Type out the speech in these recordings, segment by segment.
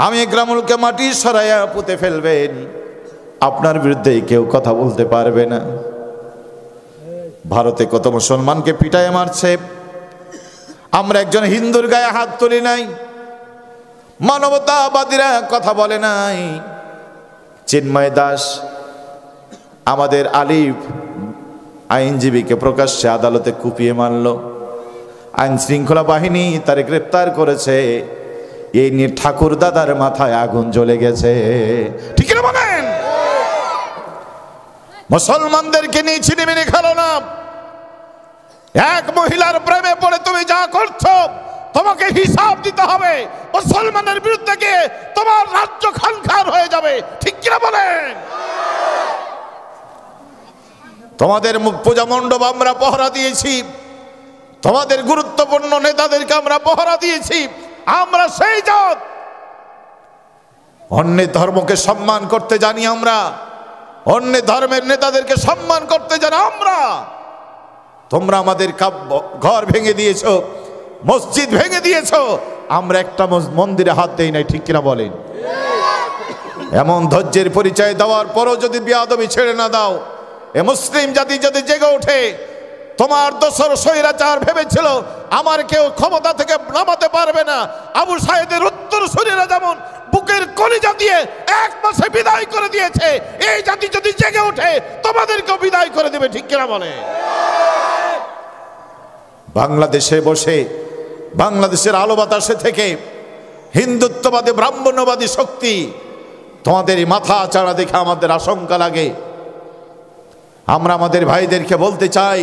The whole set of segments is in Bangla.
আমি ইকরামুলকে মাটি সরাইয়া পুঁতে ফেলবেন, আপনার বিরুদ্ধে কেউ কথা বলতে পারবে না। ভারতে কত মুসলমানকে পিটায় মারছে, আমরা একজন হিন্দুর গায়ে হাত তুলি নাই, মানবতাবাদীরা কথা বলে নাই। চিন্ময় দাস আমাদের আলিফ আইনজীবীকে প্রকাশ্যে আদালতে কুপিয়ে মারল, আইন শৃঙ্খলা বাহিনী তারে গ্রেপ্তার করেছে। এই নিয়ে ঠাকুর দাদার মাথায় আগুন জ্বলে গেছে, ঠিক না বলেন? মুসলমানদেরকে নিয়ে ছিনিমিনি খেলো না। এক মহিলার প্রেমে পড়ে তুমি যা করছো তোমাকে হিসাব দিতে হবে। মুসলমানের বিরুদ্ধে গিয়ে তোমার রাজ্য খানখান হয়ে যাবে, ঠিক কিনা বলেন? তোমাদের পূজা মণ্ডপ আমরা পহরা দিয়েছি, তোমাদের গুরুত্বপূর্ণ নেতাদেরকে আমরা পহরা দিয়েছি। আমরা সেই জাত, অন্যের ধর্মকে সম্মান করতে জানি, আমরা অন্যের ধর্মের নেতাদেরকে সম্মান করতে জানি আমরা। তোমরা আমাদের ঘর ভেঙে দিয়েছো, মসজিদ ভেঙে দিয়েছো, আমরা একটা মন্দিরে হাত দেই নাই, ঠিক কিনা বলেন? এমন ধৈর্যের পরিচয় দেওয়ার পরও যদি বেয়াদবি ছেড়ে না দাও, এ মুসলিম জাতি যদি জেগে ওঠে, তোমার দোসর স্বৈরাচার ভেবেছিল আমার কেউ ক্ষমতা থেকে নামাতে পারবে না। আবু সাইদের উত্তরসূরিরা যেমন বুকের কলিজা দিয়ে এক মাসে বিদায় করে দিয়েছে, এই জাতি যদি জেগে ওঠে তোমাদেরকেও বিদায় করে দেবে, ঠিক কিনা বলে? বাংলাদেশে বসে বাংলাদেশের আলো বাতাসে থেকে হিন্দুত্ববাদী ব্রাহ্মণ্যবাদী শক্তি তোমাদের মাথা চাড়া দেখে আমাদের আশঙ্কা লাগে। আমরা আমাদের ভাইদেরকে বলতে চাই,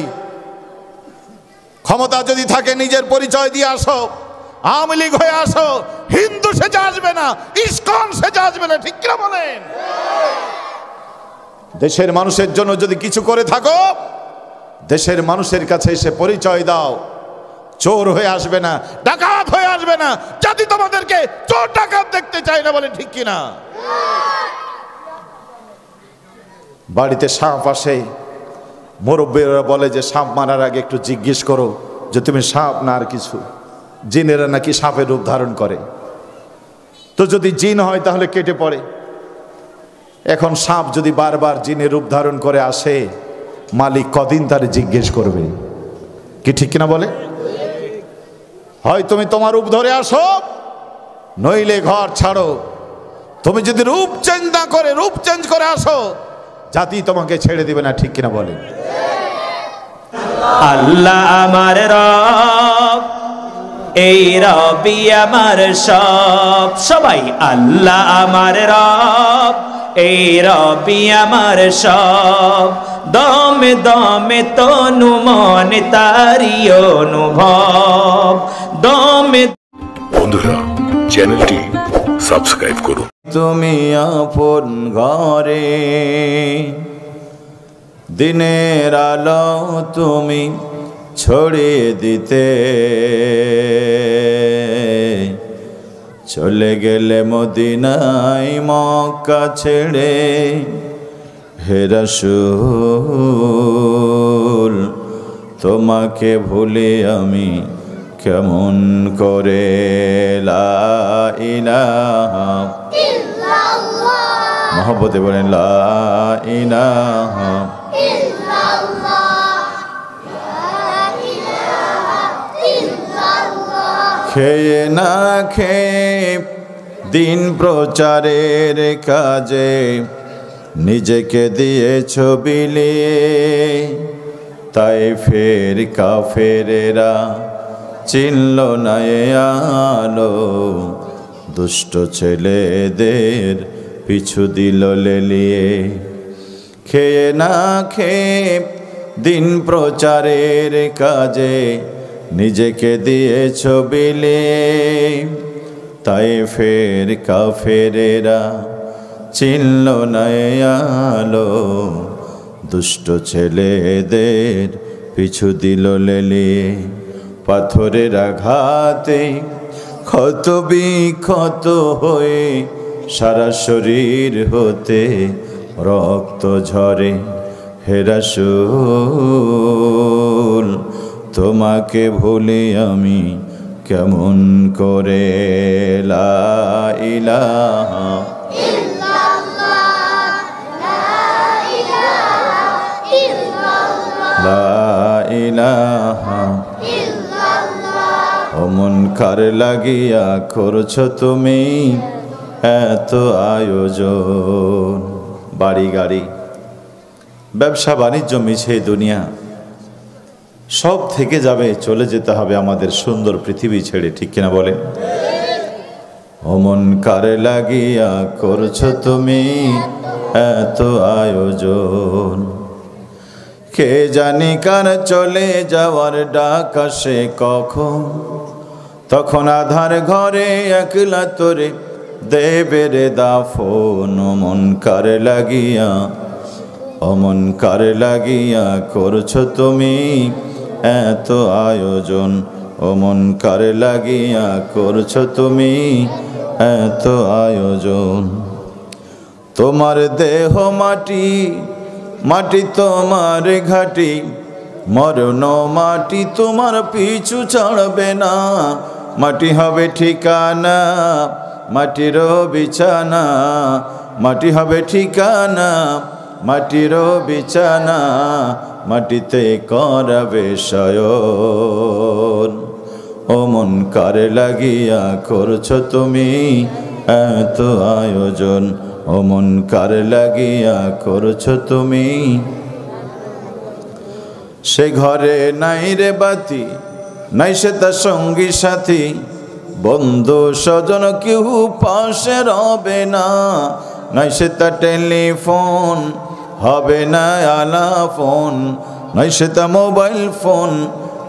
ক্ষমতা যদি থাকে নিজের পরিচয় দিয়ে আসো, আওয়ামী লীগ হয়ে আসো, হিন্দু সেজে আসবে না, ইসকন সেজে আসবে না, ঠিক কিনা বলেন? দেশের মানুষের জন্য যদি কিছু করে থাকো, দেশের মানুষের কাছে এসে পরিচয় দাও। চোর হয়ে আসবে না, ডাকাত হয়ে আসবে না। জাতি তোমাদেরকে চোর ডাকাত দেখতে চায় না, বলেন ঠিক কিনা? বাড়িতে সাপ আসে, মুরব্বীরা বলে যে সাপ মারার আগে একটু জিজ্ঞেস করো যে তুমি সাপ না আর কিছু। জিনেরা নাকি সাপের রূপ ধারণ করে, তো যদি জিন হয় তাহলে কেটে পড়ে। এখন সাপ যদি বারবার জিনের রূপ ধারণ করে আসে, মালিক কদিন তারে জিজ্ঞেস করবে, কি ঠিক কিনা বলে? হয় তুমি তোমার রূপ ধরে আসো, নইলে ঘর ছাড়ো। তুমি যদি রূপ চেঞ্জ না করে, রূপ চেঞ্জ করে আসো, জাতি তোমাকে ছেড়ে দিবে না, ঠিক কিনা বলে? আল্লাহ আমার রব, এই রবি আমার সব। সবাই আল্লাহ আমার রব, এই রবি আমার সব। দমে দমে তনু মনে তারি অনুভব, দমে। বন্ধুরা, চ্যানেলটি সাবস্ক্রাইব করুন। তুমি আপন ঘরে দিনের আলো তুমি ছড়িয়ে দিতে, চলে গেলে মদিনায় মক্কা ছেড়ে। হে রাসূল, তোমাকে ভুলে আমি কেমন করে? লা ইলাহা ইল্লাল্লাহ, মহব্বতে বলেন লা ইলাহা ইল্লাল্লাহ, লা ইলাহা ইল্লাল্লাহ। খেয়ে না খেয়ে দিন প্রচারের কাজে নিজেকে দিয়েছ বিলিয়ে। তাই ফের কাফেরেরা চিনল না এ আলো, দুষ্ট ছেলেদের পিছু দিল লেলিয়ে। খেয়ে না খেয়ে দিন প্রচারের কাজে নিজেকে দিয়েছ বিলিয়ে। তাই ফের কাফেরেরা চিনল না এ আলো, দুষ্ট ছেলেদের পিছু দিল লেলিয়ে। পাথরের আঘাতে ক্ষত বিক্ষত হয়ে সারা শরীর হতে রক্ত ঝরে। হে রাসূল, তোমাকে ভুলে আমি কেমন করে লা ইলাহা লা ইলাহা অমন কার লাগিয়া করছো তুমি এত আয়োজন। বাড়ি গাড়ি ব্যবসা বাণিজ্য মিছে দুনিয়া সব থেকে যাবে, চলে যেতে হবে আমাদের সুন্দর পৃথিবী ছেড়ে, ঠিক কিনা বলেন? অমন কার লাগিয়া করছো তুমি এত আয়োজন। কে জানি কার চলে যাওয়ার ডাক আসে কখন, তখন আধার ঘরে একলা তোরে দেবে রে দাফন। অমন কার লাগিয়া অমন কার লাগিয়া করছো তুমি এত আয়োজন। অমন কার লাগিয়া করছো তুমি এত আয়োজন। তোমার দেহ মাটি, মাটি তোমার ঘাটি, মরণ মাটি তোমার পিছু ছাড়বে না। মাটি হবে ঠিকানা, মাটির বিছানা, মাটি হবে ঠিকানা, মাটির বিছানা, মাটিতে করাবে শয়ন। অমন কার লাগিয়া করছো তুমি এত আয়োজন। অমন কার লাগিয়া করছো তুমি। সে ঘরে নাই রে বাতি, নাই সে তার সঙ্গী সাথী, বন্ধু স্বজন কেউ পাশে রবে না। নাই সে তার টেলিফোন, হবে না আলা ফোন, নাই সে তার মোবাইল ফোন,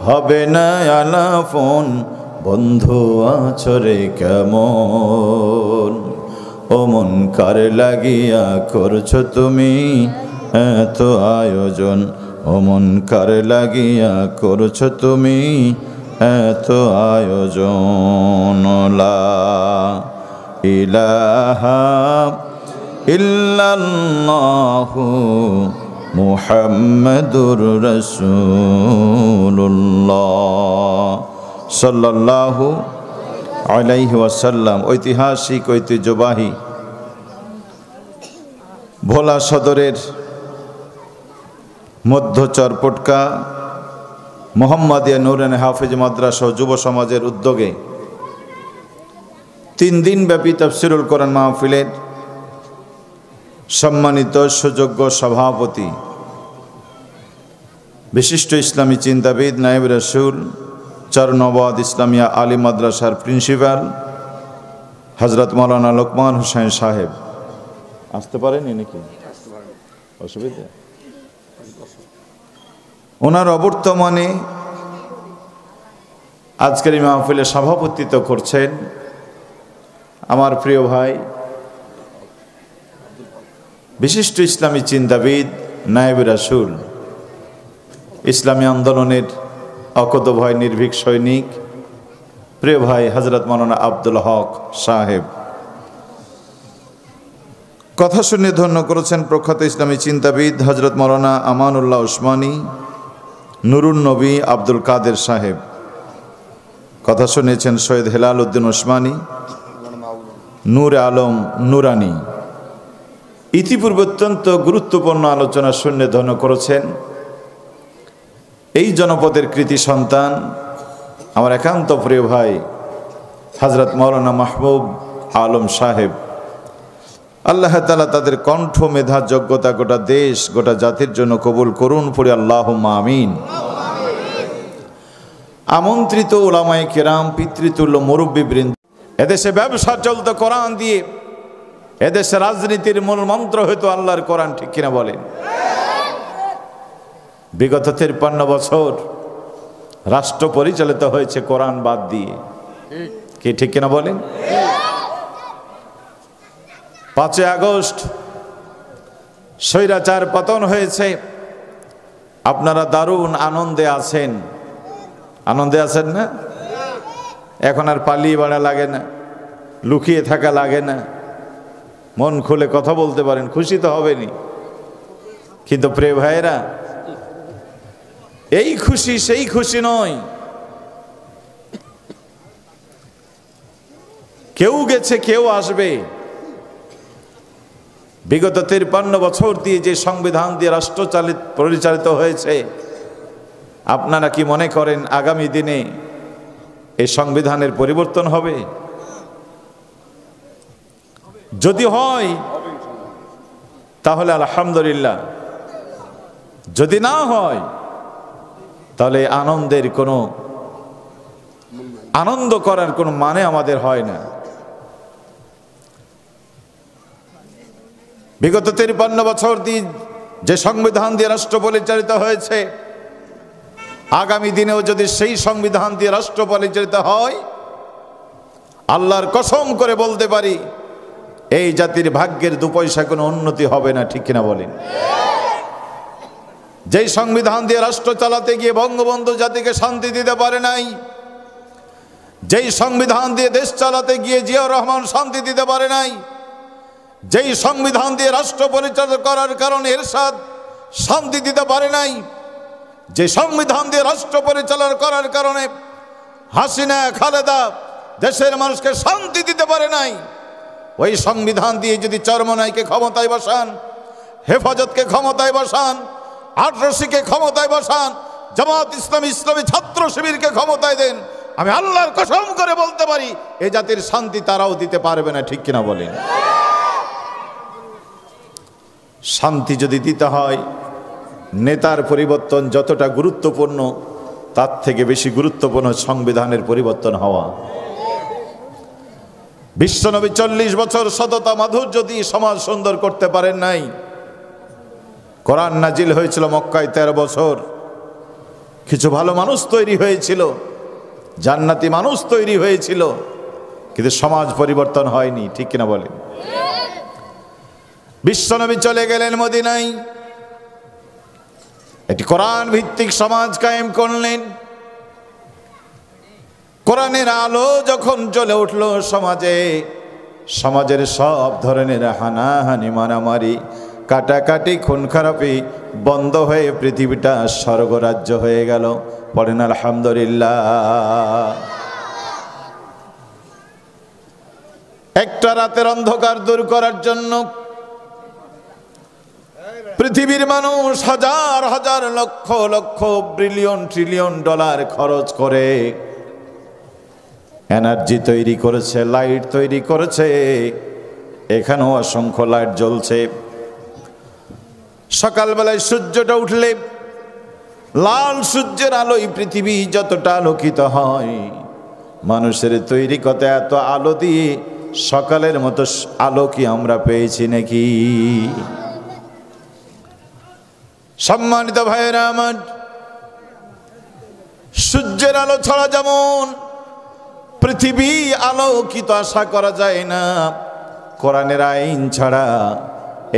হবে না আলা ফোন। বন্ধু আছরে কেমন, অমন কার লাগিয়া করছো তুমি এত আয়োজন। অমন কার লাগিয়া করছো তুমি এত আয়োজন। লা ইলাহা ইল্লাল্লাহু মুহাম্মাদুর রাসূলুল্লাহ সাল্লাল্লাহু আলাইহি ওয়াসাল্লাম। ঐতিহাসিক ঐতিহ্যবাহী ভোলা সদরের মধ্য চরপটকা মোহাম্মদিয়া নূরানী হাফেজ মাদ্রাসা ও যুব সমাজের উদ্যোগে 3 দিনব্যাপী তাফসীরুল কোরআন মাহফিলের সম্মানিত সুযোগ্য সভাপতি, বিশিষ্ট ইসলামী চিন্তাবিদ, নায়েব রাসূল, চরনবাদ ইসলামিয়া আলী মাদ্রাসার প্রিন্সিপাল হযরত মাওলানা লোকমান হোসেন সাহেব। আসতে পারেনি নাকি? অসুবিধা? ওনার অবর্তমানে আজকের এই মাহফিলে সভাপতিত্ব করছেন আমার প্রিয় ভাই, বিশিষ্ট ইসলামী চিন্তাবিদ, নায়েব রাসূল, ইসলামী আন্দোলনের অকুতোভয় নির্ভীক সৈনিক, প্রিয় ভাই হযরত মাওলানা আব্দুল হক সাহেব। কথা শুনে ধন্য করেছেন প্রখ্যাত ইসলামী চিন্তাবিদ হযরত মাওলানা আমানুল্লাহ উসমানী, নুরুন নবী আব্দুল কাদের সাহেব। কথা শুনেছেন সৈয়দ হেলাল উদ্দিন ওসমানী, নূর আলম নুরানি। ইতিপূর্বে অত্যন্ত গুরুত্বপূর্ণ আলোচনা শুনে ধন্য করেছেন এই জনপদের কৃতি সন্তান আমার একান্ত প্রিয় ভাই হযরত মাওলানা মাহবুব আলম সাহেব। আল্লাহ তাআলা তাদের কণ্ঠ, মেধা, যোগ্যতা গোটা দেশ, গোটা জাতির জন্য কবুল করুন, পড়ি আল্লাহুম্মা আমিন। আমন্ত্রিত উলামায়ে কেরাম, পিতৃতুল্য মুরব্বিবৃন্দ, এদেশে ব্যবসা চলতো কোরআন দিয়ে, এদেশে রাজনীতির মূল মন্ত্র হয়তো আল্লাহর কোরআন, ঠিক কিনা বলেন? বিগত 53 বছর রাষ্ট্র পরিচালিত হয়েছে কোরআন বাদ দিয়ে, কি ঠিক কিনা বলেন? 5 আগস্ট স্বৈরাচার পতন হয়েছে। আপনারা দারুণ আনন্দে আছেন, আনন্দে আছেন না? এখন আর পালিয়ে বেড়া লাগে না, লুকিয়ে থাকা লাগে না, মন খুলে কথা বলতে পারেন, খুশি তো হবেনি। কিন্তু প্রিয় ভাইয়েরা, এই খুশি সেই খুশি নয়। কেউ গেছে, কেউ আসবে। বিগত 53 বছর দিয়ে যে সংবিধান দিয়ে রাষ্ট্র পরিচালিত হয়েছে, আপনারা কি মনে করেন আগামী দিনে এই সংবিধানের পরিবর্তন হবে? যদি হয় তাহলে আলহামদুলিল্লাহ, যদি না হয় তাহলে আনন্দ করার কোনো মানে আমাদের হয় না। বিগত 53 বছর দিয়ে যে সংবিধান দিয়ে রাষ্ট্র পরিচালিত হয়েছে, আগামী দিনেও যদি সেই সংবিধান দিয়ে রাষ্ট্র পরিচালিত হয়, আল্লাহর কসম করে বলতে পারি এই জাতির ভাগ্যের 2 পয়সা কোনো উন্নতি হবে না। ঠিক কিনা বলেন? যেই সংবিধান দিয়ে রাষ্ট্র চালাতে গিয়ে বঙ্গবন্ধু জাতিকে শান্তি দিতে পারে নাই, যেই সংবিধান দিয়ে দেশ চালাতে গিয়ে জিয়াউর রহমান শান্তি দিতে পারে নাই, যেই সংবিধান দিয়ে রাষ্ট্র পরিচালনা করার কারণে এরশাদ শান্তি দিতে পারে নাই, যে সংবিধান দিয়ে রাষ্ট্র পরিচালনা করার কারণে হাসিনা খালেদা দেশের মানুষকে শান্তি দিতে পারে নাই, ওই সংবিধান দিয়ে যদি চরমনাইকে ক্ষমতায় বসান, হেফাজতকে ক্ষমতায় বসান, আটরশিকে ক্ষমতায় বসান, জামাত ইসলামী ছাত্র শিবিরকে ক্ষমতায় দেন, আমি আল্লাহর কসম করে বলতে পারি এই জাতির শান্তি তারাও দিতে পারবে না। ঠিক কিনা বলেন? শান্তি যদি দিতে হয়, নেতার পরিবর্তন যতটা গুরুত্বপূর্ণ, তার থেকে বেশি গুরুত্বপূর্ণ সংবিধানের পরিবর্তন হওয়া। বিশ্বনবী 40 বছর সততা মাধুর্য দিয়ে সমাজ সুন্দর করতে পারেন নাই। কোরআন নাজিল হয়েছিল মক্কায় 13 বছর, কিছু ভালো মানুষ তৈরি হয়েছিল, জান্নাতি মানুষ তৈরি হয়েছিল, কিন্তু সমাজ পরিবর্তন হয়নি। ঠিক কিনা বলেন? বিশ্বনবী চলে গেলেন মদিনায়, একটি কোরআন ভিত্তিক সমাজ কায়েম করলেন। কোরআনের আলো যখন জ্বলে উঠল সমাজের সব ধরনের হানাহানি, মারামারি, কাটাকাটি, খুন খারাপি বন্ধ হয়ে পৃথিবীটা স্বর্গরাজ্য হয়ে গেল। পড়েন আলহামদুলিল্লাহ। একটা রাতের অন্ধকার দূর করার জন্য পৃথিবীর মানুষ হাজার হাজার lakh lakh billion trillion dollar খরচ করে এনার্জি তৈরি করেছে, লাইট তৈরি করেছে। এখানেও অসংখ্য লাইট জ্বলছে। সকালবেলায় সূর্যটা উঠলে লাল সূর্যের আলোয় পৃথিবী যতটা আলোকিত হয়, মানুষের তৈরি কত এত আলো দিয়ে সকালের মতো আলো কি আমরা পেয়েছি নাকি? সম্মানিত ভাইয়েরা আমার, সূর্যের আলো ছাড়া যেমন পৃথিবী আলোকিত আশা করা যায় না, কোরআনের আইন ছাড়া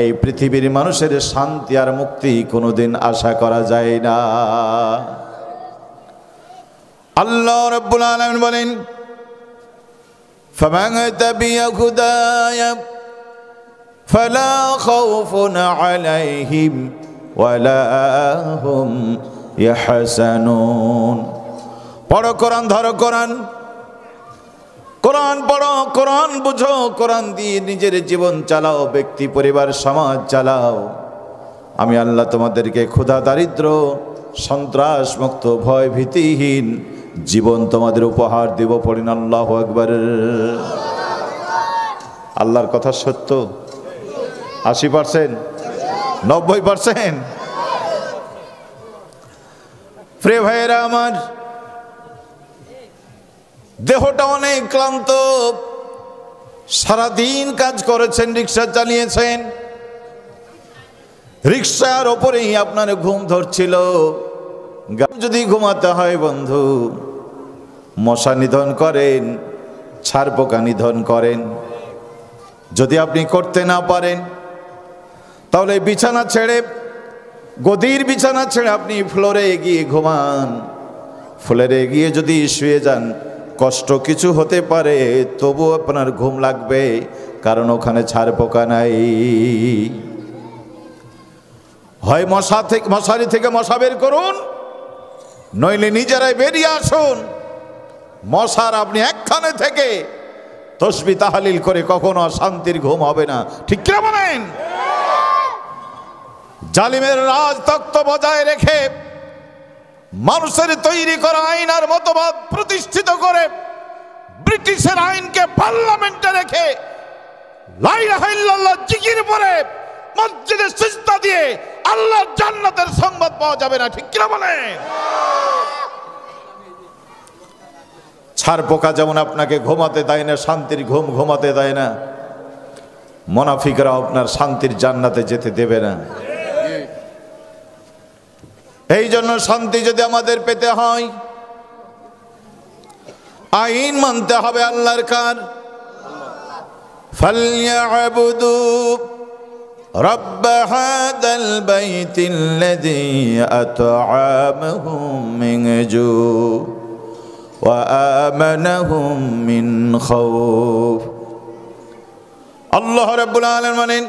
এই পৃথিবীর মানুষের শান্তি আর মুক্তি কোনোদিন আশা করা যায় না। আল্লাহ রাব্বুল আলামিন বলেন, ফামান তাবিয়া হুদায়া ফালা খাউফুন আলাইহিম ওয়ালা হুম ইয়াহজানুন। পড়ো কোরআন, ধরো কোরআন, কোরআন পড়ো, কোরআন বুঝো, কোরআন দিয়ে নিজের জীবন চালাও, ব্যক্তি পরিবার সমাজ চালাও। আমি আল্লাহ তোমাদেরকে ক্ষুধা দারিদ্র সন্ত্রাস মুক্ত ভয় ভীতিহীন জীবন তোমাদের উপহার দেব। পড়েন আল্লাহু আকবার। আল্লাহর কথা সত্য 80%, 90%। প্রিয় ভাইয়েরা আমার, দেহটা অনেক ক্লান্ত, সারাদিন কাজ করেছেন, রিক্সা চালিয়েছেন, রিক্সার ওপরেই আপনার ঘুম ধরছিল। যদি ঘুমাতে হয় বন্ধু, মশা নিধন করেন, ছার পোকা নিধন করেন। যদি আপনি করতে না পারেন তাহলে বিছানা ছেড়ে, গদির বিছানা ছেড়ে আপনি ফ্লোরে গিয়ে ঘুমান। ফ্লোরে গিয়ে যদি শুয়ে যান, কষ্ট কিছু হতে পারে, তবু আপনার ঘুম লাগবে, কারণ ওখানে ছাড় পোকা নাই। হয় মশারি থেকে মশা বের করুন, নইলে নিজেরাই বেরিয়ে আসুন। মশার আপনি একখানে থেকে তসবিহ তাহলিল করে কখনো শান্তির ঘুম হবে না। ঠিক কিনা বলেন? জালিমের রাজতক্ত বজায় রেখে মানুষের তৈরি করা আইন আর মতবাদ প্রতিষ্ঠিত করে ব্রিটিশের আইনকে পার্লামেন্টে রেখে লা ইলাহা ইল্লাল্লাহ জিকির পড়ে মসজিদে সিজদা দিয়ে আল্লাহর জান্নাতের সংবাদ পাওয়া যাবে না। ঠিক কিনা বলেন? ছাড় পোকা যেমন আপনাকে ঘুমাতে দেয় না, শান্তির ঘুম ঘুমাতে দেয় না, মুনাফিকরা আপনার শান্তির জান্নাতে যেতে দেবে না। এই জন্য শান্তি যদি আমাদের পেতে হয় আইন মানতে হবে আল্লাহর। কার ফালইয়াবুদু রব্ব হাদাল বাইতিল্লাযী আত'আমাহুম মিন জু ওয়া আমানাহুম মিন খাউফ। আল্লাহ রাব্বুল আলামিন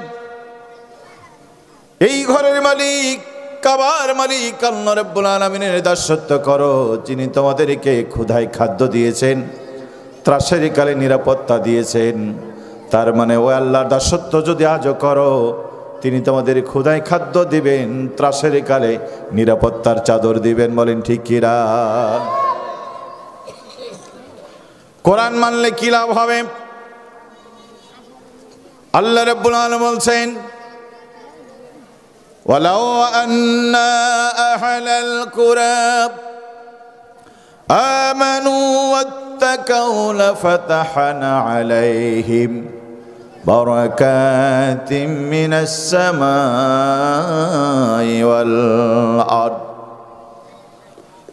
এই ঘরের মালিক, কাবার মালিক আল্লাহ রাব্বুল আলামিনের দাসত্ব করো, যিনি তোমাদেরকে ক্ষুধায় খাদ্য দিয়েছেন, ত্রাসের কালে নিরাপত্তা দিয়েছেন। তার মানে ও আল্লাহর দাসত্ব যদি আজও করো, তিনি তোমাদের ক্ষুধায় খাদ্য দিবেন, ত্রাসের কালে নিরাপত্তার চাদর দিবেন। বলেন ঠিক কিনা? কোরআন মানলে কি লাভ হবে? আল্লাহ রাব্বুল আলামিন বলছেন ওয়ালাউ আন্না আহলাল কুরা আমানু ওয়াত্তাকাউ লাফাতাহনা আলাইহিম বারাকাতিম মিনাস সামাই ওয়াল আরদ।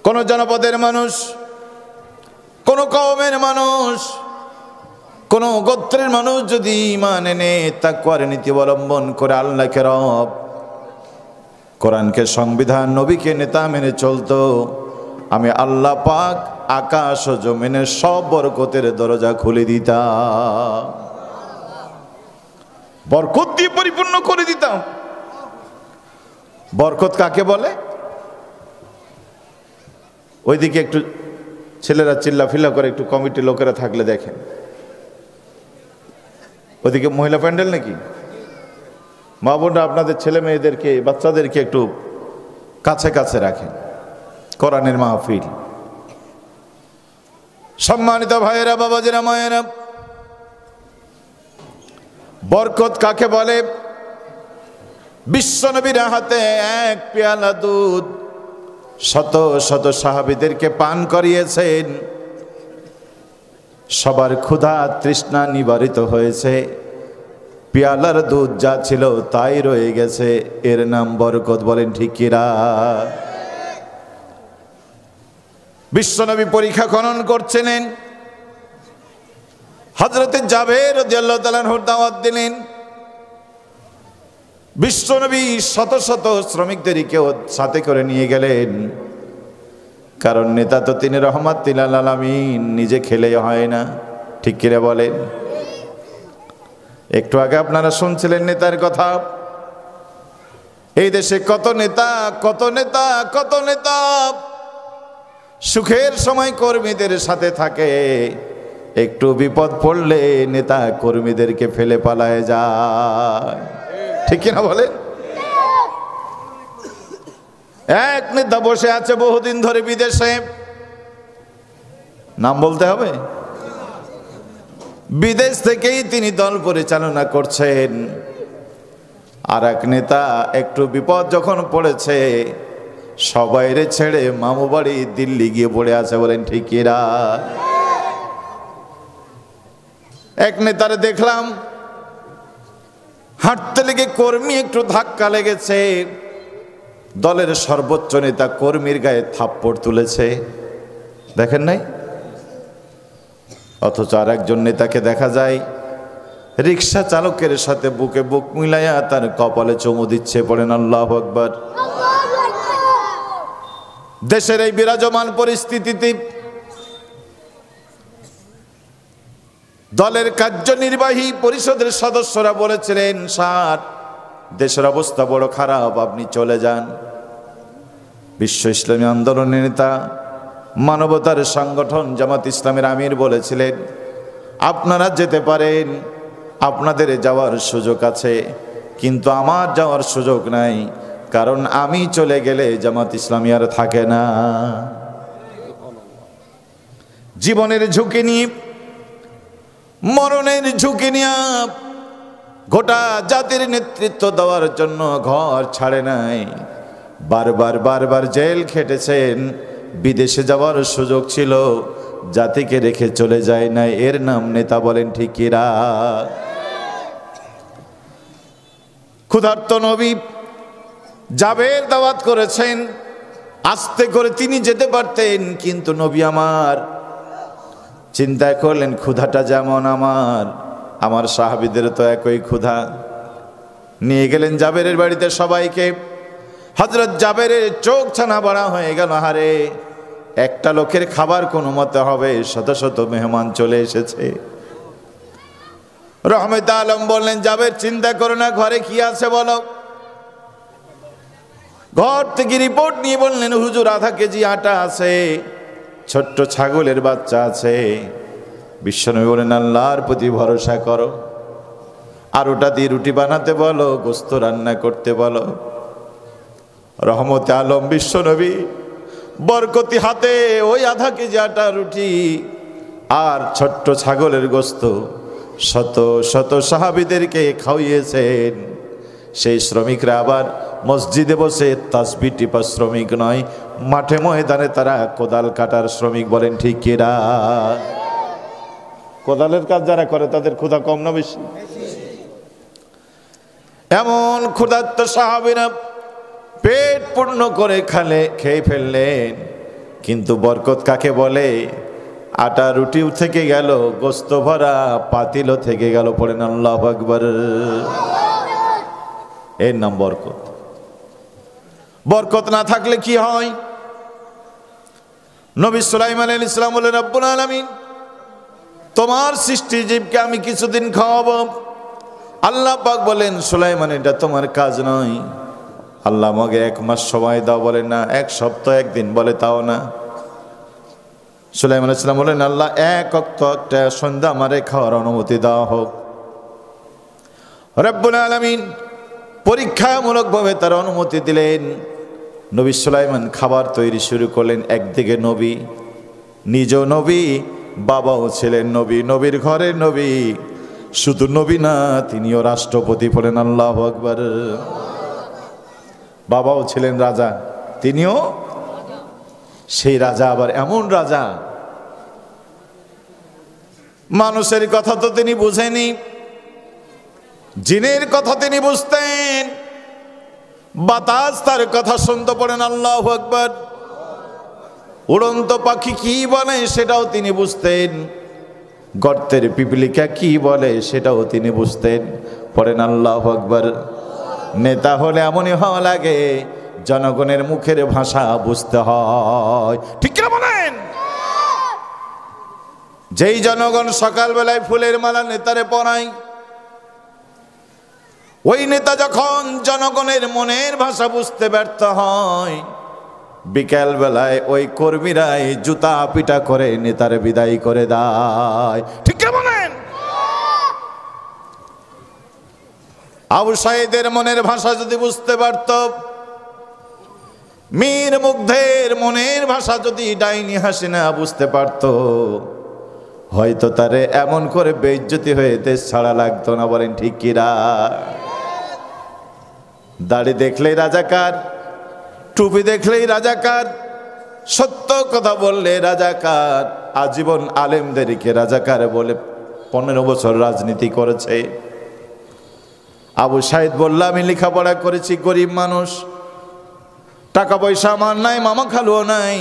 কোন জনপদের মানুষ, কোন কওমের মানুষ, কোন গোত্রের মানুষ যদি ঈমান এনে তাকওয়ার নীতি অবলম্বন করে আল্লাহকে রব, কোরআনকে সংবিধান, নবীকে নেতা মেনে চলতো, আমি আল্লাহ পাক আকাশ ও জমিনের সব বরকতের দরজা খুলে দিতাম, বরকত দিয়ে পরিপূর্ণ করে দিতাম। বরকত কাকে বলে? ওইদিকে একটু ছেলেরা চিল্লাফিল্লা করে, একটু কমিটি লোকেরা থাকলে দেখেন। ওদিকে মহিলা প্যান্ডেল নাকি? মা বোনরা আপনাদের ছেলে মেয়েদেরকে, বাচ্চাদেরকে একটু কাছে কাছে রাখেন। কোরআনের মাহফিল। সম্মানিত ভাইয়েরা, বাবাজিরা, মায়েরা, বরকত কাকে বলে? বিশ্বনবীর হাতে এক পেয়ালা দুধ শত শত সাহাবীদেরকে পান করিয়েছেন। সবার ক্ষুধা তৃষ্ণা নিবারিত হয়েছে। পেয়ালার দুধ যা ছিল তাই রয়ে গেছে, এর নাম বরকত। বলেন ঠিক কিনা? বিশ্বনবী পরীক্ষা খনন করছিলেন। হযরতে জাবের রাদিয়াল্লাহু তাআলা আনহু দাওয়াত দিলেন। বিশ্বনবী শত শত শ্রমিকদেরকে সাথে করে নিয়ে গেলেন, কারণ নেতা তো তিনি রহমাতুল আলামিন, নিজে খেলে হয় না। ঠিক কিনা বলেন? একটু আগে আপনারা শুনছিলেন নেতার কথা। এই দেশে কত নেতা, কত নেতা, কত নেতা সুখের সময় কর্মীদের সাথে থাকে, একটু বিপদ পড়লে নেতা কর্মীদেরকে ফেলে পালায় যায়। ঠিক কিনা বলেন? এক নেতা বসে আছে বহুদিন ধরে বিদেশে, নাম বলতে হবে? বিদেশ থেকেই তিনি দল পরিচালনা করছেন। আর এক নেতা একটু বিপদ যখন পড়েছে, সবাইরে ছেড়ে মামু বাড়ি দিল্লি গিয়ে পড়ে আছে। বলেন ঠিক কিনা? এক নেতারে দেখলাম হাঁটতে লেগে কর্মী একটু ধাক্কা লেগেছে, দলের সর্বোচ্চ নেতা কর্মীর গায়ে থাপ্পড় তুলেছে। দেখেন নাই? অথচ আর একজন নেতাকে দেখা যায় রিক্সা চালকের সাথে বুকে বুক মিলাইয়া তার কপালে চুমু দিচ্ছে। পড়েন আল্লাহু আকবার। দেশের এই বিরাজমান পরিস্থিতিতে দলের কার্যনির্বাহী পরিষদের সদস্যরা বলেছিলেন, স্যার দেশের অবস্থা বড় খারাপ, আপনি চলে যান। বিশ্ব ইসলামী আন্দোলনের নেতা, মানবতার সংগঠন জামাত ইসলামের আমির বলেছিলেন, আপনারা যেতে পারেন, আপনাদের যাওয়ার সুযোগ আছে, কিন্তু আমার যাওয়ার সুযোগ নাই, কারণ আমি চলে গেলে জামাত ইসলামী আর থাকে না। জীবনের ঝুঁকি নিয়ে, মরণের ঝুঁকি নিয়ে গোটা জাতির নেতৃত্ব দেওয়ার জন্য ঘর ছাড়ে নাই, বারবার জেল খেটেছেন, বিদেশে যাওয়ার সুযোগ ছিল, জাতিকে রেখে চলে যায় নাই, এর নাম নেতা। বলেন ঠিক কিরা? ক্ষুধার্ত নবী জাবের দাওয়াত করেছেন, আস্তে করে তিনি যেতে পারতেন, কিন্তু নবী আমার চিন্তা করলেন ক্ষুধাটা যেমন আমার সাহাবীদের তো একই ক্ষুধা। নিয়ে গেলেন জাবেরের বাড়িতে সবাইকে। হযরত জাবেরের চোখ ছানা বড়া হয়ে গেল, হারে একটা লোকের খাবার কোনো মতে হবে, শত শত মেহমান চলে এসেছে। রহমত আলম বললেন, জাবের চিন্তা করো না, ঘরে কি আছে বলো। ঘর থেকে রিপোর্ট নিয়ে বললেন, হুজুর আধা কেজি আটা আছে, ছোট্ট ছাগলের বাচ্চা আছে। বিশ্বনবী বলেন, আল্লাহর প্রতি ভরসা করো, আর ওটা দিয়ে রুটি বানাতে বলো, গোস্ত রান্না করতে বলো। রহমতে আলম বিশ্বনবী বরকতি হাতে ওই আধা কেজি আটা, রুটি আর ছোট্ট ছাগলের গোস্ত শত শত সাহাবীদেরকে খাওয়িয়েছেন। সেই শ্রমিকরা আবার মসজিদে বসে তাসবিহ টিপা শ্রমিক নয়, মাঠে ময়দানে তারা কোদাল কাটার শ্রমিক। বলেন ঠিক কিরা? কোদালের কাজ যারা করে তাদের ক্ষুধা কম না বেশি? এমন ক্ষুধার্ত সাহাবীরা পেট পূর্ণ করে খেয়ে ফেললেন, কিন্তু বরকত কাকে বলে? আটা রুটিও থেকে গেল, গোস্ত ভরা পাতিলও থেকে গেল। পড়েন আল্লাহু আকবার। এর নাম বরকত। বরকত না থাকলে কি হয়? নবী সুলাইমান আলাইহিস সালাম বলেন, রব্বুল আলামিন তোমার সৃষ্টি জীবকে আমি কিছুদিন খাওয়াবো। আল্লাহ পাক বলেন, সুলাইমান এটা তোমার কাজ নয়। আল্লাহ আমাকে 1 মাস সময় দাও। বলে না, 1 সপ্তাহ 1 দিন। বলে তাও না। সুলাইমান আলাইহিস সালাম বলেন, আল্লাহ 1 ওয়াক্ত একটা সন্ধ্যা আমারে খাওয়ার অনুমতি দেওয়া হোক। রব্বুল আলামিন পরীক্ষামূলকভাবে তার অনুমতি দিলেন। নবী সুলাইমান খাবার তৈরি শুরু করলেন। একদিকে নবী, নিজেও নবী, বাবাও ছিলেন নবী, নবীর ঘরের নবী। শুধু নবী না, তিনিও রাষ্ট্রপতি। পড়েন আল্লাহু আকবার। বাবাও ছিলেন রাজা, তিনিও সেই রাজা। আবার এমন রাজা, মানুষের কথা তো তিনি বুঝেনি, জিনের কথা তিনি বুঝতেন, বাতাস তার কথা শুনতে। পড়েন আল্লাহু আকবার। উড়ন্ত পাখি কি বলে সেটাও তিনি বুঝতেন, গর্তের পিপিলিকা কি বলে সেটাও তিনি বুঝতেন। পড়েন আল্লাহু আকবার। নেতা হলে এমনই হওয়া লাগে, জনগণের মুখের ভাষা বুঝতে হয়। ঠিক কিনা বলেন? যেই জনগণ সকালবেলায় ফুলের মালা নেতারে পরায়, ওই নেতা যখন জনগণের মনের ভাষা বুঝতে ব্যর্থ হয়, বিকেল বেলায় ওই কর্মীরাই জুতা পিটা করে নেতারে বিদায় করে দেয়। ঠিক কিনা বলেন? আবু সাঈদের মনের ভাষা যদি বুঝতে পারত, মীর মুগ্ধের মনের ভাষা যদি ডাইনি হাসিনা বুঝতে পারত, হয়তো তারে এমন করে বেইজ্জতি হয়ে দেশ ছাড়া লাগতো না। বলেন ঠিক কিরা? দাড়ি দেখলেই রাজাকার, টুপি দেখলেই রাজাকার, সত্য কথা বললে রাজাকার। আজীবন আলেমদেরকে রাজাকার বলে 15 বছর রাজনীতি করেছে। আবু সাঈদ বলল, আমি লেখাপড়া করেছি, গরিব মানুষ, টাকা পয়সা আমার নাই, মামা খালুও নাই,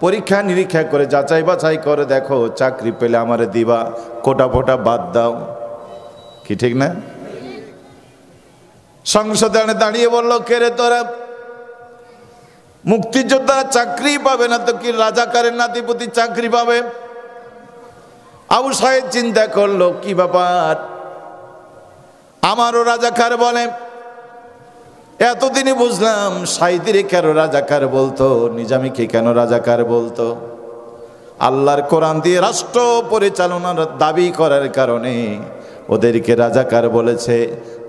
পরীক্ষা নিরীক্ষা করে যাচাই বাছাই করে দেখো, চাকরি পেলে আমারে দিবা, কোটা ফোটা বাদ দাও। কি ঠিক না? সংসদে দাঁড়িয়ে বলল, কে রে তোরা? মুক্তিযোদ্ধা চাকরি পাবে না তো কি রাজাকারের নাতিপতি চাকরি পাবে? আবু সাঈদ চিন্তা করলো, কি ব্যাপার, আমারও রাজাকার বলে। এতদিনই বুঝলাম সাঈদীরে কেন রাজাকার বলতো, নিজামীকে কেন রাজাকার বলতো। আল্লাহর কোরআন দিয়ে রাষ্ট্র পরিচালনার দাবি করার কারণে ওদেরকে রাজাকার বলেছে।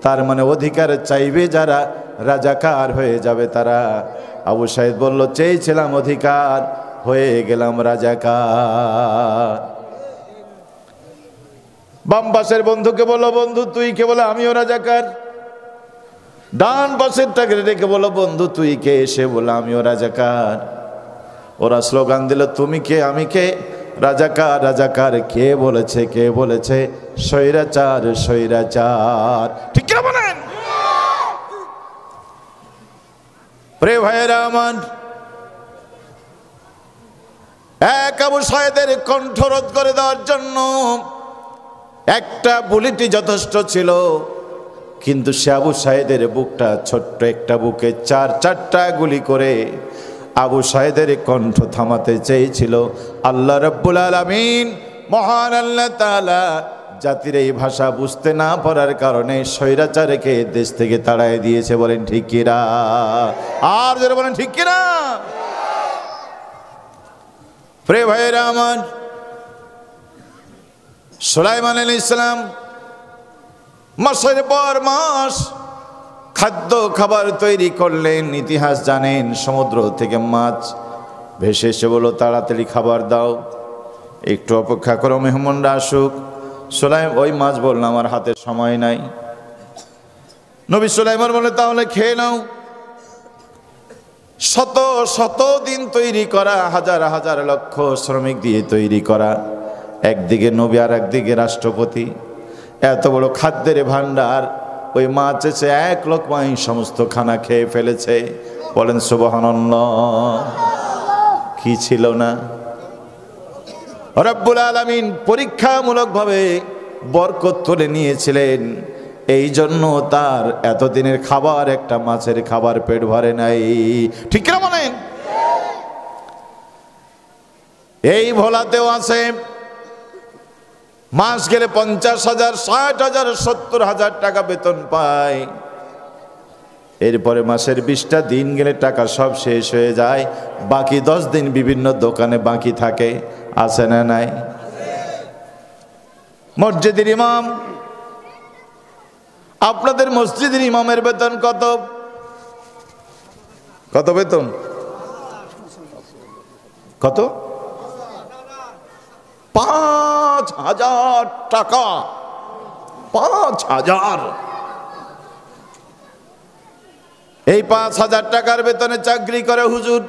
তার মানে অধিকার চাইবে যারা, রাজাকার হয়ে যাবে তারা। আবু সাইদ বলল, চেয়েছিলাম অধিকার, হয়ে গেলাম রাজাকার। বাম পাশের বন্ধুকে বলল, বন্ধু তুই কে? বলে আমিও রাজাকার। ডান পাশেরটাকে রেখে বলল, বন্ধু তুই কে? এসে বলে আমিও রাজাকার। ওরা স্লোগান দিল, তুমি কে আমি কে? রাজাকার রাজাকার। কে বলেছে? কে বলেছে? স্বৈরাচার স্বৈরাচার। ঠিক কিনা বলেন? প্রিয় ভাইয়েরা আমার, এক আবু সাইদের কণ্ঠরোধ করে দেওয়ার জন্য একটা বুলেটই যথেষ্ট ছিল, কিন্তু সে আবু সাইদের বুকটা, ছোট্ট একটা বুকে চারটা গুলি করে আবু সাইদের কণ্ঠ থামাতে চেয়েছিল। আল্লাহ রাব্বুল আলামিন, মহান আল্লাহ তাআলা জাতির এই ভাষা বুঝতে না পারার কারণে স্বৈরাচারকে দেশ থেকে তাড়ায় দিয়েছে। বলেন ঠিক কিনা? আর যারা বলেন ঠিক কিনা? প্রিয় ভাইয়েরা আমার, সুলাইমান আলাইহিস সালাম মাসের পর মাস খাদ্য খাবার তৈরি করলেন। ইতিহাস জানেন, সমুদ্র থেকে মাছ ভেসে এসে বলল, তাড়াতাড়ি খাবার দাও, একটু অপেক্ষা করো, মেহমানরা আসুক। ওই মাছ বলল, আমার হাতে সময় নাই। নবী সুলাইমান বলে, তাহলে খেয়ে নাও। শত শত দিন তৈরি করা, হাজার হাজার লক্ষ শ্রমিক দিয়ে তৈরি করা, একদিকে নবী আর একদিকে রাষ্ট্রপতি, এত বড় খাদ্যের ভান্ডার, ওই মাছ এসে এক লোকমাই সমস্ত খানা খেয়ে ফেলেছে। বলেন সুবহানাল্লাহ। কি ছিল না? রব্বুল আলামিন পরীক্ষামূলকভাবে বরকত তুলে নিয়েছিলেন, এই জন্য তার এতদিনের খাবার, একটা মাছের খাবার পেট ভরে নাই। ঠিক না বলেন? এই ভোলাতেও আছে, মাস গেলে 50,000, 60,000, 70,000 টাকা বেতন পায়। এরপরে মাসের 20টা দিন গেলে টাকা সব শেষ হয়ে যায়, বাকি 10 দিন বিভিন্ন দোকানে বাকি থাকে। আছে না নাই? মসজিদের ইমাম, আপনাদের মসজিদের ইমামের বেতন কত? কত বেতন? কত? 5,000 টাকা। 5,000। এই 5,000 টাকার বেতনে চাকরি করে হুজুর।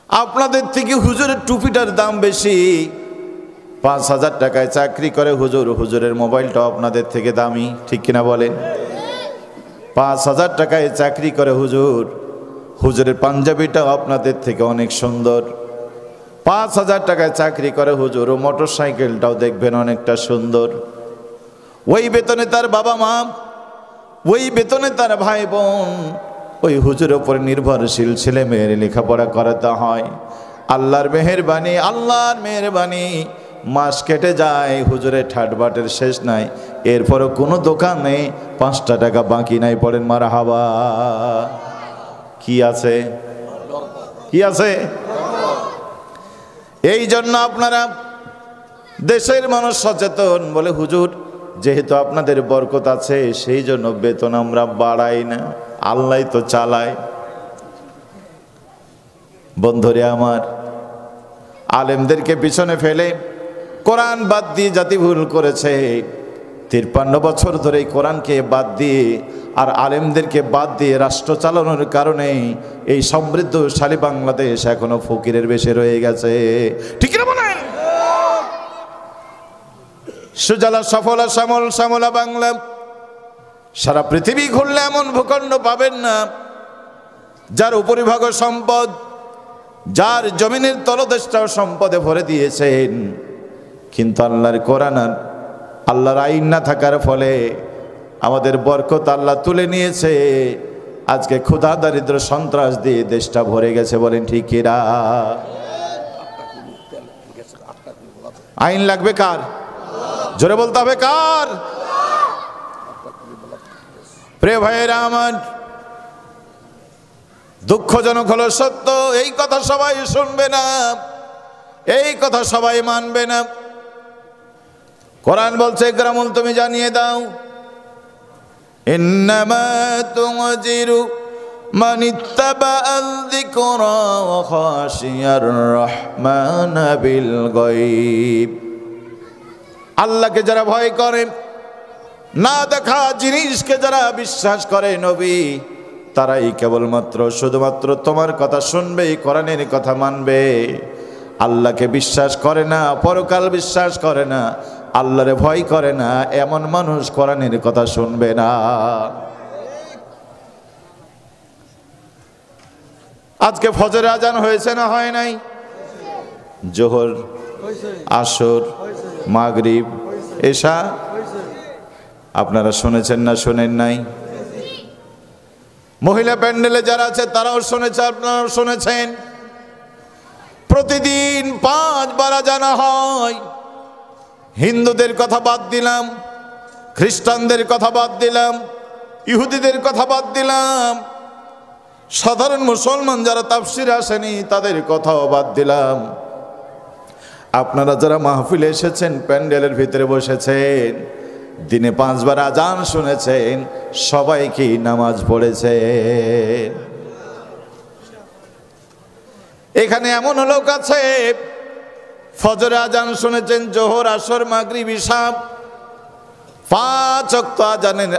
আপনাদের থেকে হুজুরের টুপিটার দাম বেশি। 5,000 টাকায় চাকরি করে হুজুর, হুজুরের মোবাইলটাও আপনাদের থেকে দামি। ঠিক কিনা বলেন? 5,000 টাকায় চাকরি করে হুজুর, হুজুরের পাঞ্জাবিটাও আপনাদের থেকে অনেক সুন্দর। 5,000 টাকায় চাকরি করে হুজুর, ও মোটর সাইকেলটাও দেখবেন অনেকটা সুন্দর। ওই বেতনে তার বাবা মা, ওই বেতনে তার ভাই বোন, ওই হুজুরের উপর নির্ভরশীল ছেলে মেয়ের লেখাপড়া করাতে হয়। আল্লাহর মেহেরবানি, আল্লাহর মেহেরবানি, মাস কেটে যায়, হুজুরের ঠাটবাটের শেষ নাই। এরপরও কোনো দোকানে 5টা টাকা বাকি নাই। পড়েন মারহাবা। কি আছে? কি আছে? এই জন্য আপনারা, দেশের মানুষ সচেতন, বলে হুজুর যেহেতু আপনাদের বরকত আছে সেই জন্য বেতন আমরা বাড়াই না, আল্লাহ তো চালায়। বন্ধুরে আমার, আলেমদেরকে পিছনে ফেলে কোরআন বাদ দিয়ে জাতি ভুল করেছে। 53 বছর ধরে কোরআনকে বাদ দিয়ে আর আলেমদেরকে বাদ দিয়ে রাষ্ট্র চালানোর কারণে এই সমৃদ্ধশালী বাংলাদেশ এখনো ফকিরের বেশে রয়ে গেছে। ঠিক না বলেন? সুজলা সফলা শ্যামল শ্যামলা বাংলা, সারা পৃথিবী ঘুরলে এমন ভূখণ্ড পাবেন না যার উপরিভাগ সম্পদ, যার জমিনের তলদেশটাও সম্পদে ভরে দিয়েছেন, কিন্তু আল্লাহর কোরআন আর আল্লাহর আইন না থাকার ফলে আমাদের বরকত আল্লাহ তুলে নিয়েছে। আজকে ক্ষুধা দারিদ্র সন্ত্রাস দিয়ে দেশটা ভরে গেছে। বলেন ঠিক কিনা? আইন লাগবে কার? জোরে বলতে হবে কার? প্রিয় ভাইয়েরা আমার, দুঃখজনক হলো সত্য, এই কথা সবাই শুনবে না। এই কথা সবাই মানবে না। কোরআন বলছে গ্রামুল তুমি জানিয়ে দাও, ইন্নামা তুনজিরু মান ইত্তাবাআল যিকরা ওয়া খাশিয়ার রহমান বিল গায়ব। আল্লাহকে যারা ভয় করে, না দেখা জিনিসকে যারা বিশ্বাস করে নবী, তারাই কেবলমাত্র শুধুমাত্র তোমার কথা শুনবে, কোরআনের কথা মানবে। আল্লাহকে বিশ্বাস করে না, পরকাল বিশ্বাস করে না, আল্লাহরে ভয় করে না, এমন মানুষ কোরআনের কথা শুনবে না। আজকে ফজর আজান হয়েছে না হয় নাই? জোহর, আসর, মাগরিব, এশা আপনারা শুনেছেন না শোনেন নাই? মহিলা প্যান্ডেলে যারা আছে তারাও শুনেছে, আপনারাও শুনেছেন। প্রতিদিন 5 বার আজান হয়। হিন্দুদের কথা বাদ দিলাম, খ্রিস্টানদের কথা বাদ দিলাম, ইহুদিদের কথা বাদ দিলাম, সাধারণ মুসলমান যারা তাফসিরে আসেনি তাদের কথাও বাদ দিলাম। আপনারা যারা মাহফিলে এসেছেন, প্যান্ডেলের ভিতরে বসেছেন, দিনে 5 বার আজান শুনেছেন, সবাই কি নামাজ পড়েছেন? এখানে এমন লোক আছে ফজরে আজান শুনেছেন, জোহর, আসর, মাগরিব, ইশা 5 ওয়াক্ত আজানের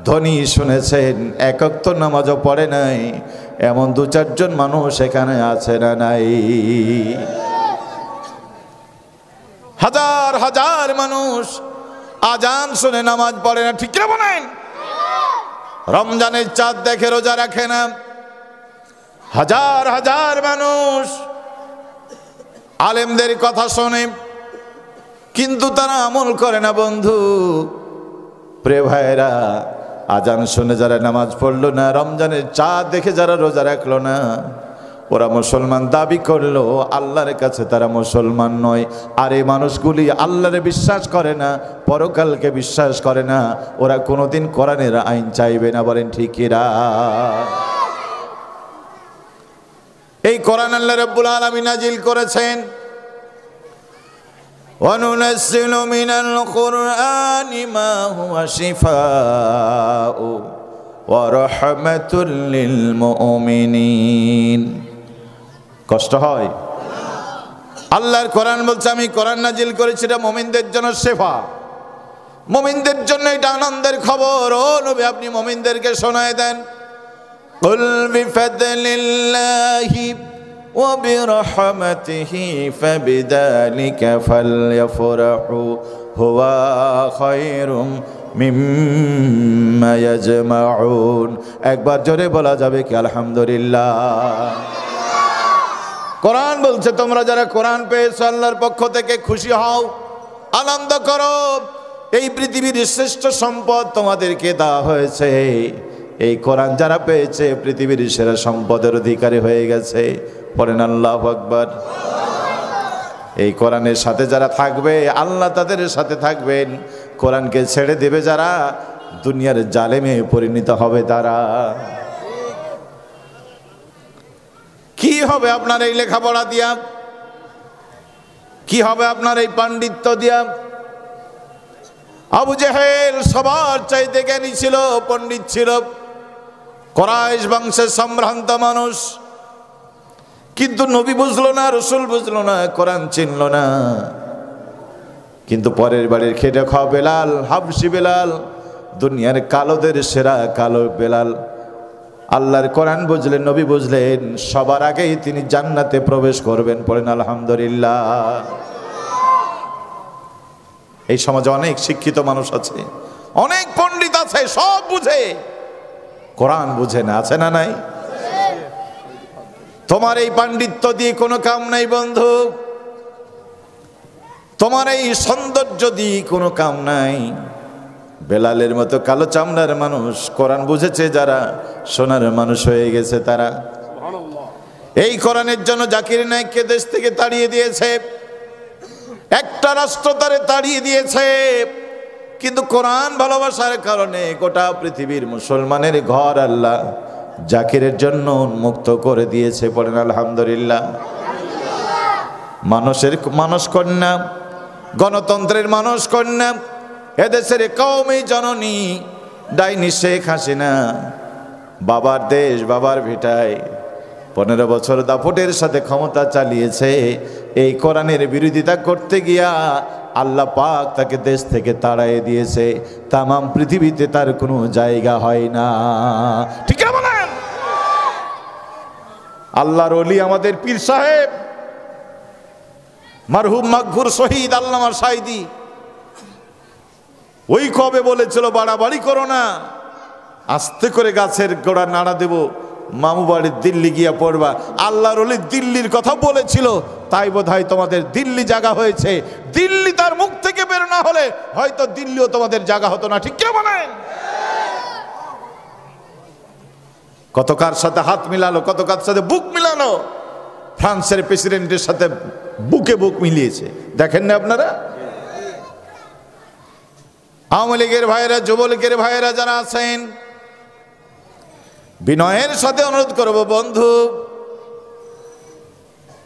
ধ্বনি শুনেছেন, 1 ওয়াক্ত নামাজও পড়ে নাই। এমন 2-4 জন মানুষ এখানে আছে না নাই? হাজার হাজার মানুষ আজান শুনে নামাজ পড়ে না, ঠিক না বলেন? রমজানের চাঁদ দেখে রোজা রাখে না। হাজার হাজার মানুষ আলেমদের কথা শোনে, কিন্তু তারা আমল করে না। বন্ধু, প্রিয় ভাইরা, আজান শুনে যারা নামাজ পড়লো না, রমজানের চাঁদ দেখে যারা রোজা রাখলো না, ওরা মুসলমান দাবি করলো, আল্লাহর কাছে তারা মুসলমান নয়। আর এই মানুষগুলি আল্লাহরে বিশ্বাস করে না, পরকালকে বিশ্বাস করে না, ওরা কোনোদিন কোরআনের আইন চাইবে না। বলেন ঠিক কিনা? এই কোরআন আল্লাহ রাব্বুল আলামিন নাজিল করেছেন। وَنُنَزِّلُ مِنَ الْقُرْآنِ مَا هُوَ شِفَاءٌ وَرَحْمَةٌ لِلْمُؤْمِنِينَ। কষ্ট হয়? আল্লাহর কোরআন বলছে আমি কোরআন নাজিল করেছি, এটা মুমিনদের জন্য শেফা, মুমিনদের জন্য এটা আনন্দের খবর। ও নবী, আপনি মুমিনদেরকে শোনায় দেন, কুল বিফাদলিল্লাহি ওয়া বিরহমাতিহি ফাবিযালিকা ফালইফরাহু হুয়া খায়রুম মিম্মা ইয়াজমাউন। একবার জোরে বলা যাবে কি আলহামদুলিল্লাহ? কোরআন বলছে তোমরা যারা কোরআন পেয়েছো আল্লাহর পক্ষ থেকে খুশি হও, আনন্দ করো। এই পৃথিবীর শ্রেষ্ঠ সম্পদ তোমাদেরকে দেওয়া হয়েছে। এই কোরআন যারা পেয়েছে পৃথিবীর সেরা সম্পদের অধিকারী হয়ে গেছে। পড়েন আল্লাহু আকবার। এই কোরআনের সাথে যারা থাকবে আল্লাহ তাদের সাথে থাকবেন। কোরআনকে ছেড়ে দেবে যারা, দুনিয়ার জালেমে পরিণত হবে তারা। কি হবে আপনার এই লেখাপড়া দিয়া? কি হবে আপনার এই পাণ্ডিত্য দিয়া? আবু জেহেল সবার চাইতে জ্ঞানী ছিল, পণ্ডিত ছিল, কুরাইশ বংশের সম্ভ্রান্ত মানুষ, কিন্তু নবী বুঝলো না, রসুল বুঝলো না, কোরআন চিনল না। কিন্তু পরের বাড়ির খেটে খাওয়া বেলাল, হাবশি বেলাল, দুনিয়ার কালোদের সেরা কালো বেলাল, আল্লাহর কোরআন বুঝলেন, নবী বুঝলেন, সবার আগেই তিনি জান্নাতে প্রবেশ করবেন। পড়েন আলহামদুলিল্লাহ। এই সমাজে অনেক শিক্ষিত মানুষ আছে, অনেক পণ্ডিত আছে, সব বুঝে, কোরআন বুঝে না। আছে না নাই? তোমার এই পাণ্ডিত্য দিয়ে কোনো কাম নাই বন্ধু, তোমার এই সৌন্দর্য দিয়ে কোনো কাম নাই। বেলালের মতো কালো চামড়ার মানুষ কোরআন বুঝেছে যারা, সোনার মানুষ হয়ে গেছে তারা। এই কোরআনের জন্য জাকির নায়েককে দেশ থেকে তাড়িয়ে দিয়েছে, একটা রাষ্ট্র তারে তাড়িয়ে দিয়েছে, কিন্তু কোরআন ভালোবাসার কারণে গোটা পৃথিবীর মুসলমানের ঘর আল্লাহ জাকিরের জন্য উন্মুক্ত করে দিয়েছে। পড়েন আলহামদুলিল্লাহ। মানুষের মানুষ কন্যা, গণতন্ত্রের মানুষ কন্যা, এদেশের কওমি জননী ডাইনি শেখ হাসিনা বাবার দেশ বাবার ভিটায় 15 বছর দাপটের সাথে ক্ষমতা চালিয়েছে। এই কোরআনের বিরোধিতা করতে গিয়া আল্লাহ পাক তাকে দেশ থেকে তাড়াইয়ে দিয়েছে। তামাম পৃথিবীতে তার কোনো জায়গা হয় না। ঠিক আছে বলেন? আল্লাহর ওলি আমাদের পীর সাহেব মারহুম মাগফুর শহীদ আল্লামা সাইদি ওই কবে বলেছিল বাড়াবাড়ি করো না, আস্তে করে গাছের গোড়া নাড়া দেব, মামু বাড়ির দিল্লি গিয়া পড়বা। আল্লাহর ওলি দিল্লির কথা বলেছিল, তাই বোধহয় তোমাদের দিল্লি জায়গা হয়েছে। দিল্লি তার মুখ থেকে বের না হলে হয়তো দিল্লিও তোমাদের জায়গা হতো না। ঠিক কে বলেন? কত কার সাথে হাত মিলালো, কত কার সাথে বুক মিলালো। ফ্রান্সের প্রেসিডেন্টের সাথে বুকে বুক মিলিয়েছে, দেখেন না আপনারা? আওয়ামী লীগের ভাইয়েরা, যুবলীগের ভাইয়েরা যারা আছেন, বিনয়ের সাথে অনুরোধ করব, বন্ধু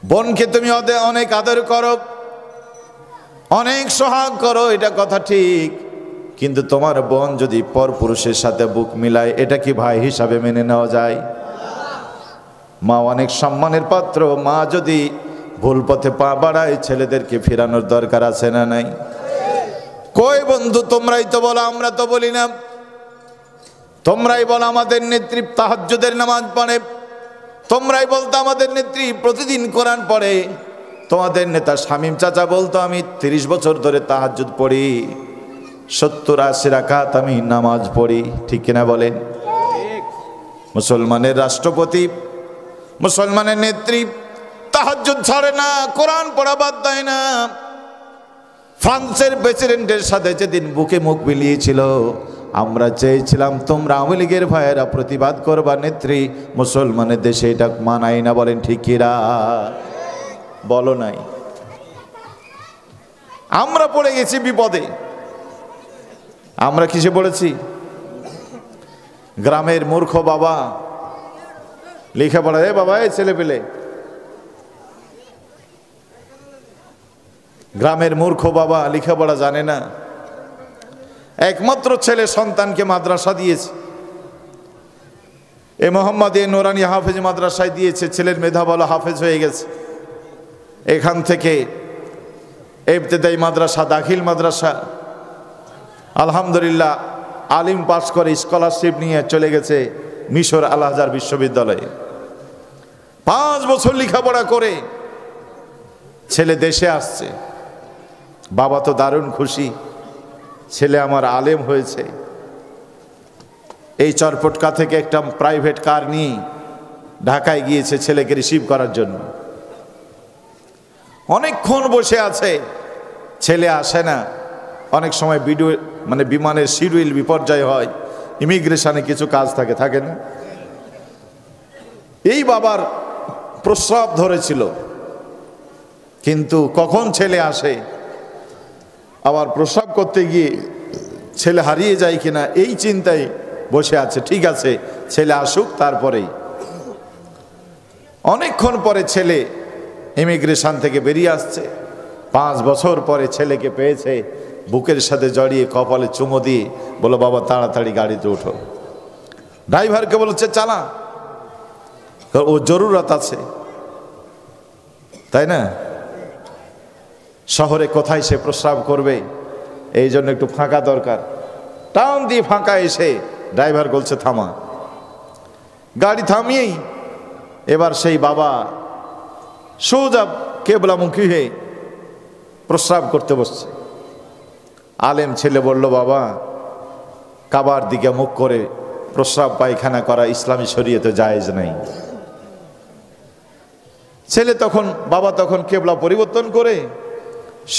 বোনকে তুমি অনেক আদর করো, অনেক সোহাগ করো, এটা কথা ঠিক, কিন্তু তোমার বোন যদি পরপুরুষের সাথে বুক মিলায়, এটা কি ভাই হিসাবে মেনে নেওয়া যায়? মা অনেক সম্মানের পাত্র, মা যদি ভুল পথে পা বাড়ায় ছেলেদেরকে ফেরানোর দরকার আছে না নাই? কই বন্ধু, তোমরাই তো বলো, আমরা তো বলি না। তোমরাই বলো আমাদের নেত্রী তাহাজ্জুদের নামাজ পড়ে, তোমরাই বলতো আমাদের নেত্রী প্রতিদিন কোরআন পড়ে, তোমাদের নেতা শামীম চাচা বলতো আমি 30 বছর ধরে তাহাজ্জুদ পড়ি, 70-80 রাকাত আমি নামাজ পড়ি। ঠিক কিনা বলেন? মুসলমানের রাষ্ট্রপতি, মুসলমানের নেত্রী তাহাজ্জুদ ছাড়ে না, কোরআন পড়া বাদ দেয় না। ফ্রান্সের প্রেসিডেন্টের সাথে যেদিন বুকে মুখ মিলিয়েছিল, আমরা চেয়েছিলাম তোমরা আওয়ামী লীগের ভাইয়েরা প্রতিবাদ করবা, নেত্রী মুসলমানের দেশে এটা মানাই না। বলেন ঠিক কিরা? বলো নাই? আমরা পড়ে গেছি বিপদে। আমরা কিসে পড়েছি? গ্রামের মূর্খ বাবা লেখাপড়া, এ বাবা এই ছেলে পেলে, গ্রামের মূর্খ বাবা লেখাপড়া জানে না, একমাত্র ছেলে সন্তানকে মাদ্রাসা দিয়েছে, এ মোহাম্মদ এ নোরানি হাফেজ মাদ্রাসায় দিয়েছে, ছেলের মেধা বলো হাফেজ হয়ে গেছে। এখান থেকে ইবতেদায়ী মাদ্রাসা, দাখিল মাদ্রাসা, আলহামদুলিল্লাহ আলিম পাস করে স্কলারশিপ নিয়ে চলে গেছে মিশর আল আজহার বিশ্ববিদ্যালয়ে। 5 বছর লেখাপড়া করে ছেলে দেশে আসছে। বাবা তো দারুণ খুশি, ছেলে আমার আলেম হয়েছে। এই চরপটকা থেকে একটা প্রাইভেট কার নিয়ে ঢাকায় গিয়েছে ছেলেকে রিসিভ করার জন্য। অনেকক্ষণ বসে আছে, ছেলে আসে না। অনেক সময় বিমানের শিডিউল বিপর্যয় হয়, ইমিগ্রেশনে কিছু কাজ থাকে না। এই বাবার প্রস্রাব ধরেছিল, কিন্তু কখন ছেলে আসে, আবার প্রস্রাব করতে গিয়ে ছেলে হারিয়ে যায় কিনা এই চিন্তায় বসে আছে। ঠিক আছে, ছেলে আসুক তারপরেই। অনেকক্ষণ পরে ছেলে ইমিগ্রেশন থেকে বেরিয়ে আসছে। 5 বছর পরে ছেলেকে পেয়েছে, বুকের সাথে জড়িয়ে কপালে চুমো দিয়ে বলো, বাবা তাড়াতাড়ি গাড়িতে ওঠো। ড্রাইভারকে বলছে চালা, ও জরুরত আছে, তাই না? শহরে কোথায় সে প্রস্রাব করবে, এই জন্য একটু ফাঁকা দরকার। টাউন দিয়ে ফাঁকা এসে ড্রাইভার বলছে থামা। গাড়ি থামিয়েই এবার সেই বাবা সোজা কেবলামুখী হয়ে প্রস্রাব করতে বসছে। আলেম ছেলে বলল, বাবা কাবার দিকে মুখ করে প্রস্রাব পায়খানা করা ইসলামী শরীয়তে জায়েজ নাই। ছেলে তখন, বাবা তখন কেবলা পরিবর্তন করে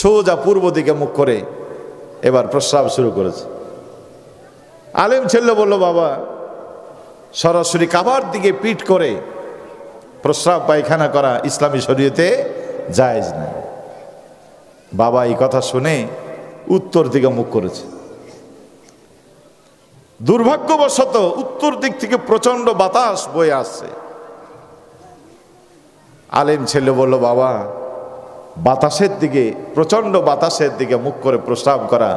সোজা পূর্ব দিকে মুখ করে এবার প্রস্রাব শুরু করেছে। আলেম ছেলে বলল, বাবা সরাসরি কাবার দিকে পিঠ করে প্রস্রাব পায়খানা করা ইসলামী শরীয়তে জায়েজ নাই। বাবা এই কথা শুনে উত্তর দিকে মুখ করেছে। দুর্ভাগ্যবশত উত্তর দিক থেকে প্রচন্ড বাতাস বয়ে আসছে। আলেম ছেলে বলল, বাবা বাতাসের দিকে, প্রচন্ড বাতাসের দিকে মুখ করে প্রস্রাব করা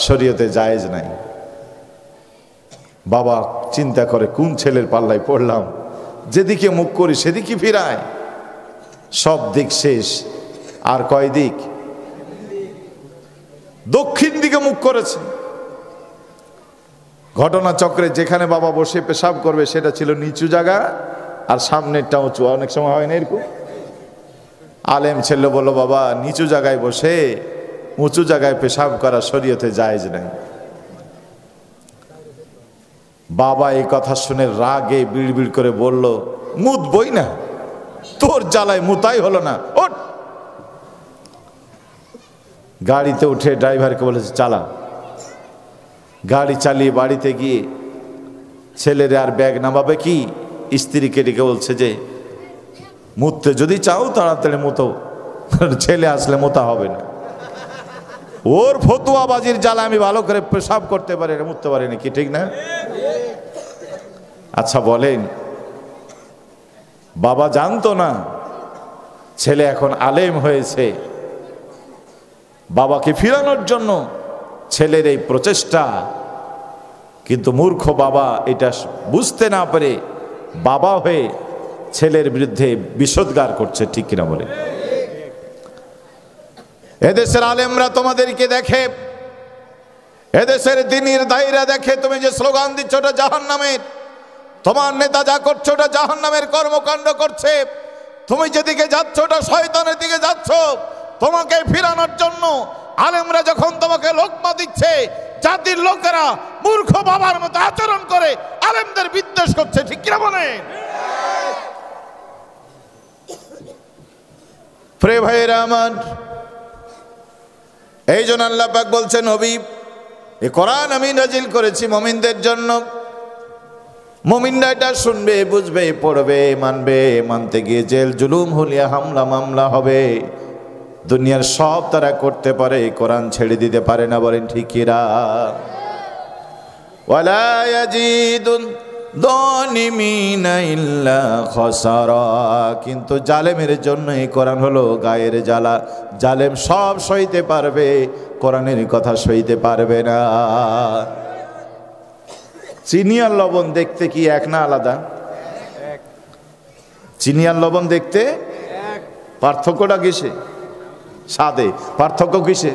শরীয়তে জায়েজ নাই। বাবা চিন্তা করে কোন ছেলের পাল্লায় পড়লাম, যেদিকে মুখ করি সেদিকে ফিরায়, সব দিক শেষ। আর কয় দিক? দক্ষিণ দিকে মুখ করেছে। ঘটনাচক্রে যেখানে বাবা বসে পেশাব করবে সেটা ছিল নিচু জায়গা, আর সামনেরটা উঁচু। অনেক সময় হয় না এরকম? আলেম ছেলে বলল, বাবা নিচু জায়গায় বসে উঁচু জায়গায় পেশাব করা শরীয়তে জায়েজ নাই। বাবা এই কথা শুনে রাগে বিড়বিড় করে বলল, মুত বই না, তোর জ্বালায় মুতাই হলো না, ওঠ। গাড়িতে উঠে ড্রাইভারকে বলেছে চালা। গাড়ি চালিয়ে বাড়িতে গিয়ে ছেলের আর ব্যাগ নামাবে কি, স্ত্রীকে ডেকে বলছে যে মুততে যদি চাও তাড়াতাড়ি মুতো, ছেলে আসলে মোতা হবে না। ওর ফতুয়াবাজির জ্বালা আমি ভালো করে পেশাব করতে পারি না, মুততে পারি না, কি ঠিক না? আচ্ছা বলেন, বাবা জানতো না ছেলে এখন আলেম হয়েছে, বাবাকে ফিরানোর জন্য ছেলের এই প্রচেষ্টা, কিন্তু মূর্খ বাবা এটা বুঝতে না পেরে বাবা হয়ে ছেলের বিরুদ্ধে বিষোদ্গার করছে, ঠিক কিনা বলে? এদেশের আলেমরা তোমাদেরকে দেখে, এদেশের দ্বীনের দায়ীরা দেখে, তুমি যে স্লোগান দিচ্ছ ওটা জাহান্নামের, তোমার নেতা যা করছে ওটা জাহান্নামের কর্মকাণ্ড করছে, তুমি যেদিকে যাচ্ছ ওটা শয়তানের দিকে যাচ্ছ। তোমাকে ফিরানোর জন্য আলেমরা যখন তোমাকে লোকমা দিচ্ছে, জাতির লোকেরা মূর্খ বাবার মতো আচরণ করে আলেমদের বিদ্বেষ করছে, ঠিক কিনা বলেন? প্রিয় ভাইয়েরা আমার, এই জন্য আল্লাহ পাক বলছেন, নবী এই কোরআন আমি নাজিল করেছি মুমিনদের জন্য। মুমিনরা এটা শুনবে, বুঝবে, পড়বে, মানবে। মানতে গিয়ে জেল জুলুম হুলিয়া হামলা মামলা হবে। দুনিয়ার সব তারা করতে পারে, কোরআন ছেড়ে দিতে পারে না, বলেন ঠিক কিনা? ওয়ালা ইয়াজিদুন যালিমিনা ইল্লা খাসারা। কিন্তু জালেমের জন্য এই কোরআন হলো গায়ের জ্বালা। জালেম সব সইতে পারবে, কোরআনের কথা সইতে পারবে না। চিনি আর লবণ দেখতে কি এক না আলাদা? চিনি আর লবণ দেখতে পার্থক্যটা কিসে? স্বাদে। পার্থক্য কিসে?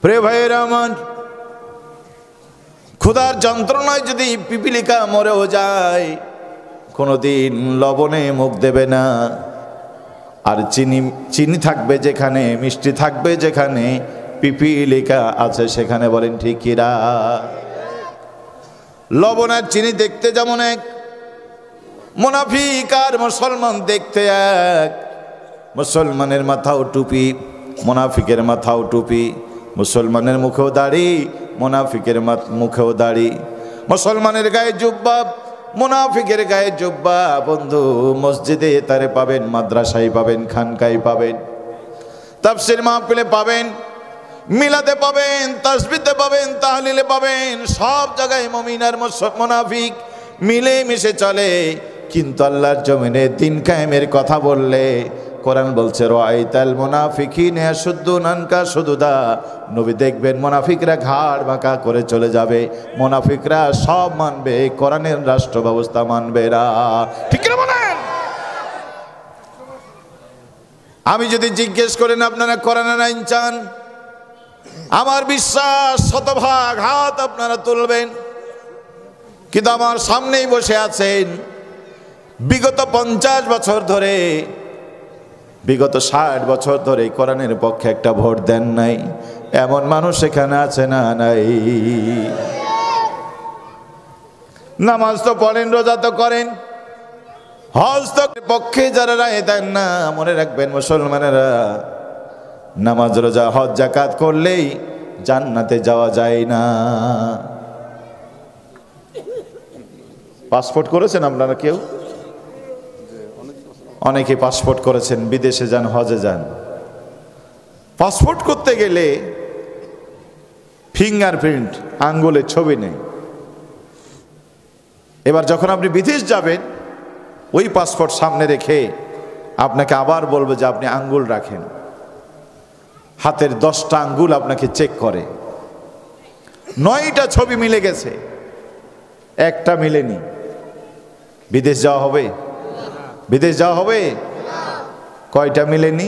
প্রিয় ভাইয়েরা আমার, ক্ষুধার যন্ত্রণায় যদি পিপিলিকা মরেও যায়, কোনোদিন লবণে মুখ দেবে না। আর চিনি থাকবে যেখানে, মিষ্টি থাকবে যেখানে, পিপিলিকা আছে সেখানে, বলেন ঠিক কিনা? লবণ আর চিনি দেখতে যেমন এক, মুনাফিক আর মুসলমান দেখতে এক। মুসলমানের মাথাও টুপি, মুনাফিকের মাথাও টুপি। মুসলমানের মুখেও দাড়ি, মুনাফিকের মুখেও দাড়ি। মুসলমানের গায়ে জুব্বা, মুনাফিকের গায়ে জুব্বা। বন্ধু, মসজিদে তারে পাবেন, মাদ্রাসায় পাবেন, খানকায় পাবেন, তাফসীর মাহফিলে পাবেন, মিলাতে পাবেন, তাসবিতে পাবেন, তাহলিলে পাবেন। সব জায়গায় মুমিন আর মুনাফিক মিলে মিশে চলে। কিন্তু আল্লাহর জমিনে দিন কায়েমের কথা বললে কোরআন বলছে, রাআইতাল মুনাফিকিনা ইয়াসুদ্দুনা আনকা সুদুদা। নবী দেখবেন মুনাফিকরা ঘাড় বাঁকা করে চলে যাবে। মুনাফিকরা সব মানবে, কোরআনের রাষ্ট্র ব্যবস্থা মানবে না, ঠিক না বলেন? আমি যদি জিজ্ঞেস করেন আপনারা কোরআনের আইন চান, আমার বিশ্বাস শতভাগ হাত আপনারা তুলবেন। কিন্তু আমার সামনেই বসে আছেন, বিগত 50 বছর ধরে, বিগত 60 বছর ধরে কোরআনের পক্ষে একটা ভোট দেন নাই, এমন মানুষ এখানে আছে না? নাই। নামাজ তো পড়েন, রোজা তো করেন, হজ তো পক্ষে যারা রায় দেন না। মনে রাখবেন মুসলমানেরা, নামাজ রোজা হজ যাকাত করলেই জান্নাতে যাওয়া যায় না। পাসপোর্ট করেছেন আপনারা কেউ? অনেকে পাসপোর্ট করেছেন, বিদেশে যান, হজে যান। পাসপোর্ট করতে গেলে ফিঙ্গারপ্রিন্ট, আঙ্গুলের ছবি নেই। এবার যখন আপনি বিদেশ যাবেন, ওই পাসপোর্ট সামনে রেখে আপনাকে আবার বলবো যে আপনি আঙ্গুল রাখেন, হাতের 10টা আঙ্গুল আপনাকে চেক করে। 9টা ছবি মিলে গেছে, একটা মিলেনি। বিদেশ যাওয়া হবে? বিদেশ যাওয়া হবে? কয়টা মিলেনি?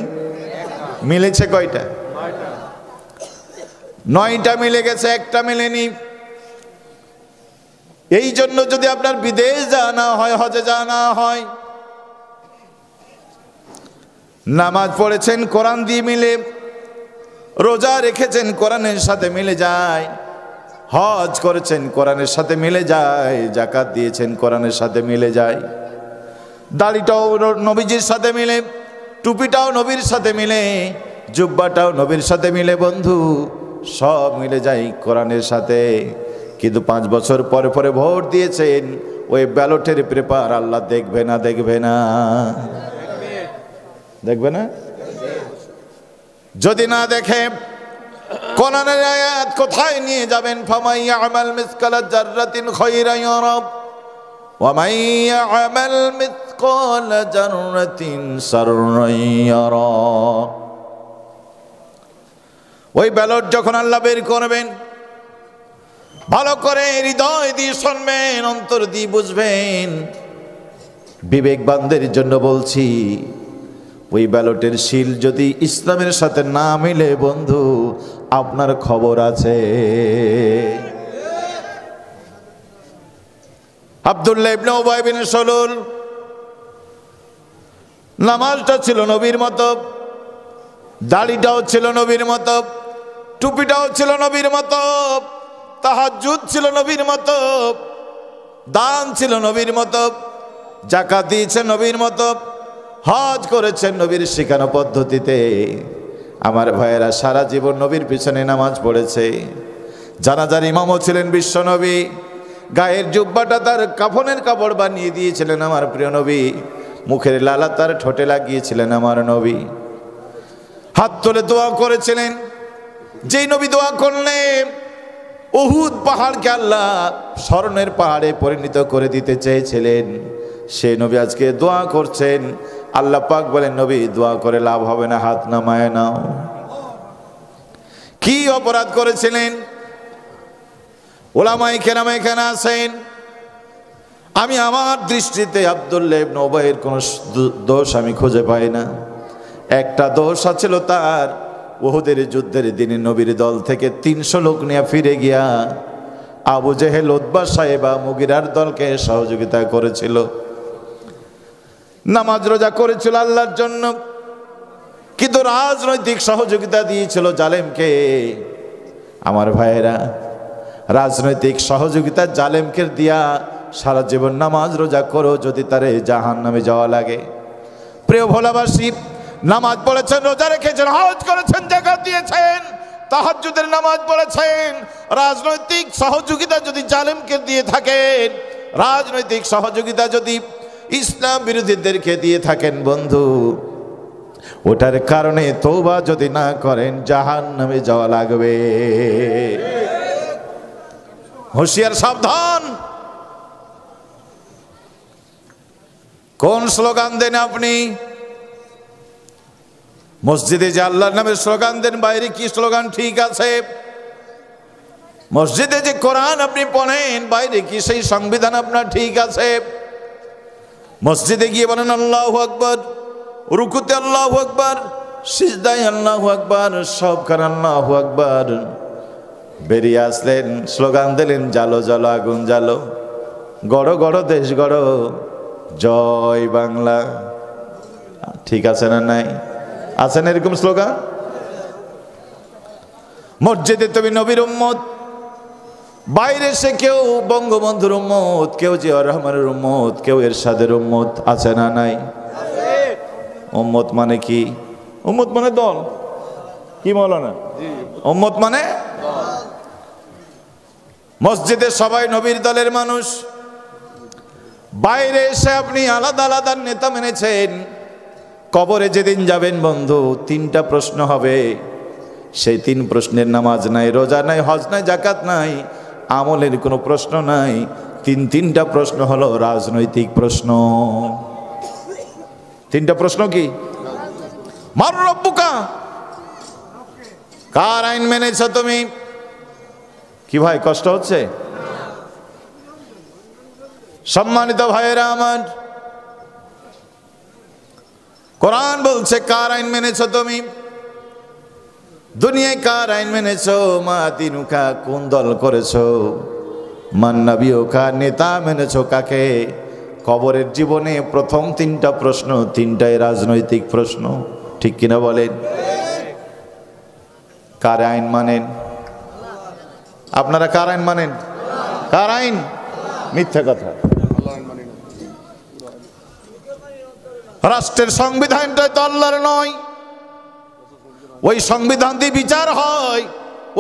মিলেছে কয়টা? 9টা মিলে গেছে, একটা মিলেনি। এই জন্য যদি আপনার বিদেশ যাওয়া না হয়, হজে যাওয়া না হয়, নামাজ পড়েছেন কোরআন দিয়ে মিলে, রোজা রেখেছেন কোরআনের সাথে মিলে যায়, হজ করেছেন কোরআনের সাথে মিলে যায়, যাকাত দিয়েছেন কোরআনের সাথে মিলে যায়, দাড়িটাও নবীজির সাথে মিলে, টুপিটাও নবীর সাথে মিলে, জুব্বাটাও নবীর সাথে মিলে, বন্ধু সব মিলে যায় কোরআনের সাথে। কিন্তু 5 বছর পরে পরে ভোট দিয়েছেন, ওই ব্যালটের পেপার আল্লাহ দেখবে না? দেখবে না? দেখবে না? যদি না দেখে কোরআনের আয়াত কোথায় নিয়ে যাবেন? ফামাই ইয়ামাল মিসকালা জাররাতিন খায়রান ইয়ারা ওয়া মান ইয়ামাল মিসকালা জাররাতিন শাররান ইয়ারা। ওই ব্যালট যখন আল্লাহ বের করবেন, ভালো করে হৃদয় দিয়ে শুনবেন, অন্তর দিয়ে বুঝবেন। বিবেকবানদের জন্য বলছি, ওই ব্যালটের শিল যদি ইসলামের সাথে না মিলে, বন্ধু আপনার খবর আছে। আব্দুল্লাহ ইবনে উবাই বিন সালুল, নামাজটা ছিল নবীর মতো, দাড়িটাও ছিল নবীর মতো, টুপিটাও ছিল নবীর মতো, তাহাজ্জুদ ছিল নবীর মতো, দান ছিল নবীর মতো, যাকাত দিয়েছেন নবীর মতো, হজ করেছেন নবীর শেখানো পদ্ধতিতে। আমার ভাইয়েরা সারা জীবন নবীর পিছনে নামাজ পড়েছে। জানাজার ইমামও ছিলেন বিশ্ব নবী, গায়ের জুব্বাটা তার কাফনের কাপড় বানিয়ে দিয়েছিলেন আমার প্রিয় নবী, মুখের লালা তার ঠোঁটে লাগিয়েছিলেন আমার নবী, হাত তুলে দোয়া করেছিলেন। যেই নবী দোয়া করলেন, উহুদ পাহাড়কে আল্লাহ স্মরণের পাহাড়ে পরিণত করে দিতে চেয়েছিলেন, সে নবী আজকে দোয়া করছেন। আল্লাহ পাক বলেন, নবী দোয়া করে লাভ হবে না, হাত নামায় নাও। কি অপরাধ করেছিলেন? ওলামায়ে কেরাম এখানে আছেন, আমি আমার দৃষ্টিতে আব্দুল্লাহ ইবনে উবাইয়ের কোনো দোষ আমি খুঁজে পাই না। একটা দোষ ছিল তার, উহুদের যুদ্ধের দিনে নবীর দল থেকে 300 লোক নিয়ে ফিরে গিয়া আবু জেহেল, উতবা, সাইবা, মুগিরার দলকে সহযোগিতা করেছিল, নামাজ রোজা করেছিল আল্লাহর জন্য, কিন্তু রাজনৈতিক সহযোগিতা দিয়েছিল জালেমকে। আমার ভাইয়েরা, রাজনৈতিক সহযোগিতা জালেমকে দিয়া সারা জীবন নামাজ রোজা করো, যদি তারে জাহান্নামে যাওয়া লাগে। প্রিয় ভোলাবাসী, নামাজ পড়েছেন, রোজা রেখেছেন, হজ করেছেন, যাকাত দিয়েছেন, তাহাজ্জুদের নামাজ পড়েছেন, রাজনৈতিক সহযোগিতা যদি জালেমকে দিয়ে থাকেন, রাজনৈতিক সহযোগিতা যদি ইসলাম বিরোধীদেরকে দিয়ে থাকেন, বন্ধু ওটার কারণে তওবা যদি না করেন, জাহান্নামে যাওয়া লাগবে। হুঁশিয়ার, সাবধান। কোন স্লোগান দেন আপনি? মসজিদে যে আল্লাহর নামের স্লোগান দেন, বাইরে কি স্লোগান ঠিক আছে? মসজিদে যে কোরআন আপনি পড়েন, বাইরে কি সেই সংবিধান আপনার ঠিক আছে? মসজিদে গিয়ে বলেন আল্লাহু আকবার, রুকুতে আল্লাহু আকবার, সিজদায় আল্লাহু আকবার, সবখানে আল্লাহু আকবার। বেরিয়ে আসলেন, স্লোগান দিলেন, জালো জালো আগুন জালো, গড়ো গড়ো দেশ গড়ো, জয় বাংলা। ঠিক আছে না নাই? আছেন এরকম স্লোগান? মসজিদে তুমি নবীর উম্মত, বাইরে সে কেউ বঙ্গবন্ধুর উম্মত, কেউ জিয়াউর রহমানের উম্মত, কেউ এরশাদের উম্মত। আছে না নাই? উম্মত মানে কি? উম্মত মানে দল। কি মাওলানা? উম্মত মানে মসজিদে সবাই নবীর দলের মানুষ, বাইরে এসে আপনি আলাদা আলাদা নেতা মেনেছেন। কবরে যেদিন যাবেন বন্ধু, 3টা প্রশ্ন হবে। সেই 3 প্রশ্নের নামাজ নাই, রোজা নাই, হজ নাই, যাকাত নাই, আমলের কোনো প্রশ্ন নাই। 3টা প্রশ্ন হলো রাজনৈতিক প্রশ্ন। তিনটা প্রশ্ন কি? মান রব্বুকা, কার আইন মেনেছো তুমি? কি ভাই কষ্ট হচ্ছে? সম্মানিত ভাইয়েরা আমার, কোরআন বলছে কার আইন মেনেছো তুমি? দুনিয়ায় কার আইন মেনেছো? মা দিনুকা, কোন দল করেছো? মান নবিয়ুকা, নেতা মেনেছো কাকে? কবরের জীবনে প্রথম তিনটা প্রশ্ন, তিনটাই রাজনৈতিক প্রশ্ন, ঠিক কিনা বলেন? কার আইন মানেন আপনারা? কার আইন মানেন? কার আইন? মিথ্যা কথা। রাষ্ট্রের সংবিধানটা তো আল্লাহর নয়। ওই সংবিধান দিয়ে বিচার হয়,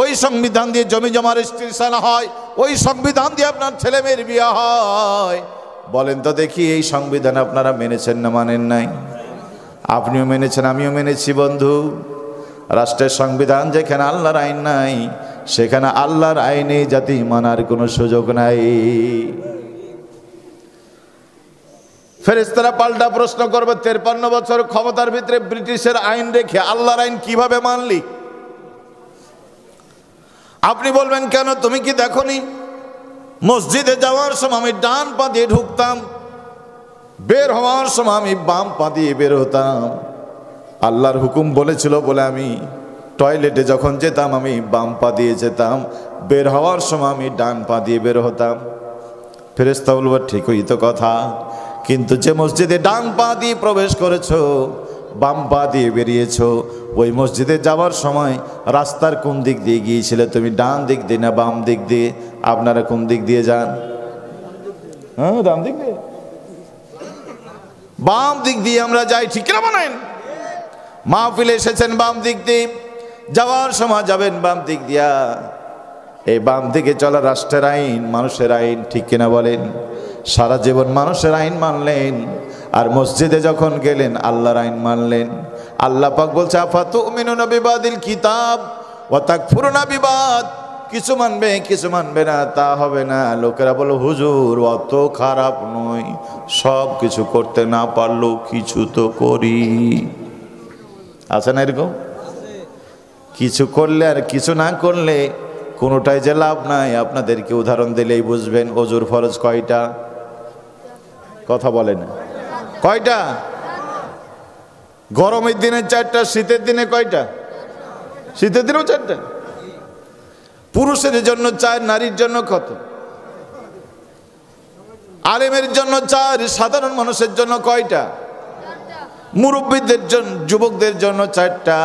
ওই সংবিধান দিয়ে জমি জমা রেজিস্ট্রেশন হয়, ওই সংবিধান দিয়ে আপনার ছেলে মেয়ের বিয়ে হয়। বলেন তো দেখি, এই সংবিধান আপনারা মেনেছেন না মানেন নাই? আপনিও মেনেছেন, আমিও মেনেছি বন্ধু। রাষ্ট্রের সংবিধান যেখানে আল্লাহর আইন নাই, সেখানে আল্লাহর আইনে জাতি মানার কোনো সুযোগ নাই। ফেরেশতারা পাল্টা প্রশ্ন করবে, 53 বছর ক্ষমতার ভিতরে ব্রিটিশের আইন রেখে আল্লাহর আইন কিভাবে মানলি? আপনি বলবেন কেন, তুমি কি দেখনি মসজিদে যাওয়ার সময় আমি ডান পা দিয়ে ঢুকতাম, বের হওয়ার সময় আমি বাম পা দিয়ে বের হতাম। আল্লাহর হুকুম বলেছিল বলে আমি টয়লেটে যখন যেতাম আমি বাম পা দিয়ে যেতাম, বের হওয়ার সময় আমি ডান পা দিয়ে বের হতাম। ফেরেশতা বলবে ঠিকই তো কথা, কিন্তু যে মসজিদে ডান পা দিয়ে প্রবেশ করেছো, বাম পা দিয়ে বেরিয়েছো, ওই মসজিদে যাওয়ার সময় রাস্তার কোন দিক দিয়ে গিয়েছিলে তুমি? ডান দিক দিয়ে না বাম দিক দিয়ে? আপনারা কোন দিক দিয়ে যান? হ্যাঁ, ডান দিক দিয়ে। বাম দিক দিয়ে আমরা যাই, ঠিক না বলেন? মাহফিলে এসেছেন বাম দিক দিয়ে, যাওয়ার সময় যাবেন বাম দিক দিয়া। এই বাম দিকে চলা রাষ্ট্রের আইন, মানুষের আইন, ঠিক কিনা বলেন? সারা জীবন মানুষের আইন মানলেন, আর মসজিদে যখন গেলেন আল্লাহর আইন মানলেন। আল্লাহ পাক বলছে আফাতুমিনুনা বিবাদিল কিতাব ওয়া তাকফুরুনা বিবাদ, কিছু মানবে কিছু মানবে না, তা হবে না। লোকেরা বলো হুজুর অত খারাপ নয়, সব কিছু করতে না পারলেও কিছু তো করি। আছে না এরকম? কিছু করলে আর কিছু না করলে কোনোটাই যে লাভ নাই। আপনাদেরকে উদাহরণ দিলেই বুঝবেন। ওজুর ফরজ কয়টা? কথা বলে না। কয়টা? গরমের দিনে 4টা, শীতের দিনে কয়টা? শীতের দিনেও 4টা। পুরুষের জন্য 4, নারীর জন্য কত? আলেমের জন্য 4, সাধারণ মানুষের জন্য কয়টা? মুরব্বীদের জন্য, যুবকদের জন্য 4টা,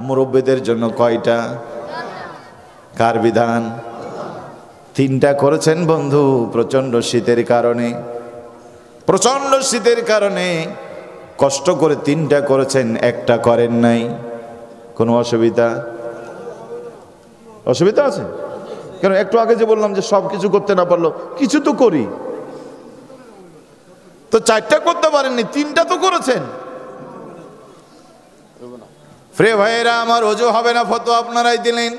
মুরব্বীদের জন্য কয়টা? কার বিধান? 3টা করেছেন বন্ধু প্রচন্ড শীতের কারণে। প্রচন্ড শীতের কারণে কষ্ট করে 3টা করেছেন, 1টা করেন নাই। কোনো অসুবিধা? অসুবিধা আছে কেন? একটু আগে যে বললাম যে সব কিছু করতে না পারলো কিছু তো করি, তো 4টা করতে পারেননি, 3টা তো করেছেন। প্রিয় ভাইয়েরা আমার, ওযু হবে না ফতোয়া আপনারাই দিলেন।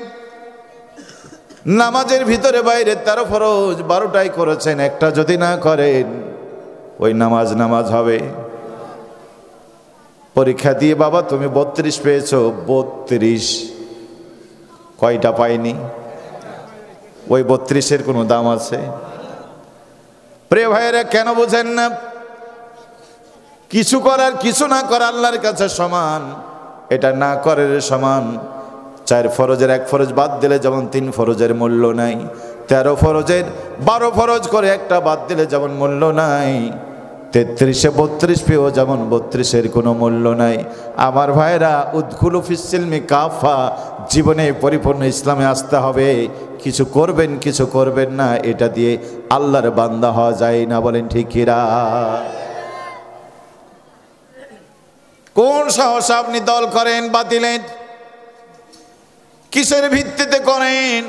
নামাজের ভিতরে বাইরে 13 ফরজ, 12টাই করেছেন, 1টা যদি না করেন ওই নামাজ হবে। পরীক্ষা দিয়ে বাবা তুমি 32 পেয়েছো, 32 কয়টা পাইনি? ওই 32-এর কোনো দাম আছে? প্রিয় ভাইয়েরা কেন বোঝেন না? কিছু করার কিছু না করা আল্লাহর কাছে সমান, এটা না করার সমান। 4 ফরজের 1 ফরজ বাদ দিলে যেমন 3 ফরজের মূল্য নাই, 13 ফরজের 12 ফরজ করে 1টা বাদ দিলে যেমন মূল্য নাই, 33-এ 32 পেয়েও যেমন 32-এর কোনো মূল্য নাই। আমার ভাইরা, উদখুলু ফিস সিলমি কাফা, জীবনে পরিপূর্ণ ইসলামে আসতে হবে। কিছু করবেন কিছু করবেন না, এটা দিয়ে আল্লাহর বান্দা হওয়া যায় না। বলেন ঠিক কিনা? কোন সাহসে আপনি দল করেন বাতিলের? কিসের ভিত্তিতে করেন?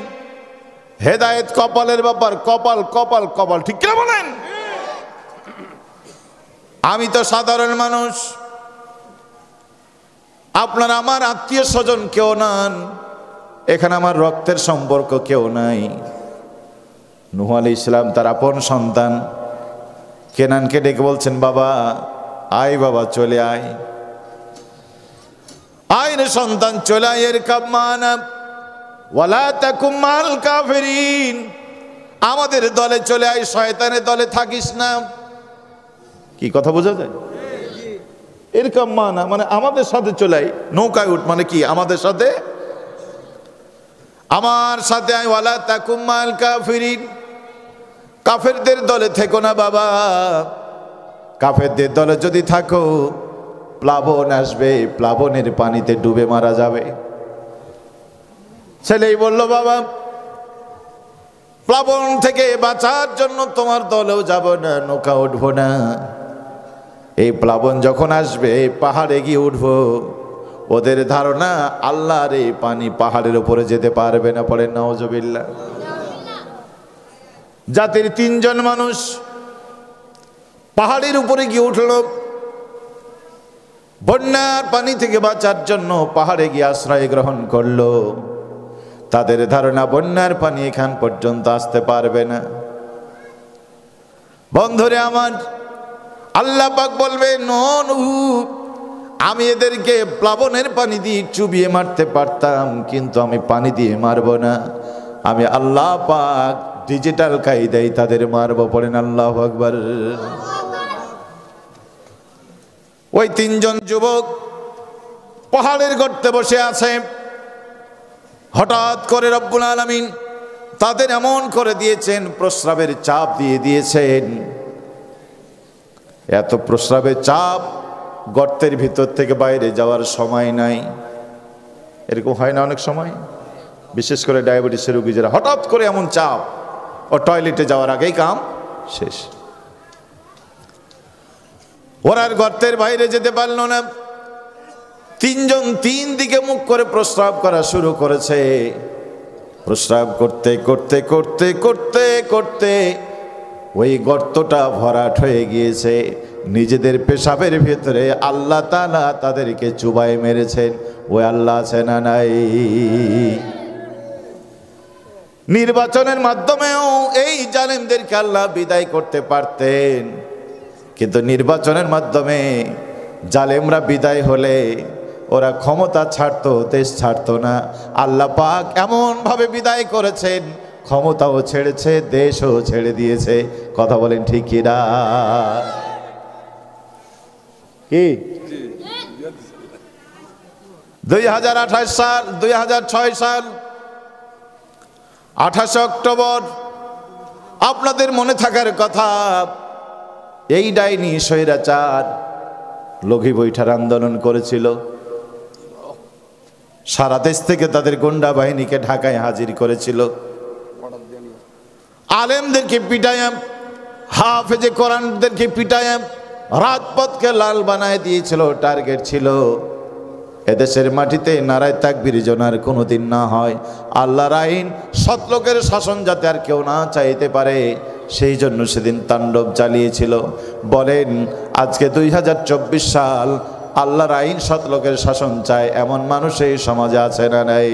হেদায়েত কপালের ব্যাপার, কপাল কপাল কপাল, ঠিক কিনা বলেন? আমি তো সাধারণ মানুষ, আপনারা আমার আত্মীয় স্বজন কেউ নন, এখানে আমার রক্তের সম্পর্ক কেউ নাই। নূহ আলাইহিস সালাম তার আপন সন্তান কেনানকে ডেকে বলছেন, বাবা আয় বাবা চলে আয়, আয় রে সন্তান চলে আয়। এর কাম্মানা ওয়ালা তাকুম মাল কাফিরিন, আমাদের দলে চলে আয়, শয়তানের দলে থাকিস না। কি কথা বোঝা যায়? এর কাম্মানা মানে আমাদের সাথে চলে আয়, নৌকায় উঠ মানে কি আমাদের সাথে, আমার সাথে আয়। ওয়ালা তাকুম মাল কাফিরিন, কাফেরদের দলে থেকো না বাবা। কাফেরদের দলে যদি থাকো প্লাবন আসবে, প্লাবনের পানিতে ডুবে মারা যাবে। ছেলেই বলল বাবা প্লাবন থেকে বাঁচার জন্য তোমার দলেও যাব না, নৌকা উঠবো না। এই প্লাবন যখন আসবে পাহাড়ে গিয়ে উঠবো। ওদের ধারণা আল্লাহর এই পানি পাহাড়ের উপরে যেতে পারবে না, পড়েন নাউজুবিল্লাহ। জাতির 3 জন মানুষ পাহাড়ের উপরে গিয়ে উঠল, বন্যার পানি থেকে বাঁচার জন্য পাহাড়ে গিয়ে আশ্রয় গ্রহণ করলো। তাদের ধারণা বন্যার পানি এখান পর্যন্ত আসতে পারবে না। বন্ধুরে আমার, আল্লাহ পাক বলবে নূহ, আমি এদেরকে প্লাবনের পানি দিয়ে চুবিয়ে মারতে পারতাম, কিন্তু আমি পানি দিয়ে মারবো না। আমি আল্লাহ পাক ডিজিটাল কায়দায় তাদের মারবো। পড়েন আল্লাহু আকবার। ওই 3 জন যুবক পাহাড়ের গর্তে বসে আছে। হঠাৎ করে রব্বুল আলামিন তাদের এমন করে দিয়েছেন, প্রস্রাবের চাপ দিয়ে দিয়েছেন। এত প্রস্রাবের চাপ, গর্তের ভিতর থেকে বাইরে যাওয়ার সময় নাই। এরকম হয় না অনেক সময়, বিশেষ করে ডায়াবেটিসের রোগী যারা, হঠাৎ করে এমন চাপ, ও টয়লেটে যাওয়ার আগেই কাম শেষ। ওরা আর গর্তের বাইরে যেতে পারল না। 3 জন 3 দিকে মুখ করে প্রস্রাব করা শুরু করেছে। প্রস্রাব করতে করতে করতে করতে করতে ওই গর্তটা ভরাট হয়ে গিয়েছে। নিজেদের পেশাবের ভেতরে আল্লাহ তাআলা তাদেরকে চুবাই মেরেছেন। ওই আল্লাহ আছে না নাই? নির্বাচনের মাধ্যমেও এই জালেমদেরকে আল্লাহ বিদায় করতে পারতেন, কিন্তু নির্বাচনের মাধ্যমে জালেমরা বিদায় হলে ওরা ক্ষমতা ছাড়তো, দেশ ছাড়তো না। আল্লাহ পাক এমন ভাবে বিদায় করেছেন, ক্ষমতাও ছেড়েছে, দেশও ছেড়ে দিয়েছে। কথা বলেন ঠিক কি না? কি 2028 সাল 2006 সাল 28 অক্টোবর, আপনাদের মনে থাকার কথা, এই ডাইনি স্বৈরাচার লঘি বৈঠার আন্দোলন করেছিল। সারা দেশ থেকে তাদের গুন্ডা বাহিনীকে ঢাকায় হাজির করেছিল। আলেমদেরকে পিটায়াম, হাফেজে কোরআনদেরকে পিটায়াম, রাজপথকে লাল বানায় দিয়েছিল। টার্গেট ছিল এদেশের মাটিতে নারায় তাকবীর যেন আর কোনোদিন না হয়। আল্লাহর আইন, সৎলোকের শাসন যাতে আর কেউ না চাইতে পারে, সেই জন্য সেদিন তাণ্ডব চালিয়েছিল। বলেন আজকে 2024 সাল, আল্লাহর আইন, সৎলোকের শাসন চায় এমন মানুষ এই সমাজে আছে না নাই?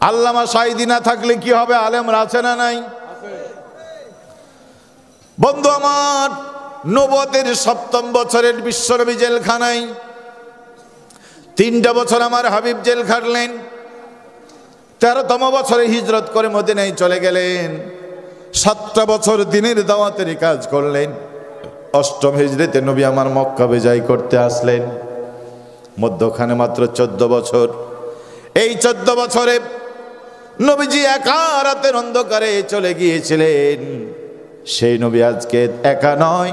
আল্লামা সাঈদী না থাকলে কি হবে? আলেমরা আছে না নাই? বন্ধু আমার, নবুয়তের 7ম বছরের বিশ্বনবী জেলখানায়, 3টা বছর আমার হাবিব জেল খাটলেন। 13তম বছরে হিজরত করে মদিনায় চলে গেলেন। 7টা বছর দিনের দাওয়াতের কাজ করলেন। 8ম হিজরিতে নবী আমার মক্কা বিজয় করতে আসলেন। মধ্যখানে মাত্র 14 বছর। এই 14 বছরে নবীজি একা রাতের অন্ধকারে চলে গিয়েছিলেন। সেই নবী আজকে একা নয়,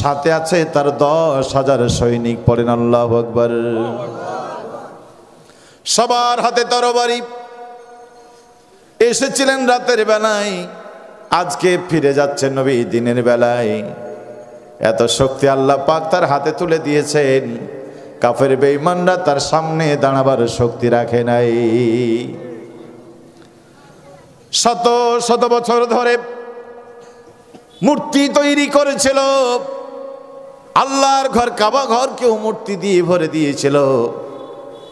সাথে আছে তার 10,000 সৈনিক। পড়েন আল্লাহু আকবার। সবার হাতে তরবারি। এসেছিলেন রাতের বেলায়, আজকে ফিরে যাচ্ছেন নবী দিনের বেলায়। এত শক্তি আল্লাহ পাক তার হাতে তুলে দিয়েছেন, কাফের বেঈমানরা তার সামনে দাঁড়াবার শক্তি রাখে নাই। শত শত বছর ধরে মূর্তি তৈরি করেছিল। আল্লাহর ঘর কাবা ঘরকেও মূর্তি দিয়ে ভরে দিয়েছিল।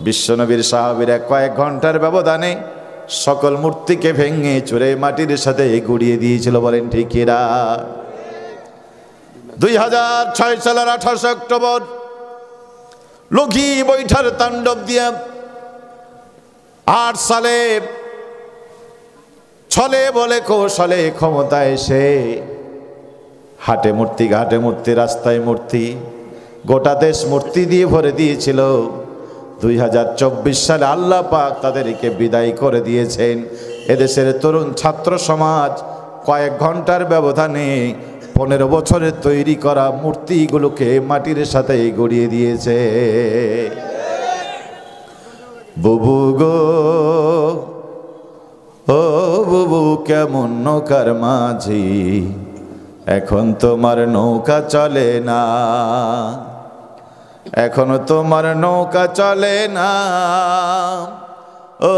বিশ্বনবীর সাহাবীরা কয়েক ঘন্টার ব্যবধানে সকল মূর্তিকে ভেঙে চুরে মাটির সাথে গুড়িয়ে দিয়েছিল। বলেন ঠিক কিনা? 2006 সালের 28 অক্টোবর লঘি বৈঠার তাণ্ডব দিয়া 8 সালে ছলে বলে কৌশলে ক্ষমতা এসে হাটে মূর্তি ঘাটে মূর্তি রাস্তায় মূর্তি গোটা দেশ মূর্তি দিয়ে ভরে দিয়েছিল। 2024 সালে আল্লাহ পাক তাদেরকে বিদায় করে দিয়েছেন। এদেশের তরুণ ছাত্র সমাজ কয়েক ঘন্টার ব্যবধানে 15 বছরের তৈরি করা মূর্তিগুলোকে মাটির সাথে গড়িয়ে দিয়েছে। বুবু গো ও বুবু কেমন নৌকার মাঝি, এখন তোমার নৌকা চলে না, এখনো তোমার নৌকা চলে না। ও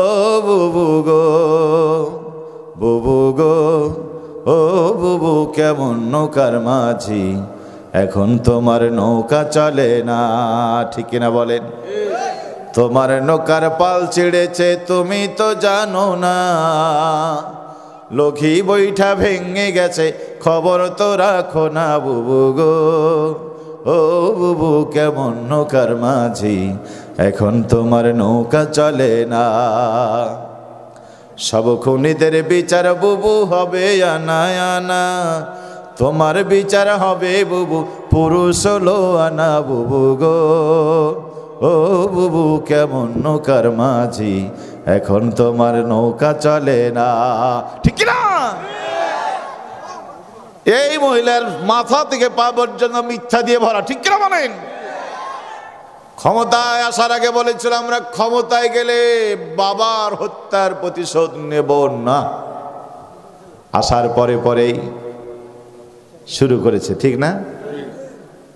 বুবু গো বুবু গো ও বুবু কেমন নৌকার মাঝি, এখন তোমার নৌকা চলে না। ঠিক কিনা বলেন? তোমার নৌকার পাল ছিঁড়েছে তুমি তো জানো না, লঘি বৈঠা ভেঙে গেছে খবর তো রাখো না। বুবু গো ও বুবু কেমন নৌকার মাঝি, এখন তোমার নৌকা চলে না। সব খুনিদের বিচার বুবু হবে আনা আনা, তোমার বিচার হবে বুবু পুরুষ হলো আনা। বুবু গো ও বুবু কেমন নৌকার মাঝি, এখন তোমার নৌকা চলে না। ঠিক না? এই মহিলার মাথা থেকে পা পর্যন্ত মিথ্যা দিয়ে ভরা। ঠিক কিনা বলেন? ক্ষমতায় আসার আগে বলেছিল আমরা ক্ষমতায় গেলে বাবার হত্যার প্রতিশোধ নেব না। আসার পরে পরেই শুরু করেছে। ঠিক না?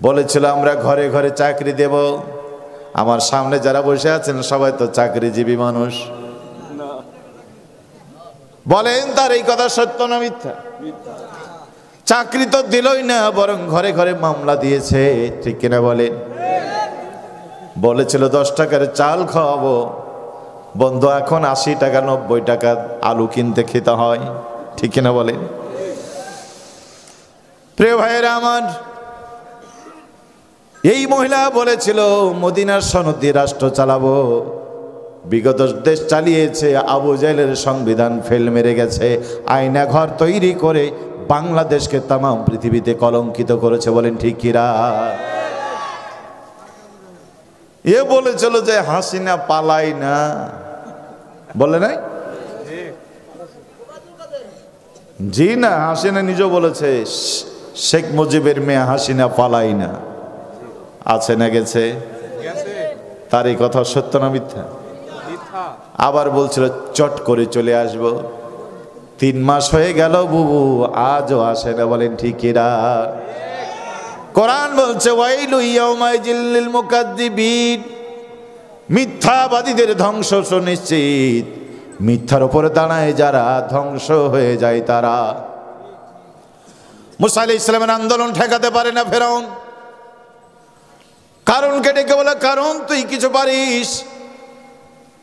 বলেছিল আমরা ঘরে ঘরে চাকরি দেব। আমার সামনে যারা বসে আছেন সবাই তো চাকরিজীবী মানুষ। বলেন তার এই কথা সত্য না মিথ্যা? চাকরি তো দিলই না, বরং ঘরে ঘরে মামলা দিয়েছে। ঠিক কিনা বলেন? বলেছিল 10 টাকার চাল খাওয়াবো, বন্ধু এখন 80 টাকা 90 টাকা আলু কিনতে খেতে হয়। ঠিক কিনা বলেন? প্রিয় ভাইয়েরা আমার, এই মহিলা বলেছিল মদিনার সনদ দিয়ে রাষ্ট্র চালাবো। বিগত দেশ চালিয়েছে, আবু জাহেলের সংবিধান ফেল মেরে গেছে, আয়না ঘর তৈরি করে বাংলাদেশকে তাম পৃথিবীতে কলঙ্কিত করেছে। বলেন ঠিক কিরা? এ বলেছিল যে হাসিনা পালাই না, বলে নাই? জি না, হাসিনা নিজেও বলেছে শেখ মুজিবের মেয়ে হাসিনা পালাই না। আছে না গেছে? তার এই কথা সত্য না মিথ্যা? আবার বলছিল চট করে চলে আসব। 3 মাস হয়ে গেল বুবু, আজও আসে না। বলেন ঠিক কিরা? কোরআন বলছে ওয়াইলু ইয়াউমাইজিল লিল মুকাদ্দিবিন, মিথ্যাবাদীদের ধ্বংস সুনিশ্চিত। মিথ্যার উপরে দাঁড়ায় যারা, ধ্বংস হয়ে যায় তারা। মুসা আলাইহিস সালামের আন্দোলন ঠেকাতে পারে না ফেরাউন। কারণকে ডেকে বলে কারণ তুই কিছু পারিস।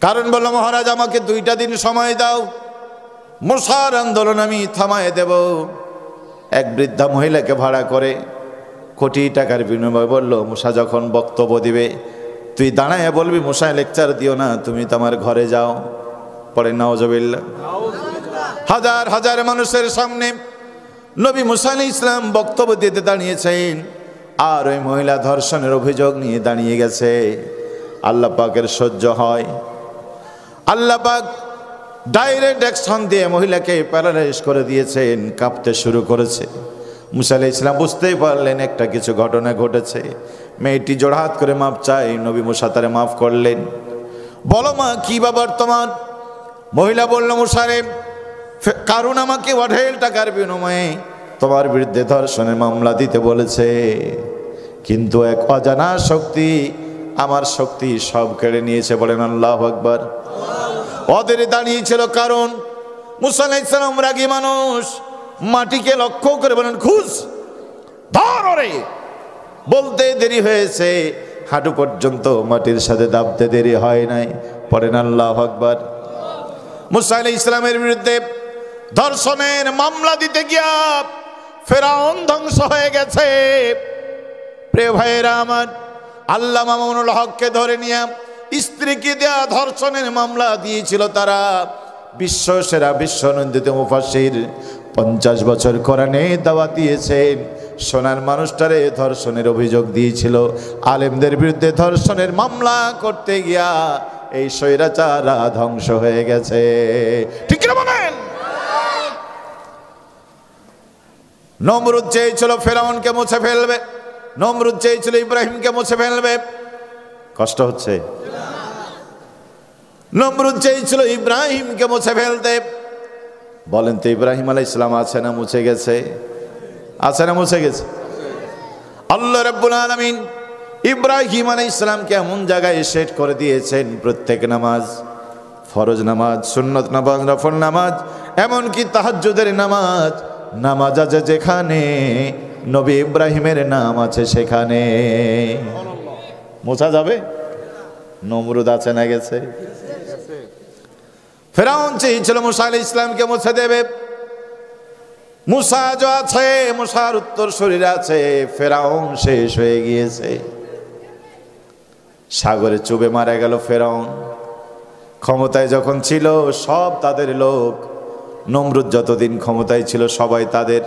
কারণ বলল মহারাজ আমাকে 2টা দিন সময় দাও, মুসার আন্দোলন আমি থামায় দেব। এক বৃদ্ধা মহিলাকে ভাড়া করে কোটি টাকার বিনিময়ে বলল মুসা যখন বক্তব্য দিবে তুই দাঁড়ায় বলবি মুসা লেকচার দিও না, তুমি তোমার ঘরে যাও। পরে নাউজুবিল্লাহ। হাজার হাজার মানুষের সামনে নবী মুসা আলাইহিস সালাম বক্তব্য দিতে দাঁড়িয়েছেন, আর ওই মহিলা ধর্ষণের অভিযোগ নিয়ে দাঁড়িয়ে গেছে। আল্লাহ পাকের সহ্য হয়। আল্লাহ পাক ডাইরেক্ট অ্যাকশন দিয়ে মহিলাকে প্যারালাইজ করে দিয়েছেন, কাঁপতে শুরু করেছে। মুসা আলাইহিস সালাম বুঝতেই পারলেন একটা কিছু ঘটনা ঘটেছে। মেয়েটি জোড়হাত করে মাপ চাই, নবী মুসা তারে মাফ করলেন। বলো মা কি ব্যাপার তোমার? মহিলা বলল মুসারে কারণ আমাকে 1.5 টাকার বিনিময়ে তোমার বিরুদ্ধে ধর্ষণের মামলা দিতে বলেছে, কিন্তু এক অজানা শক্তি আমার শক্তি সব কেড়ে নিয়েছে। বলেন আল্লাহু আকবার। ওদের দাঁড়িয়েছিল কারণ। মুসা আলাইহিস সালাম রাগী মানুষ, মাটিকে লক্ষ্য করে বলেন খুঁজ ধর ওরে। বলতে দেরি হয়েছে, হাঁটু পর্যন্ত মাটির সাথে দাবতে দেরি হয় নাই। পড়েন আল্লাহু আকবার। মুসা আলাইহিস সালামের বিরুদ্ধে ধর্ষণের মামলা দিতে গিয়া ফেরাউন ধ্বংস হয়ে গেছে। প্রিয় ভাইয়েরা আমার, আল্লামা মামুনুল হককে ধরে নিয়ে স্ত্রীকে দেয়া ধর্ষণের মামলা দিয়েছিল তারা। বিশ্ব সেরা বিশ্বনন্দিত মুফাসসির 50 বছর কোরআনে দাওয়াত দিয়েছেন। সোনার মানুষটারে ধর্ষণের অভিযোগ দিয়েছিল। আলেমদের বিরুদ্ধে ধর্ষণের মামলা করতে গিয়া এই স্বৈরাচাররা ধ্বংস হয়ে গেছে। ঠিক না বলেন? নমরুদ চেয়েছিল ফেরাউনকে মুছে ফেলবে, নমরুদ চেয়েছিল ইব্রাহিমকে মুছে ফেলবে। কষ্ট হচ্ছে? নমরুদ চেয়েছিল ইব্রাহিমকে মুছে ফেলতে। বলেন তো ইব্রাহিম আলাইহিস সালাম আছে না মুছে গেছে? আছে না মুছে গেছে? আল্লাহ রাব্বুল আলামিন ইব্রাহিম আলাইহিস সালামকে এমন জায়গায় সেট করে দিয়েছেন, প্রত্যেক নামাজ, ফরজ নামাজ, সুন্নত নামাজ, নফল নামাজ, এমনকি তাহাজ্জুদের নামাজ, নামাজ আছে যেখানে নবী ইব্রাহিমের নাম আছে সেখানে মোছা যাবে। নমরুদ আছে না গেছে? ফেরাউন চেয়েছিল মুসা আলাইহিস সালামকে মুছে দেবে। মুসা যে আছে, মুসার উত্তর শরীরে আছে। ফেরাউন শেষ হয়ে গিয়েছে, সাগরে চুবে মারা গেল ফেরাউন। ক্ষমতায় যখন ছিল সব তাদের লোক। নমরুদ যতদিন ক্ষমতায় ছিল সবাই তাদের,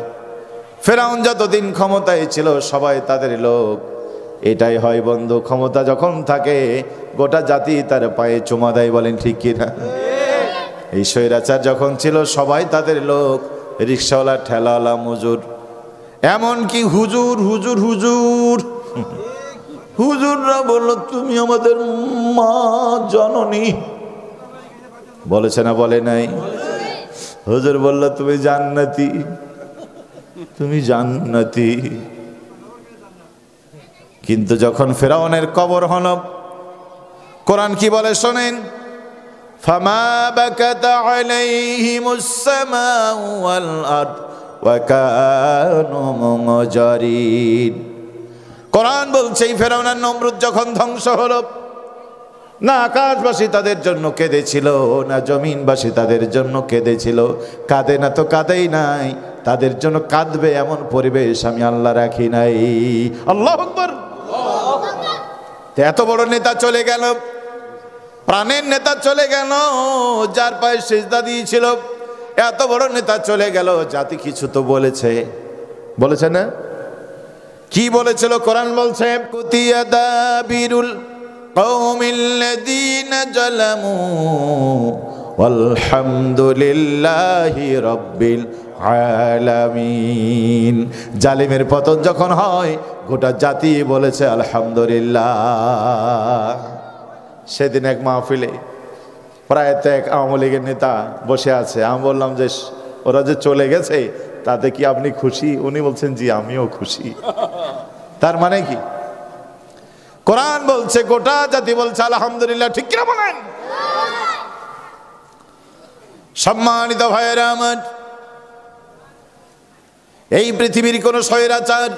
ফেরাউন যতদিন ক্ষমতায় ছিল সবাই তাদের লোক। এটাই হয় বন্ধু, ক্ষমতা যখন থাকে গোটা জাতি তার পায়ে চুমা দেয়। বলেন ঠিক কিনা? এই স্বৈরাচার যখন ছিল সবাই তাদের লোক, রিক্সাওয়ালা, ঠেলাওয়ালা, মজুর, এমনকি হুজুর হুজুর হুজুর হুজুররা বলল তুমি আমাদের মা জননী। বলেছে না বলে নাই? হুজুর বলল তুমি জান্নাতি, তুমি জান্নাতি। কিন্তু যখন ফেরাউনের কবর হলো, কোরআন কি বলে শোনেন, ফামা বাকাত আলাইহিমুস সামাউ ওয়াল আরদ ওয়া কানু মুনজারিন। কোরআন বলছে এই ফেরাউন আর নমরুদ যখন ধ্বংস হলো, না আকাশবাসী তাদের জন্য কেঁদেছিল, না জমিনবাসী তাদের জন্য কেঁদেছিল। কাঁদে না তো কাঁদেই নাই, তাদের জন্য কাঁদবে এমন পরিবেশ আমি আল্লাহ রাখি নাই। আল্লাহু আকবার। এত বড় নেতা চলে গেল, প্রাণের নেতা চলে গেল, যার পায়ে সিজদা দিয়েছিল। এত বড় নেতা চলে গেল, জাতি কিছু তো বলেছে, বলেছে না? কি বলেছিল? কোরআন বলছে কুতিয়া দাবিরুল কওমিল্লাযীনা জালামু ওয়ালহামদুলিল্লাহি রাব্বিল আলামিন। জালিমের পতন যখন হয় গোটা জাতি বলেছে আলহামদুলিল্লাহ। সেদিন এক মাহফিলে প্রায় এক আওয়ামী লীগের নেতা বসে আছে। আমি বললাম যে ওরা যে চলে গেছে তাতে কি আপনি খুশি? উনি বলছেন জি আমিও খুশি। তার মানে কি? কোরআন বলছে গোটা জাতি বলছে আলহামদুলিল্লাহ। ঠিক কিনা বলেন? সম্মানিত ভাইয়েরা আমার, এই পৃথিবীর কোন স্বৈরাচার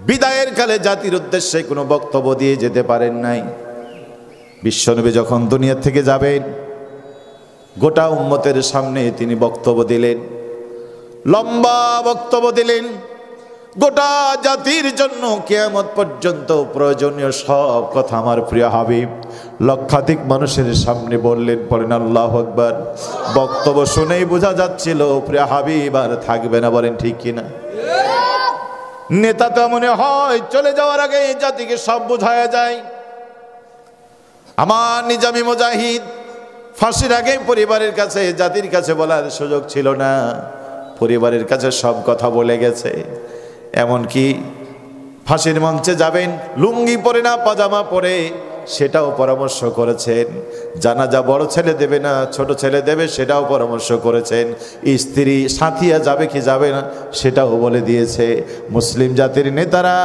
বিদায়ের কালে জাতির উদ্দেশ্যে কোনো বক্তব্য দিয়ে যেতে পারেন নাই। বিশ্বনবী যখন দুনিয়া থেকে যাবেন, গোটা উম্মতের সামনে তিনি বক্তব্য দিলেন, লম্বা বক্তব্য দিলেন। গোটা জাতির জন্য কিয়ামত পর্যন্ত প্রয়োজনীয় সব কথা আমার প্রিয় হাবিব লক্ষাধিক মানুষের সামনে বললেন। বলেন আল্লাহু আকবার। বক্তব্য শুনেই বোঝা যাচ্ছিল প্রিয় হাবিব আর থাকবে না। বলেন ঠিক কিনা? নেতা তো মনে হয় চলে যাওয়ার আগে জাতিকে সব বোঝায়া যায়। আমার নিজামী মুজাহিদ ফাঁসির আগে পরিবারের কাছে, জাতির কাছে বলার সুযোগ ছিল না, পরিবারের কাছে সব কথা বলে গেছে। এমনকি ফাঁসির মঞ্চে যাবেন লুঙ্গি পরে না পাজামা পরে, সেটাও পরামর্শ করেছেন। জানাজা বড় ছেলে দেবে না ছোট ছেলে দেবে, সেটাও পরামর্শ করেছেন। স্ত্রী সাথিয়া যাবে কি যাবে না সেটাও বলে দিয়েছে। মুসলিম জাতির নেতারা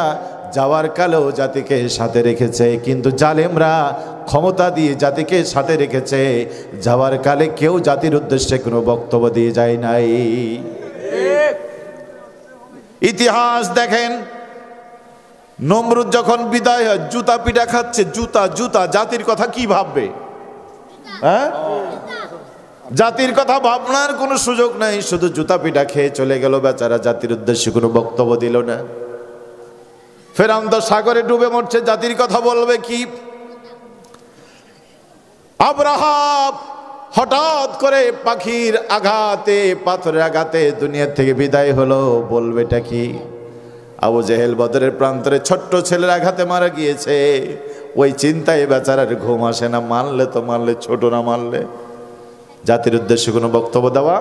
যাওয়ার কালেও জাতিকে সাথে রেখেছে, কিন্তু জালেমরা ক্ষমতা দিয়ে জাতিকে সাথে রেখেছে। যাওয়ার কালে কেউ জাতির উদ্দেশ্যে কোনো বক্তব্য দিয়ে যায় নাই। ইতিহাস দেখেন, নমরুদ যখন বিদায় হয় জুতা পিটা খাচ্ছে, জুতা জুতা, জাতির কথা কি ভাববে? হ্যাঁ, জাতির কথা ভাবনার কোনো সুযোগ নাই, শুধু জুতা পিটা খেয়ে চলে গেল বেচারা, জাতির উদ্দেশ্যে কোনো বক্তব্য দিল না। ফেরাউন তো সাগরে ডুবে মরছে, জাতির কথা বলবে কি? আব্রাহা হঠাৎ করে পাখির আঘাতে, পাথরের আঘাতে দুনিয়া থেকে বিদায় হলো, বলবেটা কি? আবু জেহেল বদরের প্রান্তরে ছোট্ট ছেলের আঘাতে মারা গিয়েছে, ওই চিন্তায় বেচারার ঘুম আসে না। মারলে তো মারলে, ছোট না মারলে। জাতির উদ্দেশ্যে কোনো বক্তব্য দেওয়া।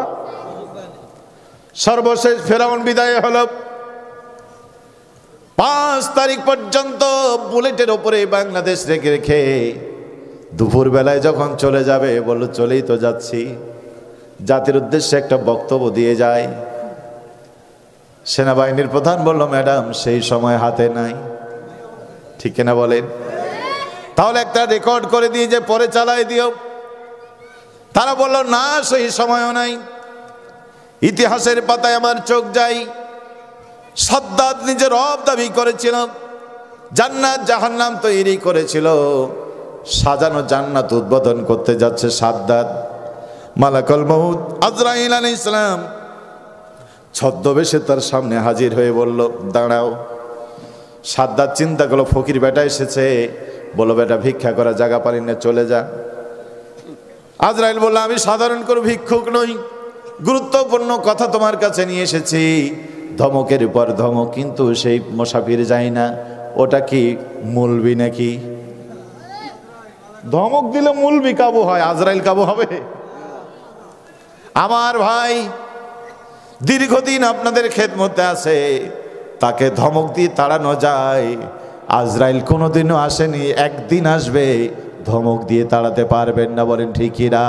সর্বশেষ ফেরাউন বিদায় হলো। 5 তারিখ পর্যন্ত বুলেটের ওপরে বাংলাদেশ রেখে রেখে দুপুর বেলায় যখন চলে যাবে, বললো চলেই তো যাচ্ছি, জাতির উদ্দেশ্যে একটা বক্তব্য দিয়ে যায়। সেনাবাহিনীর প্রধান বলল, ম্যাডাম সেই সময় হাতে নাই। ঠিক কিনা বলেন? তাহলে একটা রেকর্ড করে দিয়ে যে পরে চালাই দিও। তারা বলল, না সেই সময়ও নাই। ইতিহাসের পাতায় আমার চোখ যাই, সাদ্দাত নিজের রব দাবি করেছিল, জান্নাত জাহান্নাম তৈরি করেছিল, সাজানো জান্নাত উদ্বোধন করতে যাচ্ছে সাদ্দাত। মালাকুল মউত আজরাইল আলাইহিস সালাম ছদ্মবেশে তার সামনে হাজির হয়ে বলল, দাঁড়াও। সাদ্দাত চিন্তা করলো, ফকির বেটা এসেছে, বলো বেটা ভিক্ষা করা জায়গা পারি না, চলে যা। আজরাইল বলল, আমি সাধারণ কোনো ভিক্ষুক নই, গুরুত্বপূর্ণ কথা তোমার কাছে নিয়ে এসেছি। ধমকের উপর ধমক, কিন্তু সেই মুসাফির যায় না। ওটা কি মুলবি নাকি? ধমক দিলে মুলবি কাবু হয়, আজরাইল কাবু হবে? আমার ভাই দীর্ঘদিন আপনাদের খেদমতে আছে, তাকে ধমক দিয়ে তাড়ানো যায়? আজরাইল কোনোদিনও আসেনি, একদিন আসবে, ধমক দিয়ে তাড়াতে পারবেন না। বলেন ঠিকই না?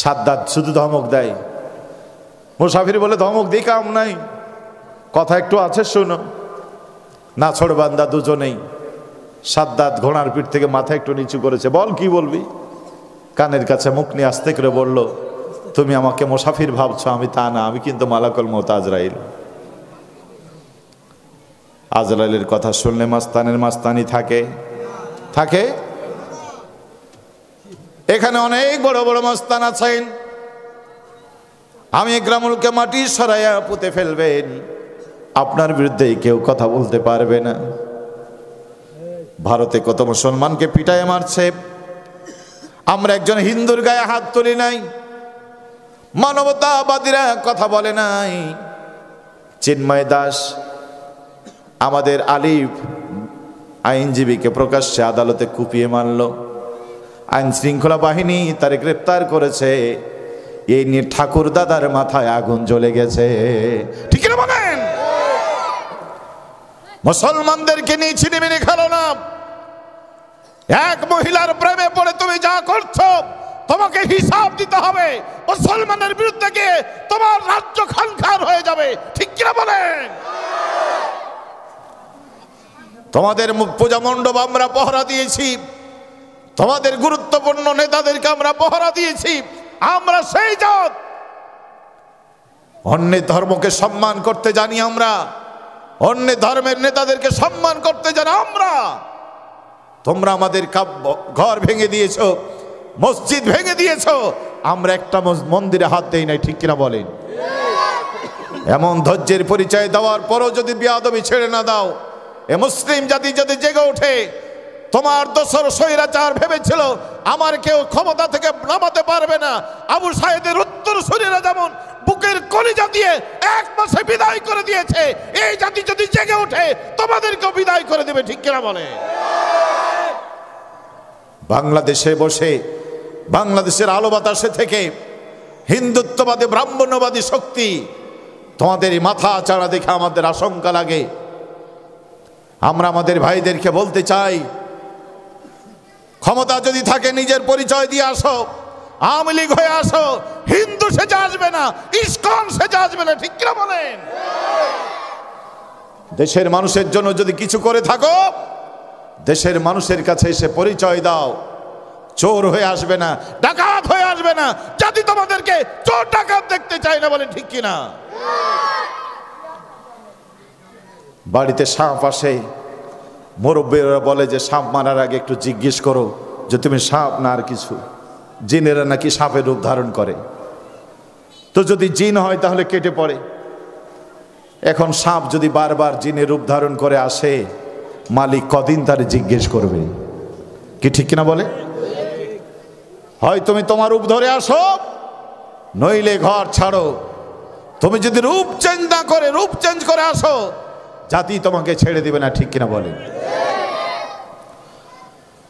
সাদ্দাত শুধু ধমক দেয়। মুসাফির বলে, ধমক দিয়ে কাম নাই, কথা একটু আছে শোনো। না ছোড় বান্দা দুজনেই। সাদ্দাত ঘোড়ার পিঠ থেকে মাথা একটু নিচু করেছে, বল কি বলবি? কানের কাছে মুখ নিয়ে আস্তে করে বলল, তুমি আমাকে মুসাফির ভাবছো, আমি তা না, আমি কিন্তু মালাকুল মউত আজরাইল। আজরাইলের কথা শুনলে মাস্তানের মাস্তানি থাকে থাকে। এখানে অনেক বড় বড় মাস্তান আছেন, আমি গ্রামুলকে মাটি সরাইয়া পুঁতে ফেলবেন, আপনার বিরুদ্ধে কেউ কথা বলতে পারবে না। ভারতে কত মুসলমানকে পিটায় মারছে, আমরা একজন হিন্দুর গায়ে হাত তুলি নাই, মানবতাবাদীরা কথা বলে নাই। চিন্ময় দাস আমাদের আলিফ আইনজীবীকে প্রকাশ্যে আদালতে কুপিয়ে মারল, আইন শৃঙ্খলা বাহিনী তারে গ্রেপ্তার করেছে। এই নিয়ে ঠাকুর দাদার মাথায় আগুন জ্বলে গেছে। ঠিক না বলেন? মুসলমানদেরকে নিয়ে ছিনিমিনি খেলো না। এক মহিলার প্রেমে পড়ে তুমি যা করছো, তোমাকে হিসাব দিতে হবে। মুসলমানের বিরুদ্ধে গিয়ে তোমার রাজ্য খানখান হয়ে যাবে। ঠিক কিনা বলেন? তোমাদের পূজা মণ্ডপ আমরা পহরা দিয়েছি, তোমাদের গুরুত্বপূর্ণ নেতাদেরকে আমরা পহরা দিয়েছি। আমরা সেই জাত, অন্যের ধর্মকে সম্মান করতে জানি আমরা, অন্যের ধর্মের নেতাদেরকে সম্মান করতে জানি আমরা। তোমরা আমাদের ঘর ভেঙে দিয়েছো, মসজিদ ভেঙে দিয়েছো, আমরা একটা মন্দিরে হাত দেই নাই। ঠিক কিনা বলেন? এমন ধৈর্যের পরিচয় দেওয়ার পরও যদি বেয়াদবি ছেড়ে না দাও, এ মুসলিম জাতি যদি জেগে ওঠে, তোমার দোসর স্বৈরাচার ভেবেছিল আমার কেউ ক্ষমতা থেকে নামাতে পারবে না। আবু সাইদের উত্তর শরীরা যেমন বুকের কলিজা দিয়ে 1 মাসে বিদায় করে দিয়েছে, এই জাতি যদি জেগে ওঠে তোমাদেরকেও বিদায় করে দেবে। ঠিক কিনা বলে? বাংলাদেশে বসে বাংলাদেশের আলো বাতাসে থেকে হিন্দুত্ববাদী ব্রাহ্মণ্যবাদী শক্তি তোমাদের মাথা চাড়া দেখে আমাদের আশঙ্কা লাগে। আমরা আমাদের ভাইদেরকে বলতে চাই, ক্ষমতা যদি থাকে নিজের পরিচয় দিয়ে আসো, আওয়ামী লীগ হয়ে আসো, হিন্দু সেজে আসবে না, ইসকন সেজে আসবে না। ঠিক কিনা বলেন? দেশের মানুষের জন্য যদি কিছু করে থাকো, দেশের মানুষের কাছে এসে পরিচয় দাও। চোর হয়ে আসবে না, ডাকাত হয়ে আসবে না। জাতি তোমাদেরকে চোর ডাকাত দেখতে চায় না। বলেন ঠিক কিনা? বাড়িতে সাপ আসে, মুরব্বীরা বলে যে সাপ মারার আগে একটু জিজ্ঞেস করো যে তুমি সাপ না আর কিছু। জিনেরা নাকি সাপের রূপ ধারণ করে। তো যদি জিন হয় তাহলে কেটে পড়ে। এখন সাপ যদি বারবার জিনের রূপ ধারণ করে আসে, মালিক কদিন তারে জিজ্ঞেস করবে? কি ঠিক কিনা বলে? হয় তুমি তোমার রূপ ধরে আসো, নইলে ঘর ছাড়ো। তুমি যদি রূপ চেঞ্জ না করে, রূপ চেঞ্জ করে আসো, জাতি তোমাকে ছেড়ে দিবে না। ঠিক কিনা বলেন?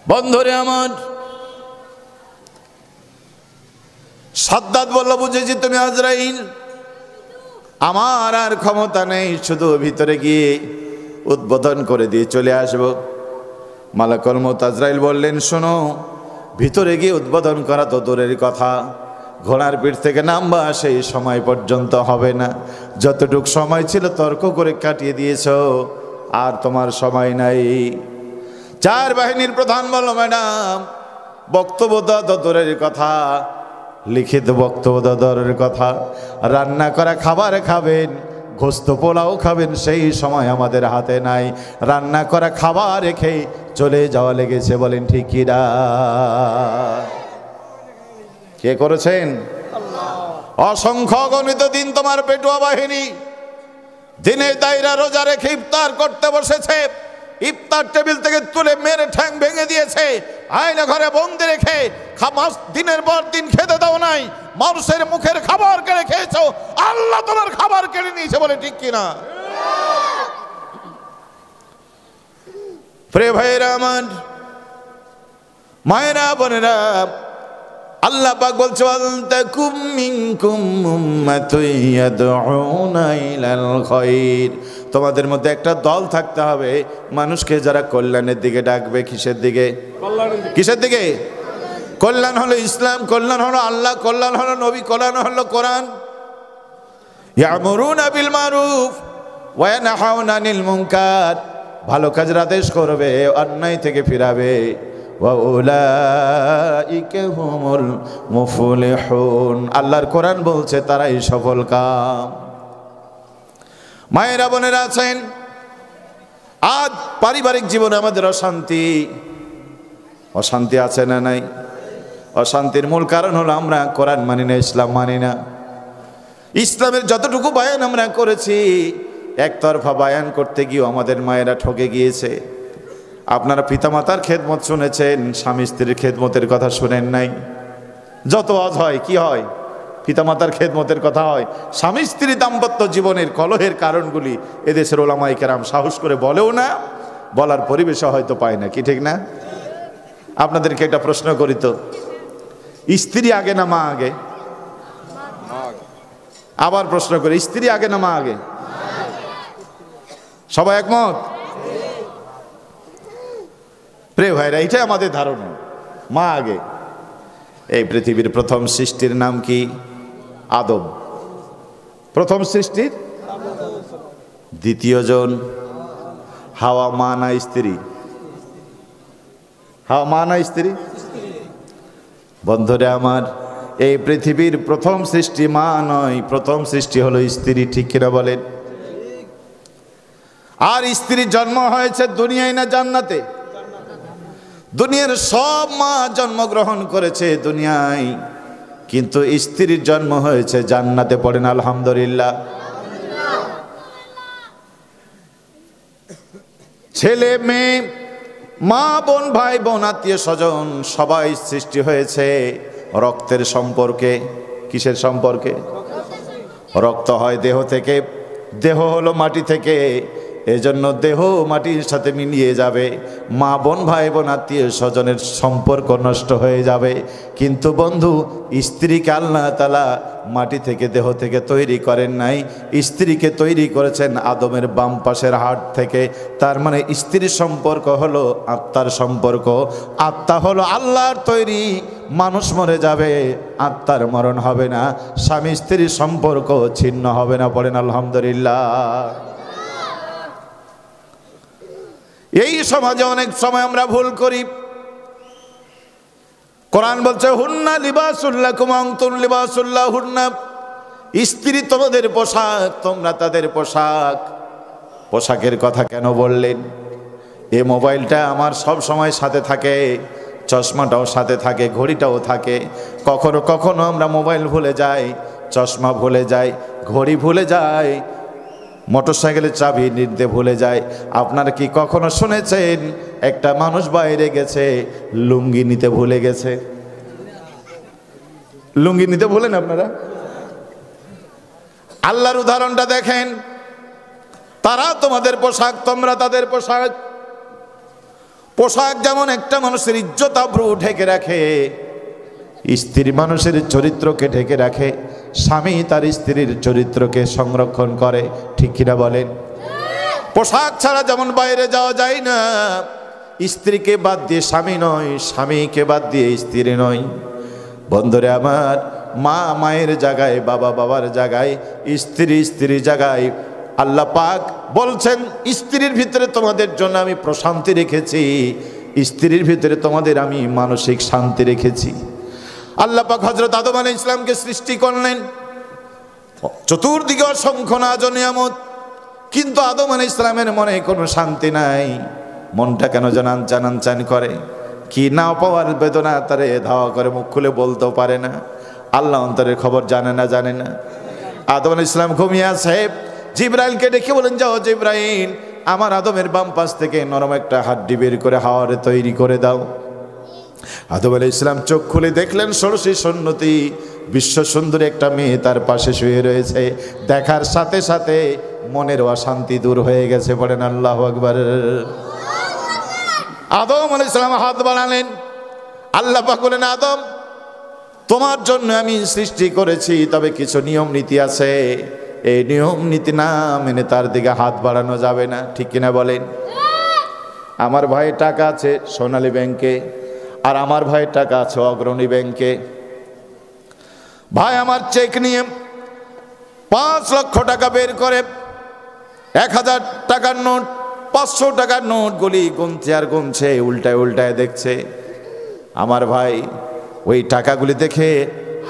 বন্ধুরে আমার, সাদ্দাত বলল, বুঝেছি তুমি আজরাইল, আমার আর ক্ষমতা নেই, শুধু ভিতরে গিয়ে উদ্বোধন করে দিয়ে চলে আসবো। মালাকুল মউত আজরাইল বললেন, শোনো, ভিতরে গিয়ে উদ্বোধন করা তো দূরের কথা, ঘোড়ার পিঠ থেকে নামবা সেই সময় পর্যন্ত হবে না। যতটুক সময় ছিল তর্ক করে কাটিয়ে দিয়েছ, আর তোমার সময় নাই। চার বাহিনীর প্রধান বলল, ম্যাডাম, বক্তব্য দেওয়া তো দূরের কথা, লিখিত বক্তব্য দেওয়া দূরের কথা, রান্না করা খাবার খাবেন, গোস্ত পোলাও খাবেন, সেই সময় আমাদের হাতে নাই। রান্না করা খাবার রেখে চলে যাওয়া লেগেছে। বলেন ঠিক কি না? কে করেছেন? অসংখ্য গণিত দিন তোমার পেটুয়া বাহিনী দিনের দায়রা রোজা রেখে ইফতার করতে বসেছে, ইফতার টেবিল থেকে তুলে মেরে ঠ্যাং ভেঙে দিয়েছে, আয়না ঘরে বন্দি রেখে দিনের পর দিন খেতে দাও নাই, মানুষের মুখের খাবার কেড়ে খেয়েছো, আল্লাহ তোমার খাবার কেড়ে নিয়েছে। বলে ঠিক কিনা? প্রিয় ভাইরা আমার, মায়েরা, বোনেরা, আল্লাহ পাক বলছে, ওয়ালতাকুম মিনকুম উম্মাতুন ইয়াদউনা ইলাল খায়র, তোমাদের মধ্যে একটা দল থাকতে হবে মানুষকে যারা কল্যাণের দিকে ডাকবে। কিসের দিকে? কিসের দিকে? কল্যাণ হলো ইসলাম, কল্যাণ হলো আল্লাহ, কল্যাণ হলো নবী, কল্যাণ হলো কোরআন। ইয়ামুরুনা বিল মারুফ ওয়া ইয়ানহাউনা আনিল মুনকার, ভালো কাজের আদেশ করবে, অন্যায় থেকে ফিরাবে। ওয়া উলাইকা হুমুল মুফলিহুন, আল্লাহর কোরআন বলছে তারাই সফল কাম। মায়েরা, বোনেরা আছেন, আজ পারিবারিক জীবনে আমাদের অশান্তি, অশান্তি আছে না নাই? অশান্তির মূল কারণ হলো আমরা কোরআন মানি না, ইসলাম মানি না। ইসলামের যতটুকু বায়ান আমরা করেছি, একতরফা বায়ান করতে গিয়েও আমাদের মায়েরা ঠকে গিয়েছে। আপনারা পিতামাতার খেদমত শুনেছেন, স্বামী স্ত্রীর খেদমতের কথা শুনেন নাই। যত আজ হয় কি হয়? পিতামাতার খেদমতের কথা হয়। স্বামী স্ত্রী দাম্পত্য জীবনের কলহের কারণগুলি এদেশের ওলামায়ে কেরাম সাহস করে বলেও না, বলার পরিবেশও হয়তো পায় না। কি ঠিক না? আপনাদেরকে একটা প্রশ্ন করি তো, স্ত্রী আগে না মা আগে? আবার প্রশ্ন করি, স্ত্রী আগে না মা আগে? সবাই একমত? প্রিয় ভাইরা, এটাই আমাদের ধারণা, মা আগে। এই পৃথিবীর প্রথম সৃষ্টির নাম কি? আদম। প্রথম সৃষ্টির দ্বিতীয় জন হাওয়া, মা না স্ত্রী? হাওয়া মা না স্ত্রী? বন্ধুরা আমার, এই পৃথিবীর প্রথম সৃষ্টি মা নয়, প্রথম সৃষ্টি হলো স্ত্রী। ঠিক কিনা বলেন? আর স্ত্রীর জন্ম হয়েছে দুনিয়ায় না জান্নাতে? দুনিয়ার সব মা জন্মগ্রহণ করেছে দুনিয়ায়, কিন্তু স্ত্রীর জন্ম হয়েছে জান্নাতে। পড়েন আলহামদুলিল্লাহ। ছেলে মেয়ে, মা বোন, ভাই বোন, আত্মীয় স্বজন সবাই সৃষ্টি হয়েছে রক্তের সম্পর্কে। কিসের সম্পর্কে? রক্ত হয় দেহ থেকে, দেহ হলো মাটি থেকে, এজন্য দেহ মাটির সাথে মিলিয়ে যাবে, মা বোন, ভাই বোন, আত্মীয় স্বজনের সম্পর্ক নষ্ট হয়ে যাবে। কিন্তু বন্ধু, স্ত্রীকে আল্লাহ তাআলা মাটি থেকে, দেহ থেকে তৈরি করেন নাই, স্ত্রীকে তৈরি করেছেন আদমের বাম পাশের হাড় থেকে। তার মানে স্ত্রীর সম্পর্ক হলো আত্মার সম্পর্ক। আত্মা হলো আল্লাহর তৈরি। মানুষ মরে যাবে, আত্মার মরণ হবে না, স্বামী স্ত্রীর সম্পর্ক ছিন্ন হবে না। পড়েন আলহামদুলিল্লাহ। এই সমাজে অনেক সময় আমরা ভুল করি। কোরআন বলছে, হুন্না লিবাসুল লাকুম ওয়া আনতুম লিবাসুল লাহুন্না, স্ত্রী তোমাদের পোশাক, তোমরা তাদের পোশাক। পোশাকের কথা কেন বললেন? এই মোবাইলটা আমার সব সময় সাথে থাকে, চশমাটাও সাথে থাকে, ঘড়িটাও থাকে। কখনো কখনো আমরা মোবাইল ভুলে যাই, চশমা ভুলে যাই, ঘড়ি ভুলে যাই, মোটরসাইকেলের চাবি নিতে ভুলে যায়। আপনারা কি কখনো শুনেছেন একটা মানুষ বাইরে গেছে, লুঙ্গি নিতে ভুলে গেছে? লুঙ্গি নিতে ভুলেন আপনারা? আল্লাহর উদাহরণটা দেখেন, তারা তোমাদের পোশাক, তোমরা তাদের পোশাক। পোশাক যেমন একটা মানুষের ইজ্জত আবরু ঢেকে রাখে, স্ত্রী মানুষের চরিত্রকে ঢেকে রাখে, স্বামী তার স্ত্রীর চরিত্রকে সংরক্ষণ করে, ঠিক কিনা বলেন? পোশাক ছাড়া যেমন বাইরে যাওয়া যায় না, স্ত্রীকে বাদ দিয়ে স্বামী নয়, স্বামীকে বাদ দিয়ে স্ত্রী নয়। বন্ধুরে আমার, মা মায়ের জায়গায়, বাবা বাবার জায়গায়, স্ত্রী স্ত্রীর জায়গায়। আল্লাহ পাক বলছেন, স্ত্রীর ভিতরে তোমাদের জন্য আমি প্রশান্তি রেখেছি, স্ত্রীর ভিতরে তোমাদের আমি মানসিক শান্তি রেখেছি। আল্লাহ পাক হযরত আদম আলাইহিস সালামকে সৃষ্টি করলেন, চতুর্দিকে অসংখ্য নাজ নিয়ামত, কিন্তু আদম আলাইহিস সালামের মনে কোনো শান্তি নাই। মনটা কেন যেন আনচান করে, কি না পাওয়ার বেদনা তারে ধাওয়া করে, মুখ খুলে বলতেও পারে না। আল্লাহ অন্তরের খবর জানে না। আদম আলাইহিস সালাম ঘুমিয়ে আছে, জিবরাইলকে ডেকে বলেন, যাও জিবরাইল, আমার আদমের বাম পাশ থেকে নরম একটা হাড্ডি বের করে হাওয়ারে তৈরি করে দাও। আদম আলাইহিস সালাম চোখ খুলে দেখলেন ষোড়শী সুন্নতি, বিশ্ব সুন্দরী একটা মেয়ে তার পাশে শুয়ে রয়েছে। দেখার সাথে সাথে মনের অশান্তি দূর হয়ে গেছে। পড়েন আল্লাহু আকবার। আদম আলাইহিস সালাম হাত বাড়ালেন, আল্লাহ পাক বলেন, আদম, তোমার জন্য আমি সৃষ্টি করেছি, তবে কিছু নিয়ম নীতি আছে, এই নিয়ম নীতি না মেনে তার দিকে হাত বাড়ানো যাবে না, ঠিক কিনা বলেন? আমার ভাইয়ের টাকা আছে সোনালী ব্যাংকে, আর আমার ভাইয়ের টাকা আছে অগ্রণী ব্যাংকে। ভাই আমার চেক নিয়ে 5 লক্ষ টাকা বের করে 1000 টাকার নোট, 500 টাকার নোটগুলি গুনছে আর গুনছে, উল্টায় উল্টায় দেখছে। আমার ভাই ওই টাকাগুলি দেখে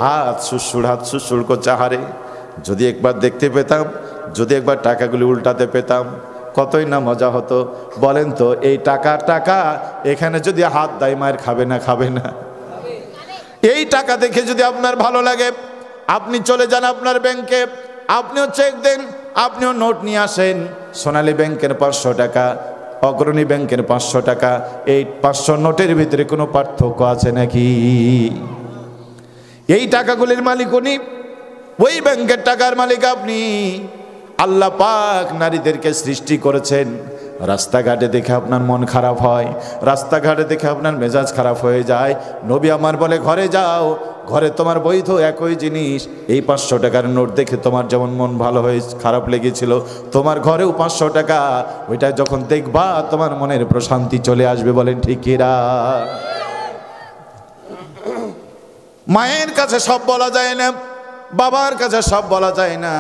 হাত সুসুড় করছে, হারে যদি একবার দেখতে পেতাম, যদি একবার টাকাগুলি উল্টাতে পেতাম, কতই না মজা হতো। বলেন তো, এই টাকা এখানে যদি হাত দেয় মায়ের খাবে না? এই টাকা দেখে যদি আপনার ভালো লাগে, আপনি চলে যান আপনার ব্যাংকে, আপনিও চেক দেন, আপনিও নোট নিয়ে আসেন। সোনালী ব্যাংকের 500 টাকা, অগ্রণী ব্যাংকের 500 টাকা, এই 500 নোটের ভিতরে কোনো পার্থক্য আছে নাকি? এই টাকাগুলির মালিক উনি, ওই ব্যাংকের টাকার মালিক আপনি। আল্লাহ পাক নারীদেরকে সৃষ্টি করেছেন, রাস্তাঘাটে দেখে আপনার মন খারাপ হয়, রাস্তাঘাটে দেখে আপনার মেজাজ খারাপ হয়ে যায়। নবী আমার বলে, ঘরে যাও, ঘরে তোমার বৈধ একই জিনিস, এই 500 টাকার নোট দেখে তোমার যেমন মন ভালো হয়ে খারাপ লেগেছিল, তোমার ঘরেও 500 টাকা, ওইটা যখন দেখবা তোমার মনের প্রশান্তি চলে আসবে। বলেন ঠিক কিনা? মায়ের কাছে সব বলা যায় না, বাবার কাছে সব বলা যায় না,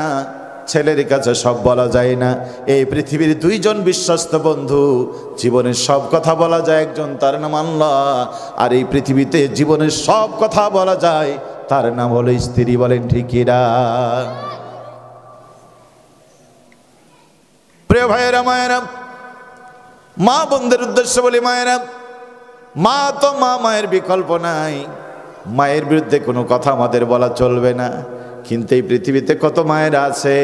ছেলের কাছে সব বলা যায় না। এই পৃথিবীর 2 জন বিশ্বস্ত বন্ধু, জীবনের সব কথা বলা যায়, একজন তার নাম আল্লাহ, আর এই পৃথিবীতে জীবনের সব কথা বলা যায়, তার নাম হলো স্ত্রী। বলেন ঠিক কিনা? প্রিয় ভাইয়েরা, মায়েরা, মা বোনদের উদ্দেশ্য বলি, মায়েরা, মা তো মা, মায়ের বিকল্প নাই, মায়ের বিরুদ্ধে কোনো কথা আমাদের বলা চলবে না। কিন্তু এই পৃথিবীতে কত মায়েরা আছে,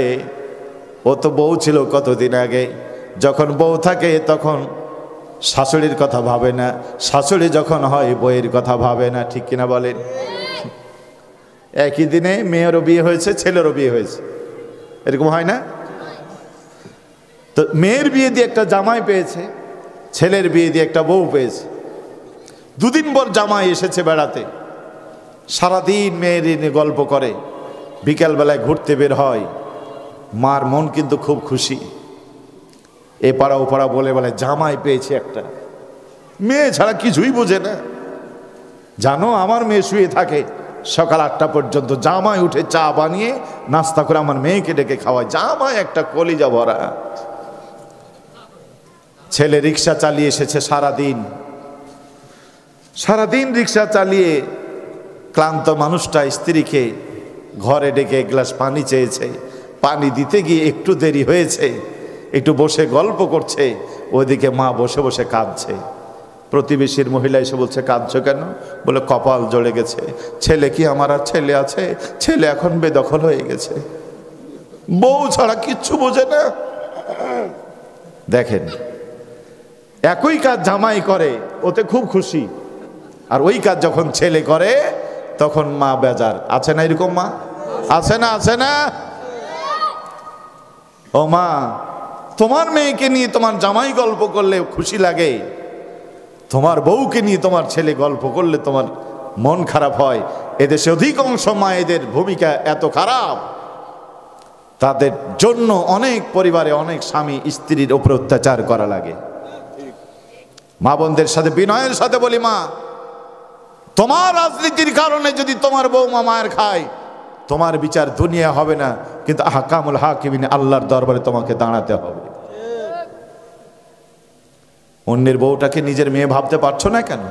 ও তো বউ ছিল কতদিন আগে, যখন বউ থাকে তখন শাশুড়ির কথা ভাবে না, শাশুড়ি যখন হয় বউয়ের কথা ভাবে না, ঠিক কিনা বলেন? একই দিনে মেয়েরও বিয়ে হয়েছে, ছেলেরও বিয়ে হয়েছে, এরকম হয় না? তো মেয়ের বিয়ে দিয়ে একটা জামাই পেয়েছে, ছেলের বিয়ে দিয়ে একটা বউ পেয়েছে। 2 দিন পর জামাই এসেছে বেড়াতে, সারাদিন মেয়ের নিয়ে গল্প করে, বিকালবেলায় ঘুরতে বের হয়। মার মন কিন্তু খুব খুশি, এ পাড়া ও পাড়া বলে জামাই পেয়েছে একটা। মেয়ে ছাড়া কিছুই বোঝে না। জানো, আমার মেয়ে শুয়ে থাকে সকাল 8টা পর্যন্ত, জামাই উঠে চা বানিয়ে নাস্তা করে আমার মেয়েকে ডেকে খাওয়ায়, জামাই একটা কলিজা ভরা। ছেলে রিক্সা চালিয়ে এসেছে, সারাদিন রিক্সা চালিয়ে ক্লান্ত মানুষটা স্ত্রীকে ঘরে ডেকে 1 গ্লাস পানি চেয়েছে, পানি দিতে গিয়ে একটু দেরি হয়েছে, একটু বসে গল্প করছে, ওইদিকে মা বসে বসে কাঁদছে। প্রতিবেশীর মহিলা এসে বলছে, কাঁদছো কেন? বলে, কপাল জ্বলে গেছে, ছেলে কি আমার আর ছেলে আছে? ছেলে এখন বেদখল হয়ে গেছে, বউ ছাড়া কিচ্ছু বোঝে না। দেখেন, একই কাজ জামাই করে, ওতে খুব খুশি, আর ওই কাজ যখন ছেলে করে তখন মা বেজার। আছে না এরকম মা? আছে না? আছে না? ও মা, তোমার মেয়েকে নিয়ে তোমার জামাই গল্প করলে খুশি লাগে, তোমার বউকে নিয়ে তোমার ছেলে গল্প করলে তোমার মন খারাপ হয়। এদেশে অধিকাংশ মায়েদের ভূমিকা এত খারাপ, তাদের জন্য অনেক পরিবারে অনেক স্বামী স্ত্রীর উপর অত্যাচার করা লাগে। মা বোনদের সাথে বিনয়ের সাথে বলি, মা, তোমার রাজনীতির কারণে যদি তোমার বৌমা মায়ের খায়, তোমার বিচার দুনিয়া হবে না, কিন্তু আহকামুল হাকিমিন, আল্লাহর দরবারে তোমাকে দাঁড়াতে হবে। অন্যের বউটাকে নিজের মেয়ে ভাবতে পারছো না কেন?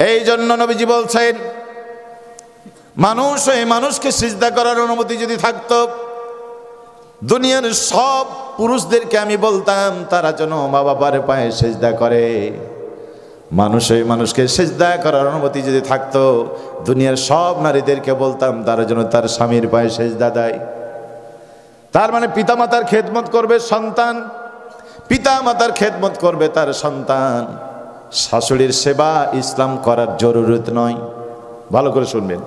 এই জন্য নবীজি বলছেন, মানুষ এই মানুষকে সিজদা করার অনুমতি যদি থাকতো, দুনিয়ার সব পুরুষদেরকে আমি বলতাম তারা যেন মা বাবার পায়ে সিজদা করে। মানুষ এই মানুষকে সিজদা করার অনুমতি যদি থাকতো, দুনিয়ার সব নারীদেরকে বলতাম তারা যেন তার স্বামীর পায়ে সিজদা দেয়। তার মানে পিতামাতার খেদমত করবে সন্তান, পিতামাতার খেদমত করবে তার সন্তান। শাশুড়ির সেবা ইসলাম করার জরুরত নয়। ভালো করে শুনবেন,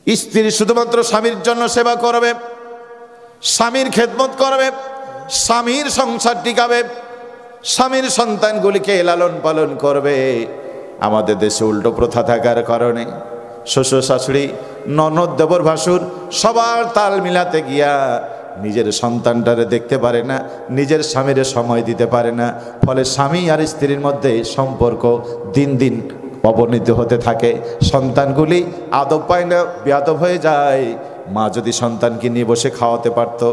স্ত্রী শুধুমাত্র স্বামীর জন্য সেবা করবে, স্বামীর খেদমত করবে, স্বামীর সংসার টিকাবে, স্বামীর সন্তানগুলিকে লালন পালন করবে। আমাদের দেশে উল্টো প্রথা থাকার কারণে শ্বশুর শাশুড়ি ননদ দেবর ভাসুর সবার তাল মিলাতে গিয়া নিজের সন্তানটারে দেখতে পারে না, নিজের স্বামীরে সময় দিতে পারে না। ফলে স্বামী আর স্ত্রীর মধ্যে সম্পর্ক দিন দিন অবনতি হতে থাকে, সন্তানগুলি আদব পায় না, বেয়াদব হয়ে যায়। মা যদি সন্তানকে নিয়ে বসে খাওয়াতে পারতো,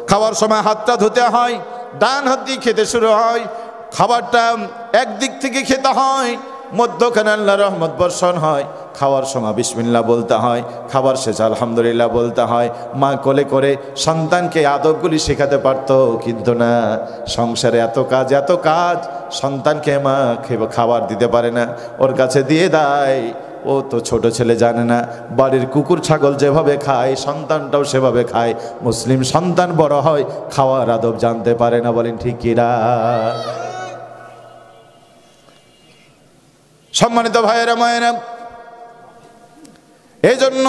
খাওয়ার সময় হাতটা ধুতে হয়, ডান হাত দিয়ে খেতে শুরু হয়, খাবারটা একদিক থেকে খেতে হয়, মধ্যখানে আল্লাহর রহমত বর্ষণ হয়, খাওয়ার সময় বিসমিল্লাহ বলতে হয়, খাবার শেষে আলহামদুলিল্লাহ বলতে হয়। মা কোলে করে সন্তানকে আদবগুলি শেখাতে পারতো, কিন্তু না, সংসারে এত কাজ, সন্তানকে মা খাবার দিতে পারে না, ওর কাছে দিয়ে দেয়। ও তো ছোট ছেলে জানে না, বাড়ির কুকুর ছাগল যেভাবে খায় সন্তানটাও সেভাবে খায়। মুসলিম সন্তান বড় হয়, খাওয়ার আদব জানতে পারে না। বলেন ঠিক কিনা? সম্মানিত ভাইয়েরা মায়েরা, এই জন্য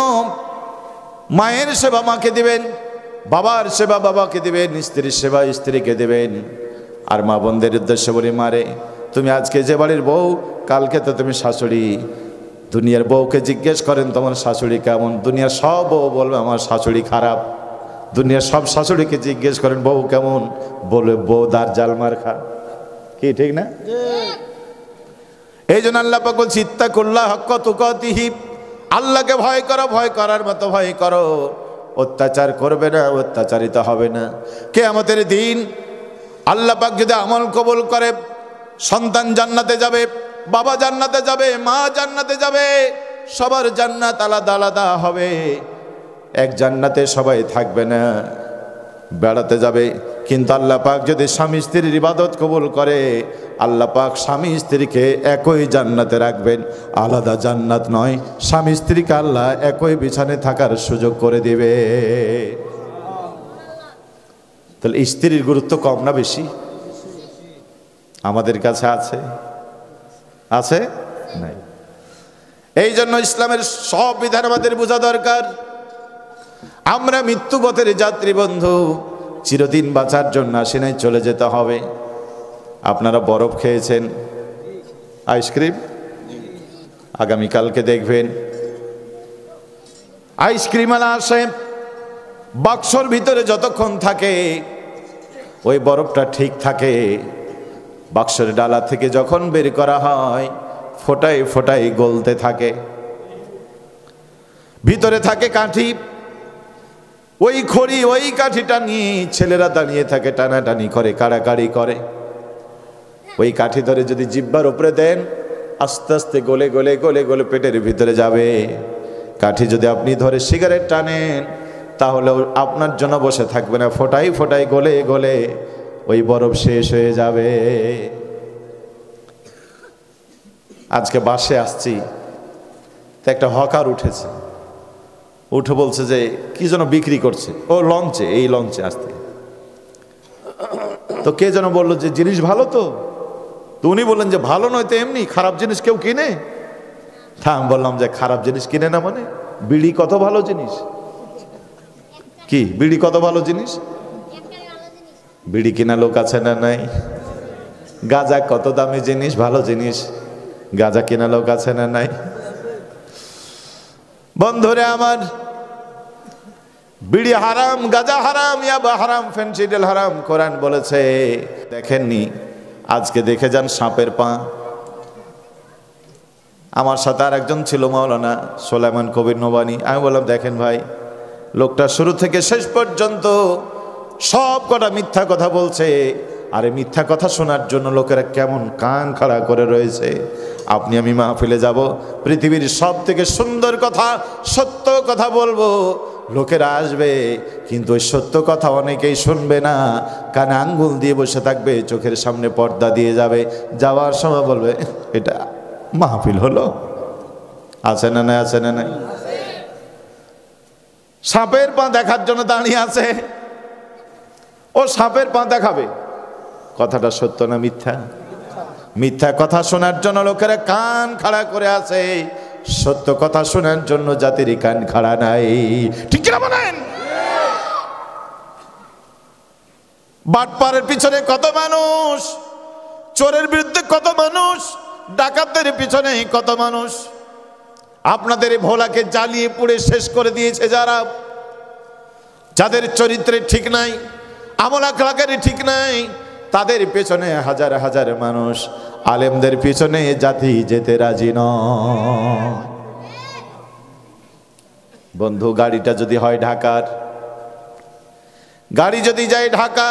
মায়ের সেবা মাকে দিবেন, বাবার সেবা বাবাকে দিবেন, স্ত্রীর সেবা স্ত্রীকে দেবেন। আর মা বোনদের উদ্দেশ্যে বলি, মারে, তুমি আজকে যে বাড়ির বউ, কালকে তো তুমি শাশুড়ি। দুনিয়ার বউকে জিজ্ঞেস করেন তোমার শাশুড়ি কেমন, দুনিয়ার সব বউ বলবে আমার শাশুড়ি খারাপ। দুনিয়ার সব শাশুড়িকে জিজ্ঞেস করেন বউ কেমন, বলবে বউ দার জালমার খা। কি ঠিক না? এই জন্য আল্লাহ পাক বলছে, ইত্তাকুল্লাহ হাক্কা তুকাতিহি, আল্লাহকে ভয় করো, ভয় করার মতো ভয় করো। অত্যাচার করবে না, অত্যাচারিত হবে না। কিয়ামতের দিন আল্লাহ পাক যদি আমল কবুল করে, সন্তান জান্নাতে যাবে, বাবা জান্নাতে যাবে, মা জান্নাতে যাবে, সবার জান্নাত আলাদা আলাদা হবে। এক জান্নাতে সবাই থাকবে না, বেড়াতে যাবে। কিন্তু আল্লাহ পাক যদি স্বামী স্ত্রীর ইবাদত কবুল করে, আল্লাহ পাক স্বামী স্ত্রীকে একই জান্নাতে রাখবেন, আলাদা জান্নাত নয়। স্বামী স্ত্রীকে আল্লাহ একই বিছানে থাকার সুযোগ করে দিবে। তাহলে স্ত্রীর গুরুত্ব কম না বেশি? আমাদের কাছে আছে? আছে? নাই। এই জন্য ইসলামের সব বিধান আমাদের বোঝা দরকার। আমরা মৃত্যুপথের যাত্রী বন্ধু, চিরদিন বাঁচার জন্য আসি নাই, চলে যেতে হবে। আপনারা বরফ খেয়েছেন, আইসক্রিম, আগামীকালকে দেখবেন আইসক্রিমওয়ালা আসে, বাক্সর ভিতরে যতক্ষণ থাকে ওই বরফটা ঠিক থাকে, বাক্সের ডালা থেকে যখন বের করা হয় ফোটায় ফোটায় গলতে থাকে। ভিতরে থাকে কাঠি, ওই খড়ি ওই কাঠিটা নিয়ে ছেলেরা দাঁড়িয়ে থাকে, টানাটানি করে, কাড়াকাড়ি করে। ওই কাঠি ধরে যদি জিহ্বার উপরে দেন, আস্তে আস্তে গলে গলে গলে গলে পেটের ভিতরে যাবে। কাঠি যদি আপনি ধরে সিগারেট টানেন, তাহলে আপনার জন্য বসে থাকবে না, ফোটাই ফোটাই গলে গলে ওই বরফ শেষ হয়ে যাবে। আজকে বাসে আসছি, তো একটা হকার উঠেছে, উঠে বলছে যে কি যেন বিক্রি করছে, ও লঞ্চে, এই লঞ্চে আসতে। তো কে যেন বললো যে জিনিস ভালো, তো উনি বললেন যে ভালো নয় তো এমনি, খারাপ জিনিস কেউ কিনে? আমি বললাম যে খারাপ জিনিস কিনে না মানে? বিড়ি কত ভালো জিনিস, কি বিড়ি কত ভালো জিনিস, বিড়ি কিনা লোক আছে না নাই? গাঁজা কত দামি জিনিস, ভালো জিনিস, গাঁজা কিনা লোক আছে না নাই? বন্ধুরে আমার, বিড়ি হারাম, গাঁজা হারাম, ইয়াবা হারাম, ফেনসিডিল হারাম, কোরআন বলেছে। দেখেননি? আজকে দেখে যান সাপের পা। আমার সাথে আর একজন ছিল মাওলানা সোলাইমান কবির নোবানি। আমি বললাম দেখেন ভাই, লোকটা শুরু থেকে শেষ পর্যন্ত সব কটা মিথ্যা কথা বলছে, আরে মিথ্যা কথা শোনার জন্য লোকেরা কেমন কান খাড়া করে রয়েছে। আপনি আমি মাহফিলে যাব, পৃথিবীর সব থেকে সুন্দর কথা, সত্য কথা বলবো, লোকেরা আসবে, কিন্তু ওই সত্য কথা অনেকেই শুনবে না, কানে আঙ্গুল দিয়ে বসে থাকবে, চোখের সামনে পর্দা দিয়ে যাবে, যাওয়ার সময় বলবে এটা মাহফিল হলো। আছে না নাই? আছে না নাই? সাপের পা দেখার জন্য দাঁড়িয়ে আছে, ও সাপের পা দেখাবে। কথাটা সত্য না মিথ্যা? মিথ্যা কথা শোনার জন্য লোকেরা কান খাড়া করে আছে, সত্য কথা শোনার জন্য জাতির কান খাড়া নাই। ঠিক কিনা বলেন? বাটপারের পিছনে কত মানুষ, চোরের বিরুদ্ধে কত মানুষ, ডাকাতদের পিছনে কত মানুষ। আপনাদের ভোলাকে জ্বালিয়ে পুড়ে শেষ করে দিয়েছে যারা, যাদের চরিত্রে ঠিক নাই, আমল আখলাকের ঠিক নাই, তাদের পেছনে হাজার হাজার মানুষ। আলেমদের পিছনে জাতি যেতে রাজি নয়। বন্ধু, গাড়িটা যদি হয় ঢাকার, গাড়ি যদি যায় ঢাকা,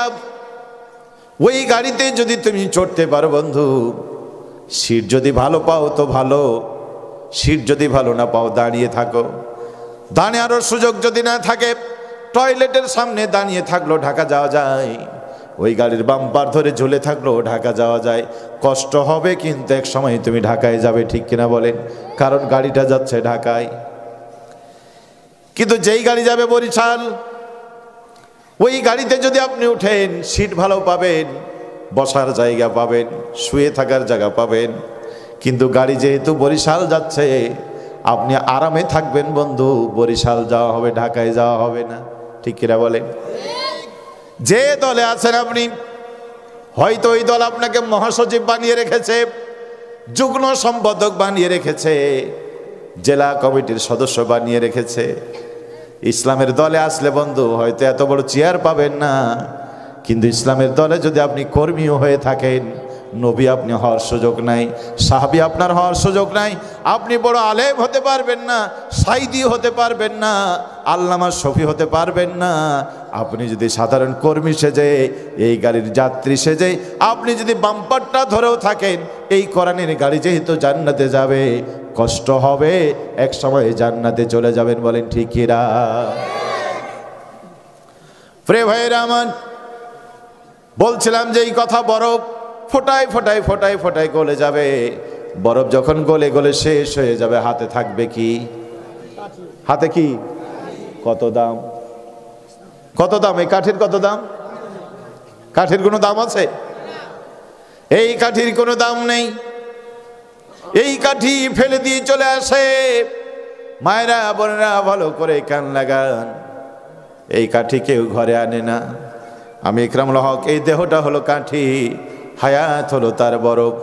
ওই গাড়িতে যদি তুমি চড়তে পারো বন্ধু, সিট যদি ভালো পাও তো ভালো, সিট যদি ভালো না পাও দাঁড়িয়ে থাকো। দাঁড়ানোর সুযোগ যদি না থাকে, টয়লেটের সামনে দাঁড়িয়ে থাকলো ঢাকা যাওয়া যায়, ওই গাড়ির বাম্পার ধরে ঝুলে থাকলো ঢাকা যাওয়া যায়। কষ্ট হবে কিন্তু এক সময় তুমি ঢাকায় যাবে, ঠিক কিনা বলেন? কারণ গাড়িটা যাচ্ছে ঢাকায়। কিন্তু যেই গাড়ি যাবে বরিশাল, ওই গাড়িতে যদি আপনি উঠেন, সিট ভালো পাবেন, বসার জায়গা পাবেন, শুয়ে থাকার জায়গা পাবেন, কিন্তু গাড়ি যেহেতু বরিশাল যাচ্ছে, আপনি আরামে থাকবেন বন্ধু, বরিশাল যাওয়া হবে, ঢাকায় যাওয়া হবে না। ঠিক কিনা বলেন? যে দলে আছেন আপনি, হয়তো ওই দল আপনাকে মহাসচিব বানিয়ে রেখেছে, যুগ্ম সম্পাদক বানিয়ে রেখেছে, জেলা কমিটির সদস্য বানিয়ে রেখেছে। ইসলামের দলে আসলে বন্ধু হয়তো এত বড় চেয়ার পাবেন না, কিন্তু ইসলামের দলে যদি আপনি কর্মীও হয়ে থাকেন, নবী আপনি হওয়ার সুযোগ নাই, সাহাবী আপনার হওয়ার সুযোগ নাই, আপনি বড় আলেম হতে পারবেন না, সাইদি হতে পারবেন না, আল্লামা শফি হতে পারবেন না। আপনি যদি সাধারণ কর্মী সেজে, এই গাড়ির যাত্রী সেজে আপনি যদি বাম্পারটা ধরেও থাকেন, এই কোরআনের গাড়ি যেহেতু জান্নাতে যাবে, কষ্ট হবে, এক সময় জান্নাতে চলে যাবেন। বলেন ঠিক কিনা? প্রিয় ভাইরা আমার, বলছিলাম যে এই কথা বরফ ফোটায় ফোটায় ফোটায় ফোটায় গলে যাবে। বরফ যখন গলে গলে শেষ হয়ে যাবে, হাতে থাকবে কি? হাতে কি? কত দাম? কত দাম? এই কাঠির কত দাম? কাঠির কোনো দাম আছে? এই কাঠির কোনো দাম নেই। এই কাঠি ফেলে দিয়ে চলে আসে। মায়েরা বোনেরা ভালো করে কান লাগান, এই কাঠি কেউ ঘরে আনে না। আমি ইকরামুল হক, এই দেহটা হলো কাঠি, হায়াত হলো তার বরফ।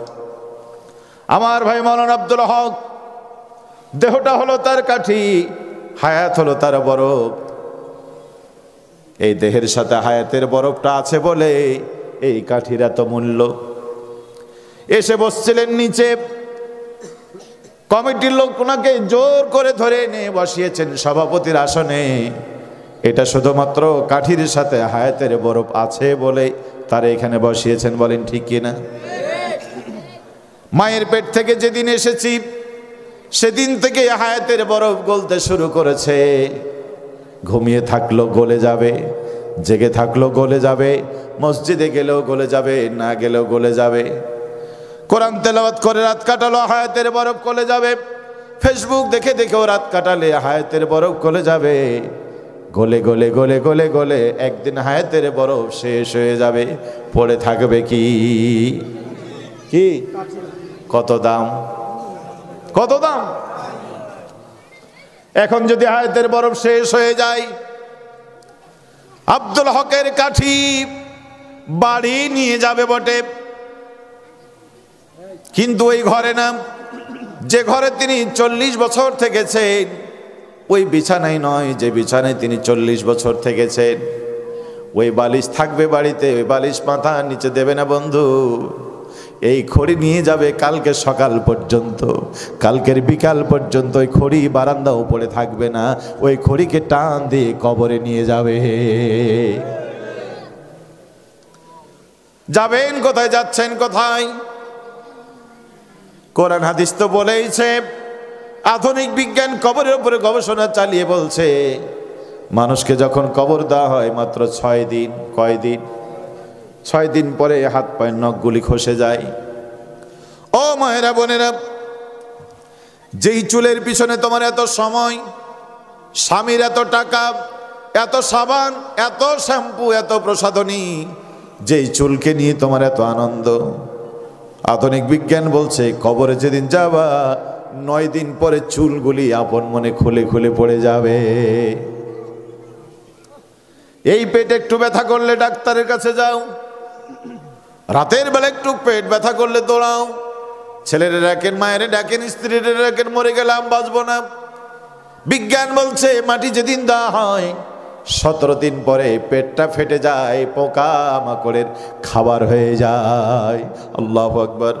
আমার ভাই মাওলানা আব্দুল হক, দেহটা হলো তার কাঠি, হায়াত হলো তার বরফ। এই দেহের সাথে হায়াতের বরফটা আছে বলে এই কাঠির এত মূল্য। এসে বসছিলেন নিচে, কমিটির লোক ওনাকে জোর করে ধরে নিয়ে বসিয়েছেন সভাপতির আসনে। এটা শুধুমাত্র কাঠির সাথে হায়াতের বরফ আছে বলে তারা এখানে বসিয়েছেন। বলেন ঠিক কিনা? মায়ের পেট থেকে যেদিন এসেছি সেদিন থেকে হায়াতের বরফ গলতে শুরু করেছে। ঘুমিয়ে থাকলো গলে যাবে, জেগে থাকলেও গলে যাবে, মসজিদে গেলেও গলে যাবে, না গেলেও গলে যাবে। কোরআন তেলাওয়াত করে রাত কাটালো, হায়াতের বরফ গলে যাবে। ফেসবুক দেখে দেখেও রাত কাটালে হায়াতের বরফ গলে যাবে। গলে গলে গলে গলে গলে একদিন হায়াতের বরফ শেষ হয়ে যাবে। পড়ে থাকবে কি কি কত দাম, কত দাম। এখন যদি হায়াতের বরফ শেষ হয়ে যায়, আব্দুল হকের কাঠি বাড়ি নিয়ে যাবে বটে, কিন্তু ওই ঘরে না, যে ঘরে তিনি 40 বছর থেকেছেন ওই বিছানায় নয়, যে বিছানায় তিনি 40 বছর থেকেছেন ওই বালিশ থাকবে বাড়িতে, ওই বালিশ মাথার নিচে দেবে না বন্ধু। এই খড়ি নিয়ে যাবে কালকে সকাল পর্যন্ত, কালকের বিকাল পর্যন্ত ওই খড়ি বারান্দাও পড়ে থাকবে না, ওই খড়িকে টান দিয়ে কবরে নিয়ে যাবে। যাবেন কোথায়, যাচ্ছেন কোথায়? কোরআন হাদিস তো বলেইছে, আধুনিক বিজ্ঞান কবরের উপরে গবেষণা চালিয়ে বলছে মানুষকে যখন কবর দেওয়া হয় মাত্র 6 দিন, কয় দিন? 6 দিন পরে হাত পায়ের নখগুলি খসে যায়। ও মায়েরা বোনেরা, যেই চুলের পিছনে তোমার এত সময়, স্বামীর এত টাকা, এত সাবান, এত শ্যাম্পু, এত প্রসাধনী, যেই চুলকে নিয়ে তোমার এত আনন্দ, আধুনিক বিজ্ঞান বলছে কবরে যেদিন যাবা 9 দিন পরে চুলগুলি আপন মনে খুলে খুলে পড়ে যাবে। এই পেটে একটু ব্যথা করলে ডাক্তারের কাছে যাও, রাতের বেলা একটু পেট ব্যথা করলে দৌড়াও, ছেলেরা ডাকেন, মায়েরা ডাকেন, স্ত্রীরা ডাকেন, মরে গেলাম বাঁচবো না। বিজ্ঞান বলছে মাটি যেদিন দেওয়া হয় 17 দিন পরে পেটটা ফেটে যায়, পোকা মাকড়ের খাবার হয়ে যায়। আল্লাহু আকবার।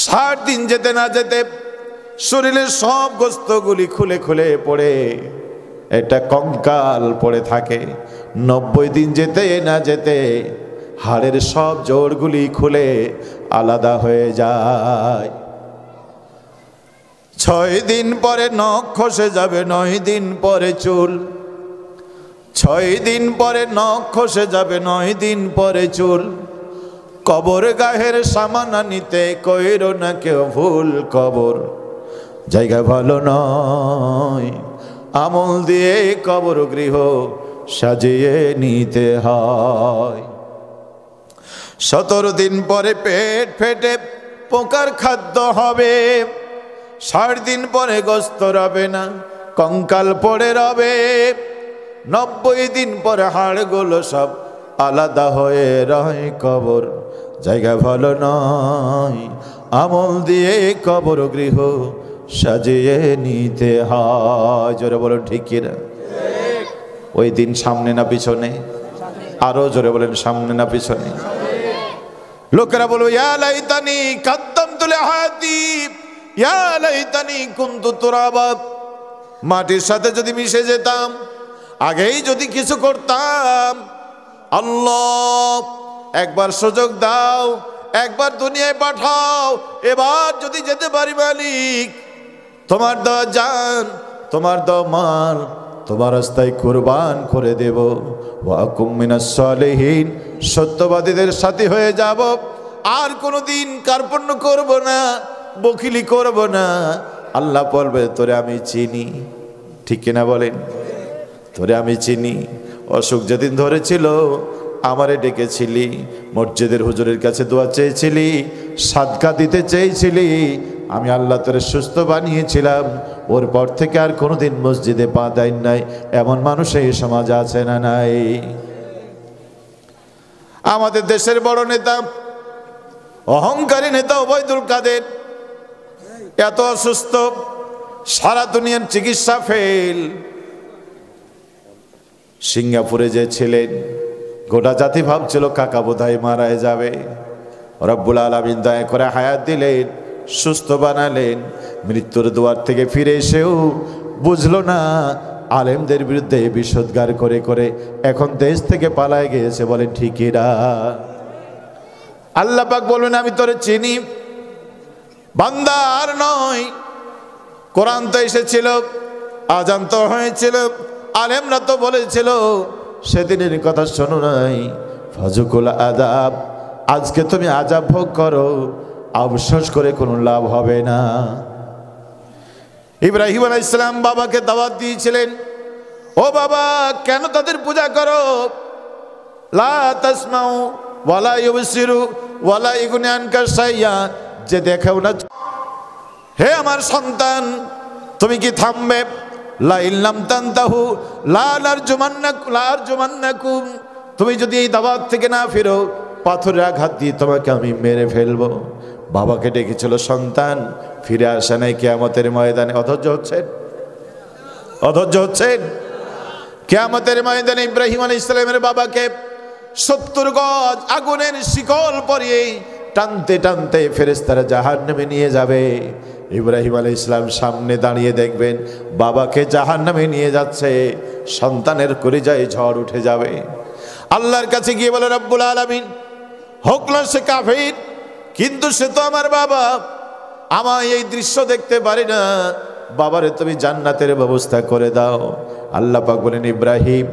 60 দিন যেতে না যেতে শরীরের সব গোস্তগুলি খুলে খুলে পড়ে এটা কঙ্কাল পড়ে থাকে। 90 দিন যেতে না যেতে হাড়ের সব জোড়গুলি খুলে আলাদা হয়ে যায়। 6 দিন পরে নখ খসে যাবে, 9 দিন পরে চুল। 6 দিন পরে নখ খসে যাবে, 9 দিন পরে চুল। কবর গাহের সামানা নিতে কইরো না কেউ ভুল, কবর জায়গা ভালো নয়, আমল দিয়ে কবর গৃহ সাজিয়ে নিতে হয়। 17 দিন পরে পেট ফেটে পোকার খাদ্য হবে, 60 দিন পরে গোস্ত রবে না, কঙ্কাল পড়ে রবে। 90 দিন পরে হাড়গুলো সব আলাদা হয়ে রয়, কবর জায়গা ভালো নয়, আমল দিয়ে কবর গৃহ সাজিয়ে নিতে হয়। জোরে বলেন ঠিক কিনা? ওই দিন সামনে না পিছনে? আরো জোরে বলেন সামনে না পিছনে? লোকেরা বলবে ইয়া লাইতানি কাদ্দামতু লিহায়াতি, ইয়া লাইতানি কুনতু তুরাবা। মাটির সাথে যদি মিশে যেতাম, আগেই যদি কিছু করতাম। আল্লাহ একবার সুযোগ দাও, একবার দুনিয়ায় পাঠাও, এবার যদি যেতে পারি মালিক, তোমার দেওয়া জান, তোমার দেওয়া মাল তোমার রাস্তায় কুরবান করে দেব। ওয়া কুম মিনাস সালিহিন, সত্যবাদীদের সাথী হয়ে যাব। আর কোনোদিন কার্পণ্য করব না, বকিলি করব না। আল্লাহ বলবে তোরে আমি চিনি, ঠিক কিনা বলেন? তোরে আমি চিনি। অসুখ যেদিন ধরেছিল আমারে ডেকেছিলি, মসজিদের হুজুরের কাছে দোয়া চেয়েছিলি, সাদকা দিতে চেয়েছিলি, আমি আল্লাহ তোরে সুস্থ বানিয়েছিলাম। ওর পর থেকে আর কোনোদিন মসজিদে পা দেয় নাই, এমন মানুষ এই সমাজে আছে না নাই? আমাদের দেশের বড় নেতা, অহংকারী নেতা ওবায়দুল কাদের এত অসুস্থ, সারা দুনিয়ার চিকিৎসা ফেল। সিঙ্গাপুরে যে ছিলেন, গোটা জাতি ভাবছিল কাকা বোধহয় মারা যাবে। রব্বুল আলামিন দয়া করে হায়াত দিলেন, সুস্থ বানালেন। মৃত্যুর দুয়ার থেকে ফিরে এসেও বুঝলো না, আলেমদের বিরুদ্ধে বিষোদ্গার করে করে এখন দেশ থেকে পালায় গিয়েছে। বলেন ঠিকই না? আল্লাহ পাক বললেন আমি তোরে চিনি, বান্দা আর নয়। কোরআন তো এসেছিল, আজান তো হয়েছিল, আলেমরা তো বলেছিল সেদিনের কথা শোনো নাই, ফাজুকুল আযাব, আজকে তুমি আযাব ভোগ করো, আফসোস করে কোনো লাভ হবে না। ইব্রাহিম আলাইহিস সালাম বাবাকে দাওয়াত দিয়েছিলেন, ও বাবা কেন তাদের পূজা করো? লা তাসমাউ ওয়ালা ইউবসিরু ওয়ালা ইগনি আনকা শাইয়া, যে দেখেও না। হে আমার সন্তান, তুমি কি থামবে? লা ইল্লাম তানতাহু লা নারজুমান্নাকুম, তুমি যদি এই দাওয়াত থেকে না ফিরো, পাথরের আঘাত দিয়ে তোমাকে আমি মেরে ফেলবো। বাবাকে ডেকেছিল, সন্তান ফিরে আসে নাই কিয়ামতের ময়দানে। অধৈর্য হচ্ছেন? কিয়ামতের ময়দানে ইব্রাহিম আলাইহিস সালামের বাবাকে 70 গজ আগুনের শিকল পরিয়ে টানতে টানতে ফেরেশতারা জাহান্নামে নিয়ে যাবে। ইব্রাহিম আলাইহিস সালাম সামনে দাঁড়িয়ে দেখবেন বাবাকে জাহান্নামে নিয়ে যাচ্ছে, সন্তানের কলিজায় ঝড় উঠে যাবে। আল্লাহর কাছে গিয়ে বলে, রব্বুল আলামিন, হোক না সে কাফির, কিন্তু সে তো আমার বাবা, আমার এই দৃশ্য দেখতে পারি না, বাবারে তুমি জান্নাতের ব্যবস্থা করে দাও। আল্লাহ পাক বলেন, ইব্রাহিম,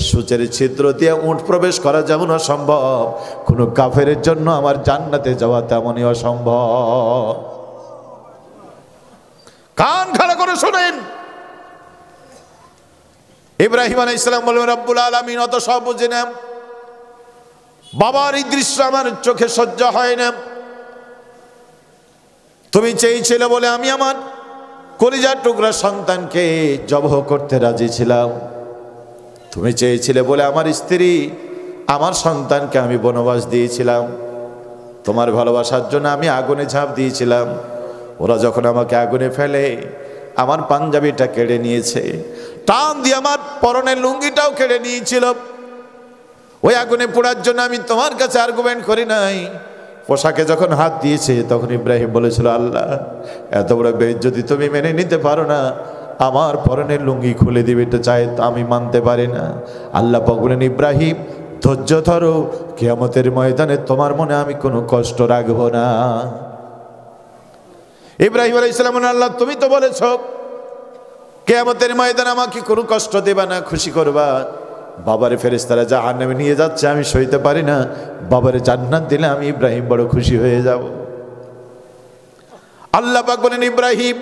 সূচের ছিদ্র দিয়ে উট প্রবেশ করা যেমন অসম্ভব, কোনো কাফেরের জন্য আমার জান্নাতে যাওয়া তেমনই অসম্ভব। কান খাড়া করে শুনেন। ইব্রাহিম আলাইহিস সালাম বললেন, রব্বুল আলামিন, অত সব বুঝি না, বাবার এই দৃশ্য আমার চোখে সহ্য হয় না। তুমি চেয়েছিলে বলে আমি আমার কলিজার টুকরা সন্তানকে জবহ করতে রাজি ছিলাম। তুমি চেয়েছিলে বলে আমার স্ত্রী, আমার সন্তানকে আমি বনবাস দিয়েছিলাম। তোমার ভালোবাসার জন্য আমি আগুনে ঝাঁপ দিয়েছিলাম। ওরা যখন আমাকে আগুনে ফেলে, আমার পাঞ্জাবিটা কেড়ে নিয়েছে, টান দিয়ে আমার পরনের লুঙ্গিটাও কেড়ে নিয়েছিল। ওই আগুনে পোড়ার জন্য আমি তোমার কাছে আর্গুমেন্ট করি নাই। পোশাকে যখন হাত দিয়েছে, তখন ইব্রাহিম বলেছিল, আল্লাহ, এত বড় বেইজ্জতি তুমি মেনে নিতে পারো না, আমার পরনের লুঙ্গি খুলে দিবে, এটা চাই আমি মানতে পারি না। আল্লাহ পাক বলেন, ইব্রাহিম, ধৈর্য ধরো, কিয়ামতের ময়দানে তোমার মনে আমি কোনো কষ্ট রাখবো না। ইব্রাহিম আলাইহিস সালাম বলেন, আল্লাহ, তুমি তো বলেছো কিয়ামতের ময়দানে আমাকে কোনো কষ্ট দেবা না, খুশি করবা। বাবারে ফেরেশতারা জাহান্নামে নিয়ে যাচ্ছে, আমি সইতে পারি না, বাবারে জান্নাত দিলে আমি ইব্রাহিম বড় খুশি হয়ে যাব। আল্লাহ পাক বলেন, ইব্রাহিম,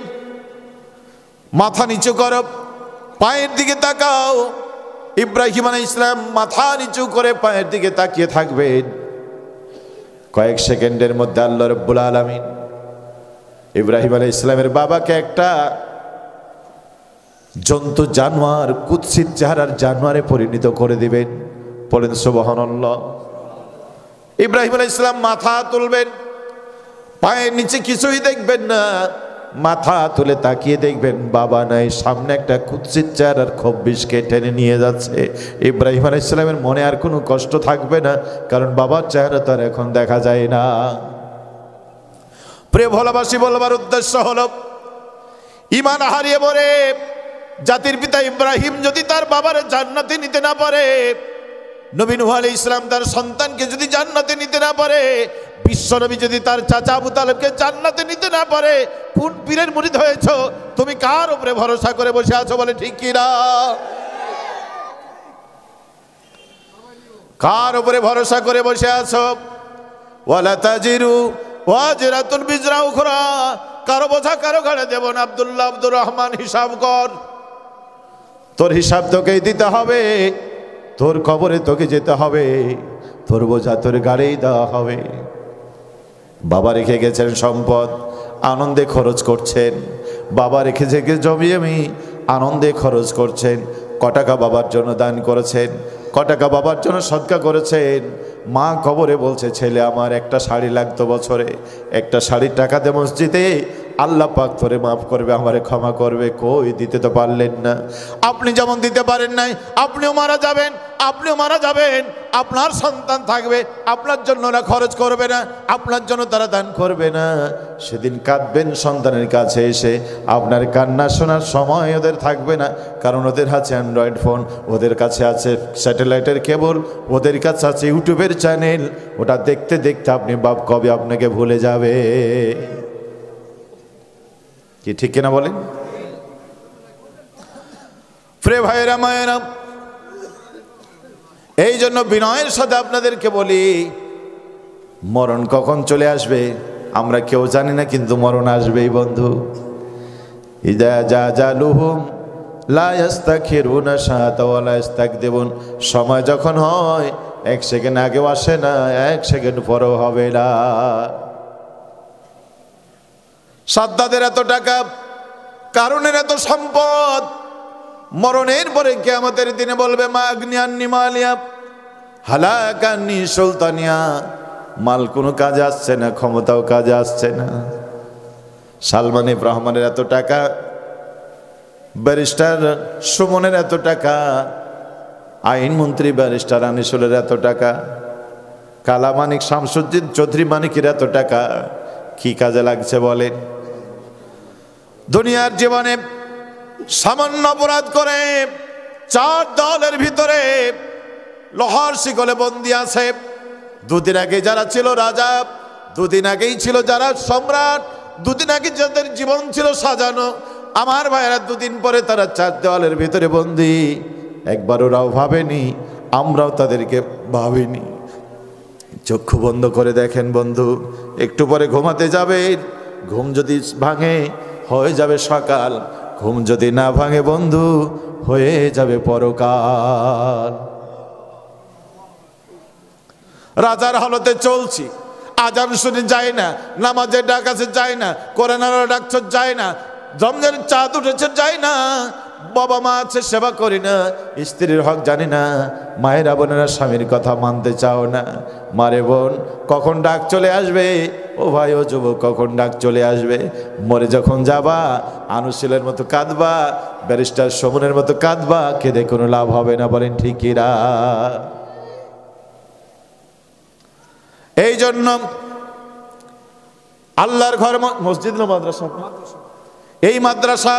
মাথা নিচু করো, পায়ের দিকে তাকাও। ইব্রাহিম আলাইহিস সালাম মাথা নিচু করে পায়ের দিকে তাকিয়ে থাকবেন। কয়েক সেকেন্ডের মধ্যে আল্লাহ রাব্বুল আলামিন ইব্রাহিম আলাইহিস সালামের বাবাকে একটা জন্তু, জানোয়ার, কুৎসিত চেহারার জানোয়ারে পরিণত করে দিবেন। বলেন সুবহানাল্লাহ। ইব্রাহিম আলাইহিস সালাম মাথা তুলবেন, পায়ের নিচে কিছুই দেখবেন না, মাথা তুলে তাকিয়ে দেখবেন বাবা নাই, সামনে একটা কুৎসিত চেহারার খব্বিশকে টেনে নিয়ে যাচ্ছে। ইব্রাহিম আলাইহিস সালামের মনে আর কোনো কষ্ট থাকবে না, কারণ বাবার চেহারা তো আর এখন দেখা যায় না। প্রিয় ভালোবাসি, বলবার উদ্দেশ্য হলো, ঈমান হারিয়ে পড়ে জাতির পিতা ইব্রাহিম যদি তার বাবার জান্নাতে নিতে না পারে, নবী নূহ আলাইহিস সালাম তার সন্তানকে যদি জান্নাতে নিতে না পারে, বিশ্বনবী যদি তার চাচা আবু তালেবকে জান্নাতে নিতে না পারে, কোন পীরের মুরিদ হয়েছো? তুমি কার উপরে ভরসা করে বসে আছো? বলে ঠিক কি না? কার উপরে ভরসা করে বসে আছো? ওয়ালা তাজিরু ওয়াজিরাতুন বিজরা উখরা, কারো বোঝা কারো ঘাড়ে দেব না। আব্দুল্লাহ, আব্দুর রহমান, হিসাব কর, তোর হিসাব তোকেই দিতে হবে, তোর কবরে তোকে যেতে হবে, তোর বোঝা তোর গাড়েই দেওয়া হবে। বাবা রেখে গেছেন সম্পদ, আনন্দে খরচ করছেন। বাবা রেখে থেকে জমি আনন্দে খরচ করছেন। ক টাকা বাবার জন্য দান করেছেন, ক টাকা বাবার জন্য সদকা করেছেন। মা কবরে বলছে, ছেলে আমার একটা শাড়ি লাগতো বছরে, একটা শাড়ির টাকা দে মসজিদে, আল্লাহ পাক তোরে মাফ করবে, আমারে ক্ষমা করবে। কই দিতে তো পারলেন না। আপনি যেমন দিতে পারেন নাই, আপনিও মারা যাবেন, আপনিও মারা যাবেন, আপনার সন্তান থাকবে, আপনার জন্য ওরা খরচ করবে না, আপনার জন্য তারা দান করবে না। সেদিন কাঁদবেন সন্তানের কাছে এসে, আপনার কান্না শোনার সময় ওদের থাকবে না, কারণ ওদের কাছে অ্যান্ড্রয়েড ফোন, ওদের কাছে আছে স্যাটেলাইটের কেবল, ওদের কাছে আছে ইউটিউবের চ্যানেল। ওটা দেখতে দেখতে আপনি বাপ কবে আপনাকে ভুলে যাবে। কি ঠিক কিনা বলেন? প্রিয় ভাইয়েরা, মায়েরা, এই জন্য বিনয়ের সাথে আপনাদেরকে বলি, মরণ কখন চলে আসবে আমরা কেউ জানি না, কিন্তু মরণ আসবেই বন্ধু। ইদা জাজালুহুম লা ইস্তাখিরুনা সাআতা ওয়া লা ইস্তাকদিমুন, সময় যখন হয় 1 সেকেন্ড আগেও আসে না, 1 সেকেন্ড পরেও হবে না। সাদ্দাদের এত টাকা, কারণের এত সম্পদ, মরণের পরে কিয়ামতের দিনে বলবে মা আগ্নিয়ান্নি মালিয়া হালাকান্নি সুলতানিয়া, মাল কোনো কাজে আসছে না, ক্ষমতাও কাজে আসছে না। সালমান ইব রহমানের এত টাকা, ব্যারিস্টার সুমনের এত টাকা, আইনমন্ত্রী ব্যারিস্টার আনিসুলের এত টাকা, কালামানিক শামসুদ্দিন চৌধুরী মানিকের এত টাকা, কি কাজে লাগছে বলেন? দুনিয়ার জীবনে সামান্য অপরাধ করে 4 দলের ভিতরে লোহার শিকলে বন্দী আছে। দুদিন আগে যারা ছিল রাজা, দুদিন আগেই ছিল যারা সম্রাট, দুদিন আগে যাদের জীবন ছিল সাজানো, আমার ভাইয়েরা দুদিন পরে তারা 4 দেওয়ালের ভিতরে বন্দী। একবার ওরাও ভাবেনি, আমরাও তাদেরকে ভাবিনি। চক্ষু বন্ধ করে দেখেন বন্ধু, একটু পরে ঘুমাতে যাবেন, ঘুম যদি ভাঙে হয়ে যাবে সকাল, ঘুম যদি না ভাঙে বন্ধু হয়ে যাবে পরকাল। রাজার হালতে চলছি, আজান শুনে যায় না, নামাজের ডাক আছে যায় না, কোরআনের ডাকছ যায় না, রমজানের চাঁদ উঠেছে যায় না, বাবা মা আছে সেবা করি না, স্ত্রীর হক জানি না, মায়েরা বোনেরা স্বামীর কথা মানতে চাও না। মারে বোন কখন ডাক চলে আসবে, ও ভাই ও যুবক কখন ডাক চলে আসবে? মরে যখন যাবা আনুশীলের মতো কাঁদবা, ব্যারিস্টার সুমনের মতো কাঁদবা, কেঁদে কোনো লাভ হবে না, বলেন ঠিকিরা? এই জন্য আল্লাহর ঘর মসজিদ না মাদ্রাসা, এই মাদ্রাসা